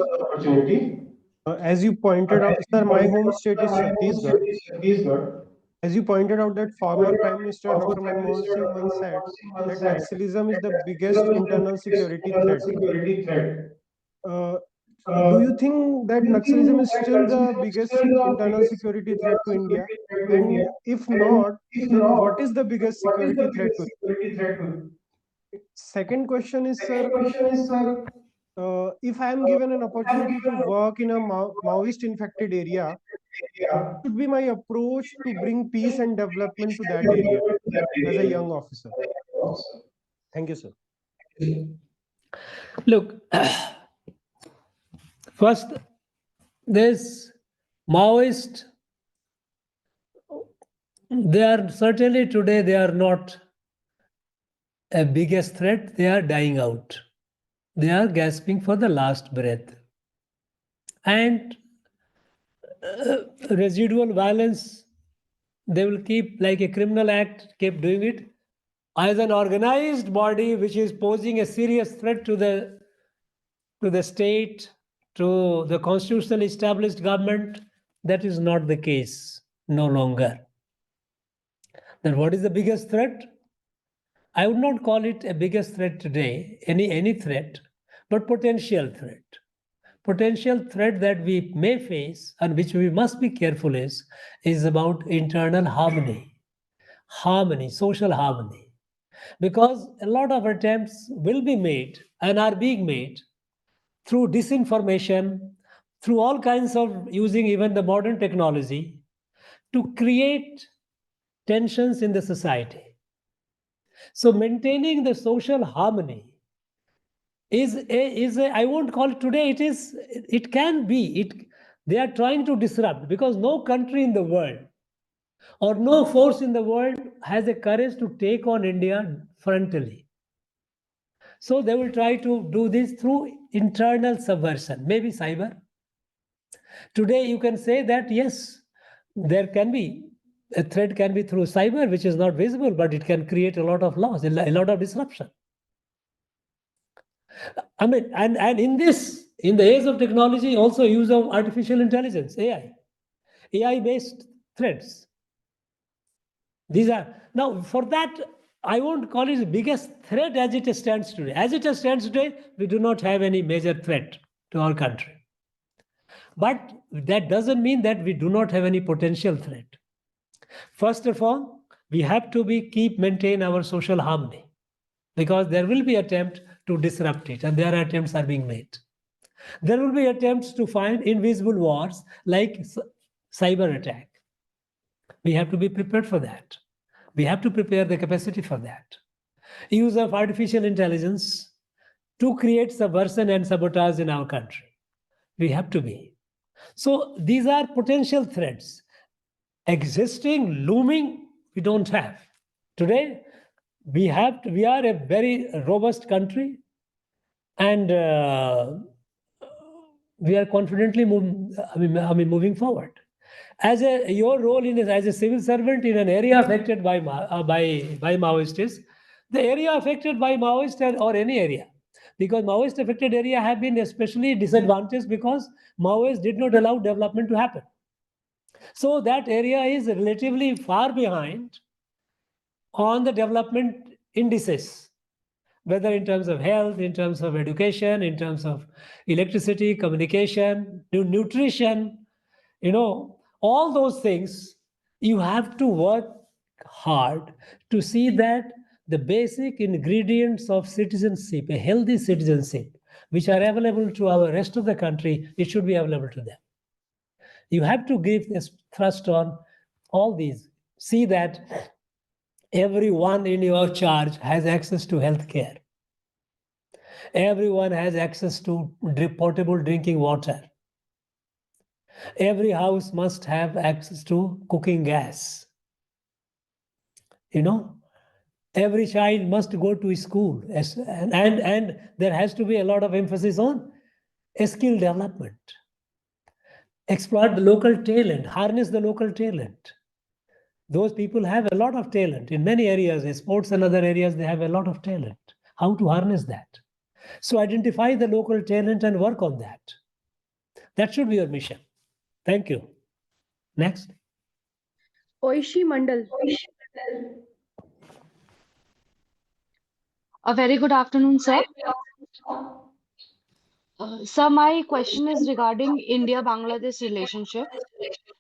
As you pointed out, sir, my home state is Chhattisgarh. As you pointed out, that former Prime Minister Dr. Manmohan Singh once said that Naxalism is the biggest internal security threat. Do you think that Naxalism is still the biggest internal security threat to India? And if not, then what is the biggest security threat to India? Second question is, sir, if I am given an opportunity to work in a Maoist infected area, what should be my approach to bring peace and development to that area as a young officer? Thank you, sir. Look, first, this Maoist, they are certainly today, they are not a biggest threat, they are dying out. They are gasping for the last breath. And residual violence, they will keep, like a criminal act, keep doing it. As an organized body which is posing a serious threat to the state, to the constitutionally established government, that is not the case no longer. Then what is the biggest threat? I would not call it a biggest threat today, any threat, but potential threat. Potential threat that we may face and which we must be careful is about internal harmony, social harmony. Because a lot of attempts will be made and are being made through disinformation, through all kinds of using even the modern technology to create tensions in the society. So maintaining the social harmony is I won't call it today, it can be, they are trying to disrupt, because no country in the world or no force in the world has the courage to take on India frontally. So they will try to do this through internal subversion, maybe cyber. Today you can say that yes, there can be, a threat can be through cyber, which is not visible, but it can create a lot of loss, a lot of disruption. I mean, and in the age of technology, also use of artificial intelligence, AI-based threats. These are, now for that, I won't call it the biggest threat as it stands today. As it stands today, we do not have any major threat to our country. But that doesn't mean that we do not have any potential threat. First of all, we have to maintain our social harmony, because there will be attempt to disrupt it, and there are attempts are being made. There will be attempts to find invisible wars like cyber attack. We have to be prepared for that. We have to prepare the capacity for that. Use of artificial intelligence to create subversion and sabotage in our country. We have to be. So these are potential threats. Existing, looming, we don't have. Today, we are a very robust country, and we are confidently moving forward. As your role as a civil servant in an area affected by Maoists, the area affected by Maoists or any area, because Maoist affected area have been especially disadvantaged because Maoists did not allow development to happen. So that area is relatively far behind on the development indices, whether in terms of health, in terms of education, in terms of electricity, communication, nutrition, all those things. You have to work hard to see that the basic ingredients of citizenship, a healthy citizenship, which are available to our rest of the country, it should be available to them. You have to give this thrust on all these. See that everyone in your charge has access to health care. Everyone has access to portable drinking water. Every house must have access to cooking gas. You know, every child must go to school, and there has to be a lot of emphasis on skill development. Exploit the local talent, harness the local talent. Those people have a lot of talent in many areas, in sports and other areas, they have a lot of talent. How to harness that? So identify the local talent and work on that. That should be your mission. Thank you. Next. Oishi Mandal. A very good afternoon, sir. Sir, my question is regarding India-Bangladesh relationship.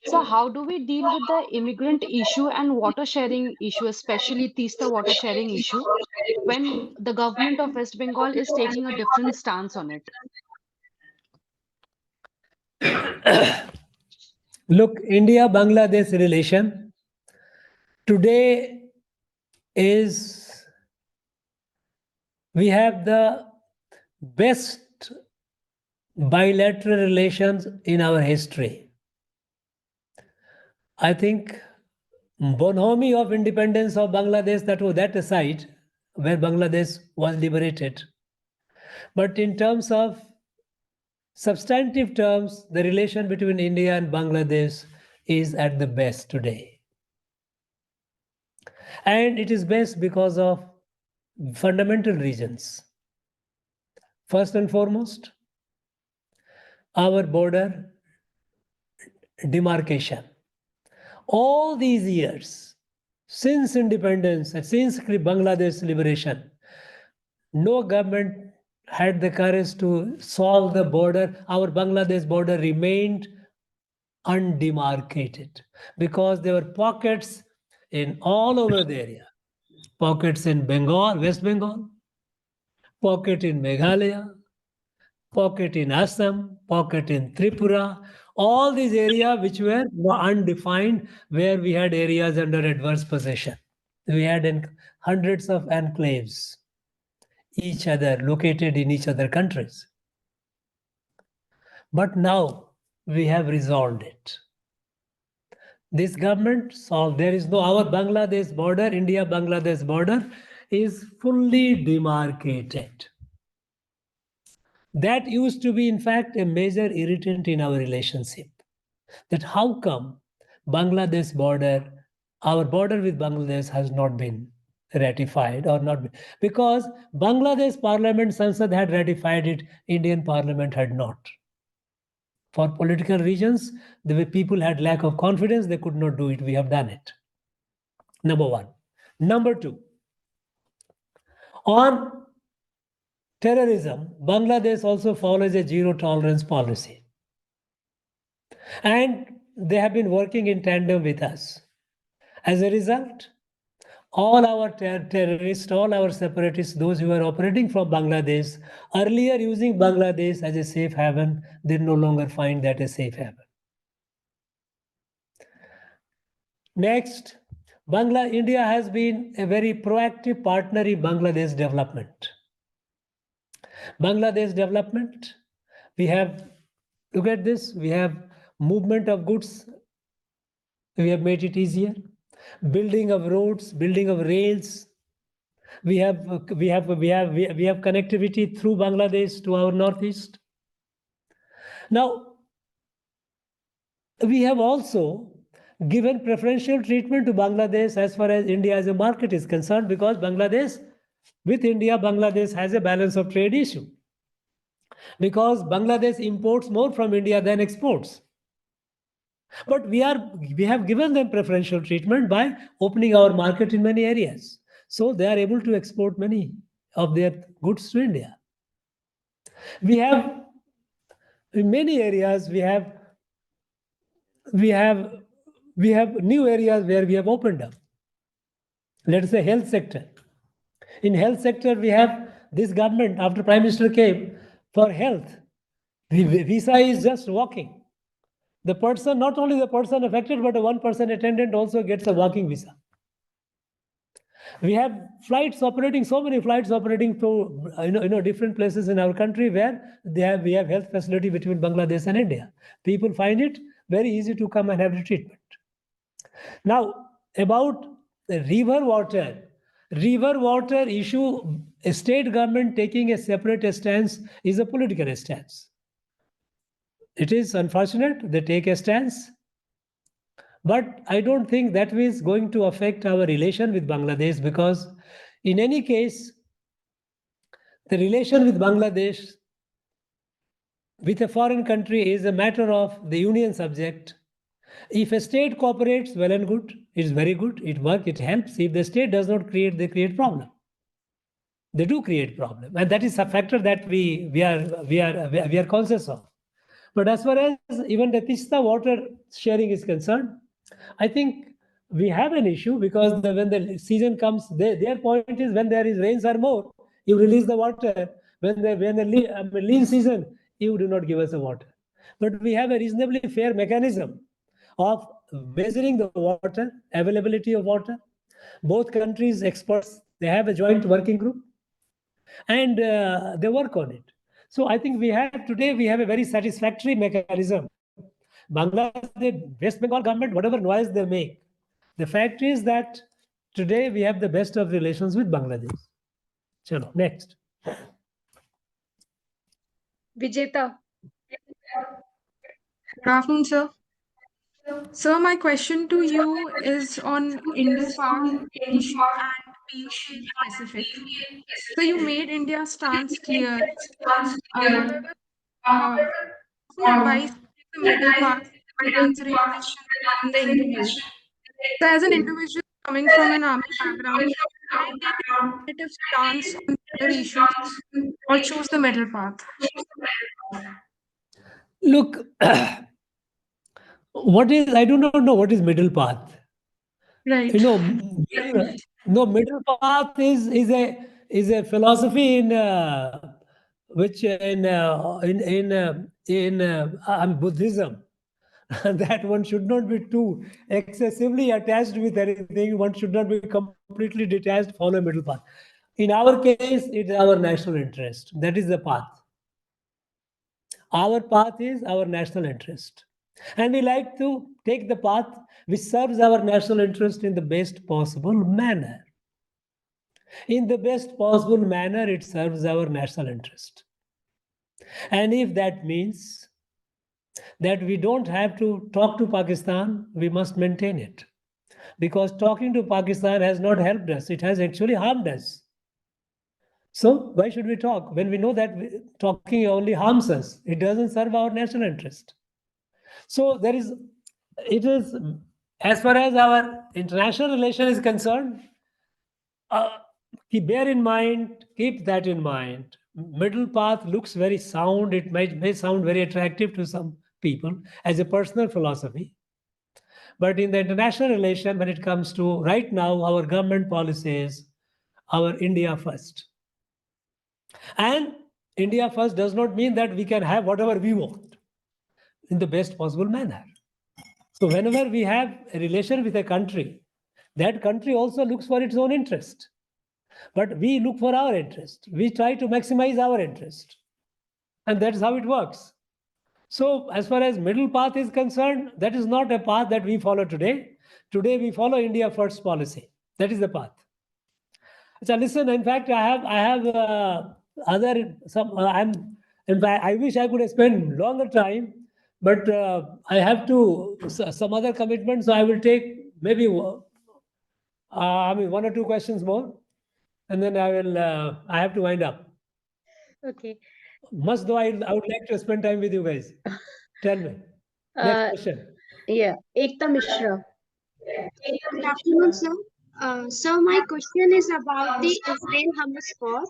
So how do we deal with the immigrant issue and water sharing issue, especially Teesta water sharing issue, when the government of West Bengal is taking a different stance on it? Look, India-Bangladesh relation today is, we have the best bilateral relations in our history. I think bonhomie of independence of Bangladesh, that was that aside, where Bangladesh was liberated. But in terms of substantive terms, the relation between India and Bangladesh is at the best today. And it is best because of fundamental reasons. First and foremost, our border demarcation. All these years, since independence and since Bangladesh liberation, no government had the courage to solve the border. Our Bangladesh border remained undemarcated because there were pockets in all over the area. Pockets in Bengal, West Bengal, pocket in Meghalaya, pocket in Assam, pocket in Tripura, all these areas which were undefined, where we had areas under adverse possession. We had hundreds of enclaves, each other located in each other countries. But now we have resolved it. This government solved, there is no, our Bangladesh border, India-Bangladesh border is fully demarcated. That used to be, in fact, a major irritant in our relationship. That how come Bangladesh border, our border with Bangladesh has not been ratified or not, because Bangladesh Parliament Sansad had ratified it, Indian Parliament had not. For political reasons, the people had lack of confidence, they could not do it. We have done it. Number one. Number two, on terrorism, Bangladesh also follows a zero tolerance policy. And they have been working in tandem with us. As a result, all our terrorists, all our separatists, those who are operating from Bangladesh, earlier using Bangladesh as a safe haven, they no longer find that a safe haven. Next, India has been a very proactive partner in Bangladesh development. Bangladesh development, we have, look at this, we have movement of goods, we have made it easier. Building of roads, building of rails. We have connectivity through Bangladesh to our northeast. Now, we have also given preferential treatment to Bangladesh as far as India as a market is concerned, because Bangladesh, with India, Bangladesh has a balance of trade issue. Because Bangladesh imports more from India than exports. But we have given them preferential treatment by opening our market in many areas. So they are able to export many of their goods to India. We have, in many areas, we have new areas where we have opened up. Let us say health sector. In health sector, we have this government, after Prime Minister came, for health. The visa is just walking. The person, not only the person affected, but a one-person attendant also gets a walking visa. We have flights operating, so many flights operating to different places in our country where we have health facility between Bangladesh and India. People find it very easy to come and have the treatment. Now, about the river water issue, a state government taking a separate stance is a political stance. It is unfortunate they take a stance, but I don't think that is going to affect our relation with Bangladesh, because in any case, the relation with Bangladesh with a foreign country is a matter of the union subject. If a state cooperates, well and good, it's very good, it works, it helps. If the state does not create, they create problem. They do create problem, and that is a factor that we are conscious of. But as far as even the Tista water sharing is concerned, I think we have an issue, because when the season comes, their point is when there is rains are more, you release the water. When the lean season, you do not give us the water. But we have a reasonably fair mechanism of measuring the water, availability of water. Both countries experts, they have a joint working group, and they work on it. So I think we have a very satisfactory mechanism. Bangladesh, West Bengal government, whatever noise they make, the fact is that today we have the best of relations with Bangladesh. Chalo, next. Vijeta. Good afternoon, sir. Sir, my question to you is on Indo-Pak issue and being Pacific. So you made India's stance clear. However, often advise the middle path while answering questions in the interview. So as an individual coming from an army background, should I take a definitive stance on other issues or choose the middle path? Look, I do not know what is middle path. Right. Middle path is a philosophy in Buddhism. That one should not be too excessively attached with anything. One should not be completely detached, follow middle path. In our case, it is our national interest. That is the path. Our path is our national interest. And we like to take the path which serves our national interest in the best possible manner. In the best possible manner, it serves our national interest. And if that means that we don't have to talk to Pakistan, we must maintain it. Because talking to Pakistan has not helped us, it has actually harmed us. So why should we talk when we know that talking only harms us? It doesn't serve our national interest. So it is, as far as our international relation is concerned, keep that in mind. Middle path looks very sound. It may sound very attractive to some people as a personal philosophy. But in the international relation, when it comes to right now, our government policies, our India first. And India first does not mean that we can have whatever we want in the best possible manner. So whenever we have a relation with a country, that country also looks for its own interest. But we look for our interest. We try to maximize our interest. And that's how it works. So as far as middle path is concerned, that is not a path that we follow today. Today we follow India first policy. That is the path. So listen, in fact, I wish I could spend longer time, but I have some other commitments. So I will take maybe 1 or 2 questions more, and then I have to wind up. Okay. Much though I would like to spend time with you guys. Tell me. Next question. Yeah, Ekta Mishra. Good afternoon, sir. So my question is about the Israel-Hamas war,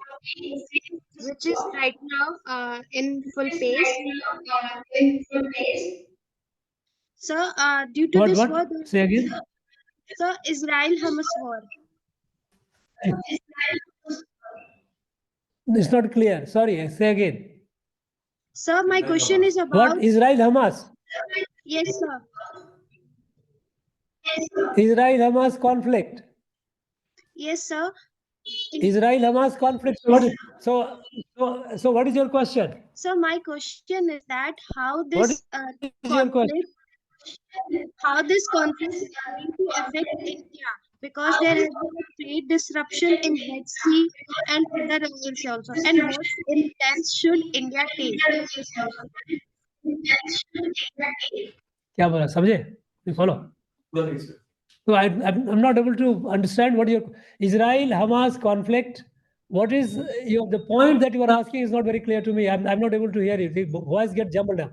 which is right now in full pace. So due to this war, Say again. so Israel-Hamas war. It's not clear. Sorry, say again. Sir, my question is about what? Israel-Hamas? Yes, sir. Israel-Hamas conflict. Yes, sir. Israel-Hamas conflict. So what is your question? So my question is that What is your question? how this conflict is going to affect India, because there has been a trade disruption in Red Sea and other areas also. And what stance should India take? क्या बोला समझे? You follow? So I'm not able to understand what your Israel-Hamas conflict. What is the point that you are asking is not very clear to me. I'm not able to hear you. The voice gets jumbled up.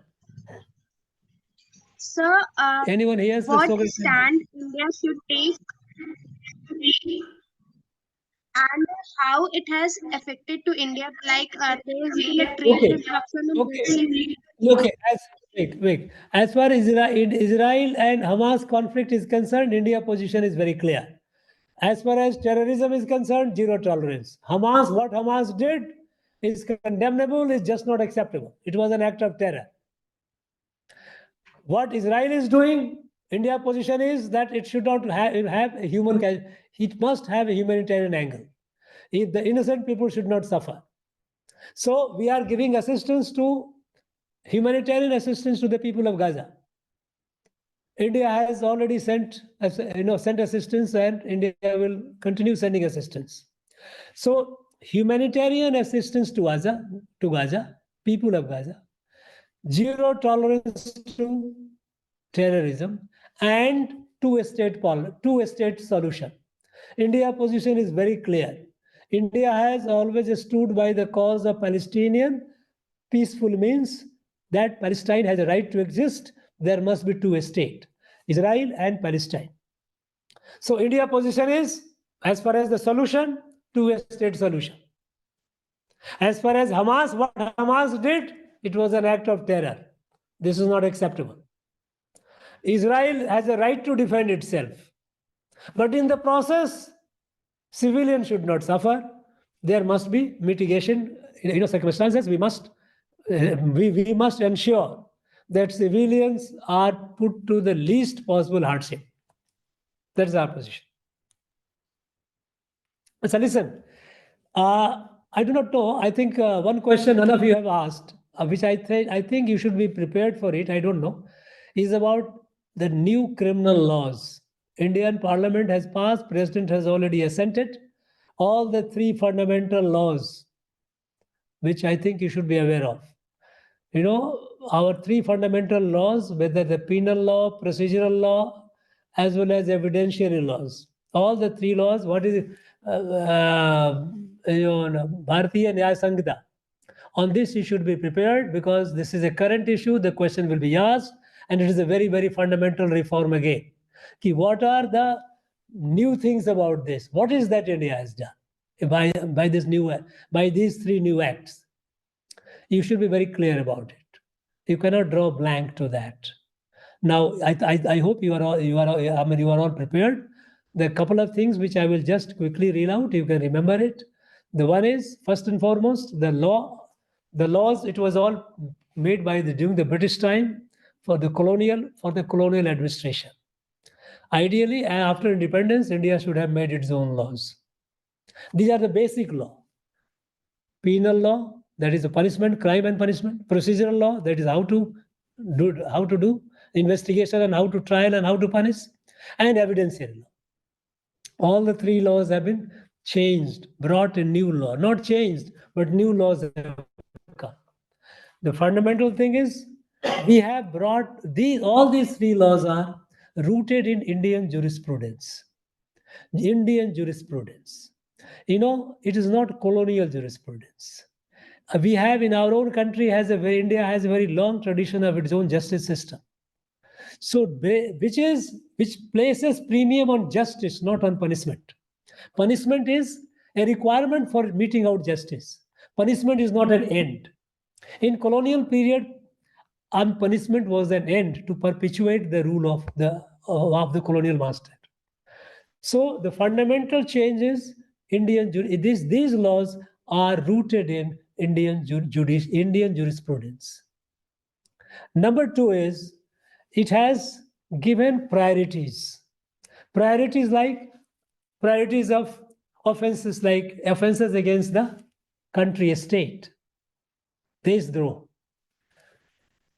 Sir, Anyone hears the what so stand India should take and how it has affected to India? Like there has been a trade Okay. disruption in Red Sea. Okay. Wait. As far as Israel and Hamas conflict is concerned, India position is very clear. As far as terrorism is concerned, zero tolerance. What Hamas did is condemnable, is just not acceptable. It was an act of terror. What Israel is doing, India position is that it should not have a it must have a humanitarian angle. The innocent people should not suffer. So we are giving humanitarian assistance to the people of Gaza. India has already sent assistance, and India will continue sending assistance. So humanitarian assistance to Gaza, people of Gaza, zero tolerance to terrorism, and two-state solution. India position is very clear. India has always stood by the cause of Palestinian peaceful means that Palestine has a right to exist. There must be two states, Israel and Palestine. So India position is, as far as the solution, two-state solution. As far as Hamas, what Hamas did, it was an act of terror. This is not acceptable. Israel has a right to defend itself. But in the process, civilians should not suffer. There must be mitigation, circumstances. We must ensure that civilians are put to the least possible hardship. That's our position. So listen, I do not know. I think one question none of you have asked, which I think you should be prepared for it. I don't know, is about the new criminal laws. Indian Parliament has passed. President has already assented. All the three fundamental laws, which I think you should be aware of. Our three fundamental laws, whether the penal law, procedural law, as well as evidentiary laws. All the three laws, what is it? Bharatiya Nyaya Sanghita. On this, you should be prepared because this is a current issue. The question will be asked, and it is a very, very fundamental reform again. What are the new things about this? What is that India has done by these three new acts? You should be very clear about it. You cannot draw blank to that. Now, I hope you are all prepared. There are a couple of things which I will just quickly read out. You can remember it. The one is, first and foremost, the laws. It was all made during the British time for the colonial administration. Ideally, after independence, India should have made its own laws. These are the basic law. Penal law, that is the punishment, crime and punishment. Procedural law, that is how to do investigation and how to trial and how to punish. And evidentiary law. All the three laws have been changed, brought in new law. Not changed, but new laws have come. The fundamental thing is, we have brought all these three laws are rooted in Indian jurisprudence. Indian jurisprudence. It is not colonial jurisprudence. We have in our own country, India has a very long tradition of its own justice system. So, which places premium on justice, not on punishment. Punishment is a requirement for meting out justice. Punishment is not an end. In colonial period, punishment was an end to perpetuate the rule of the colonial master. So the fundamental change is these laws are rooted in Indian jurisprudence. Number two is, it has given priorities. Priorities of offenses like offenses against the country, state, Desdroh.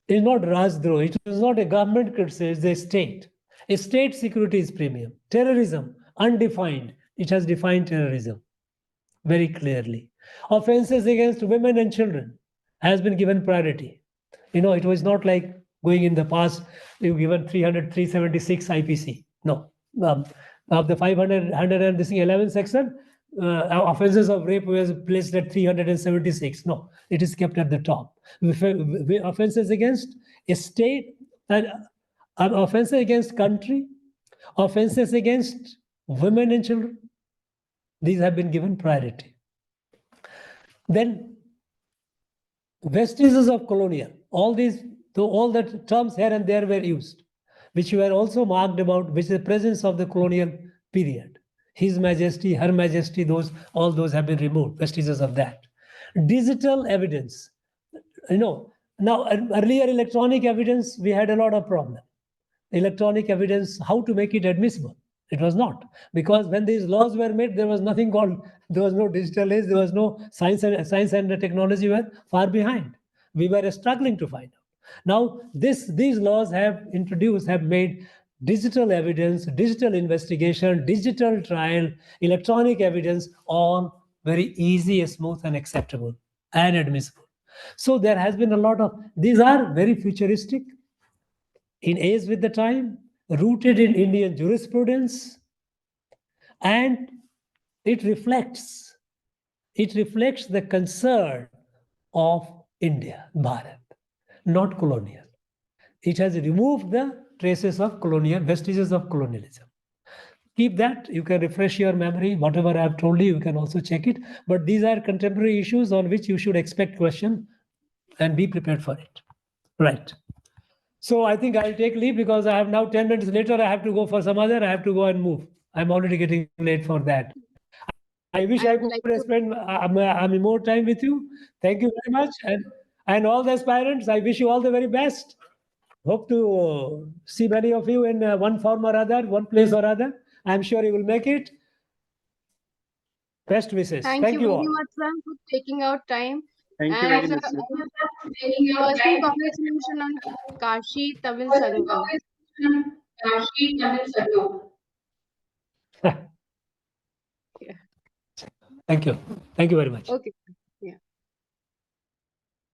It is not Rajdroh. It is not a government criticism, it's a state. A state security is premium. Terrorism, undefined. It has defined terrorism very clearly. Offenses against women and children has been given priority. It was not like going in the past, you've given 376 IPC. No. Of the 511 section, offenses of rape was placed at 376. No, it is kept at the top. Offenses against a state, and offenses against country, offenses against women and children, these have been given priority. Then vestiges of colonial, all the terms here and there were used, which were also marked about, which is the presence of the colonial period. His Majesty, Her Majesty, all those have been removed, vestiges of that. Digital evidence, now earlier electronic evidence, we had a lot of problem. Electronic evidence, how to make it admissible? It was not, because when these laws were made, there was nothing called, there was no digital age, there was no science and the technology were far behind. We were struggling to find out. Now, these laws have made digital evidence, digital investigation, digital trial, electronic evidence all very easy, smooth, and acceptable and admissible. So there has been a lot of, these are very futuristic, in age with the time, rooted in Indian jurisprudence, and it reflects the concern of India, Bharat, not colonial. It has removed the traces of vestiges of colonialism. Keep that, you can refresh your memory, whatever I have told you can also check it, but these are contemporary issues on which you should expect question and be prepared for it. Right. So I think I'll take leave because I have now 10 minutes later, I have to go for some other, I have to go and move. I'm already getting late for that. I wish I could spend more time with you. Thank you very much. And all the aspirants, I wish you all the very best. Hope to see many of you in one form or other, one place or other. I'm sure you will make it. Best wishes. Thank you all. very much, sir, for taking out time. Thank you And very much, sir. personal congratulations on Kashi Tamil Sangam. Thank you. Thank you very much. Okay.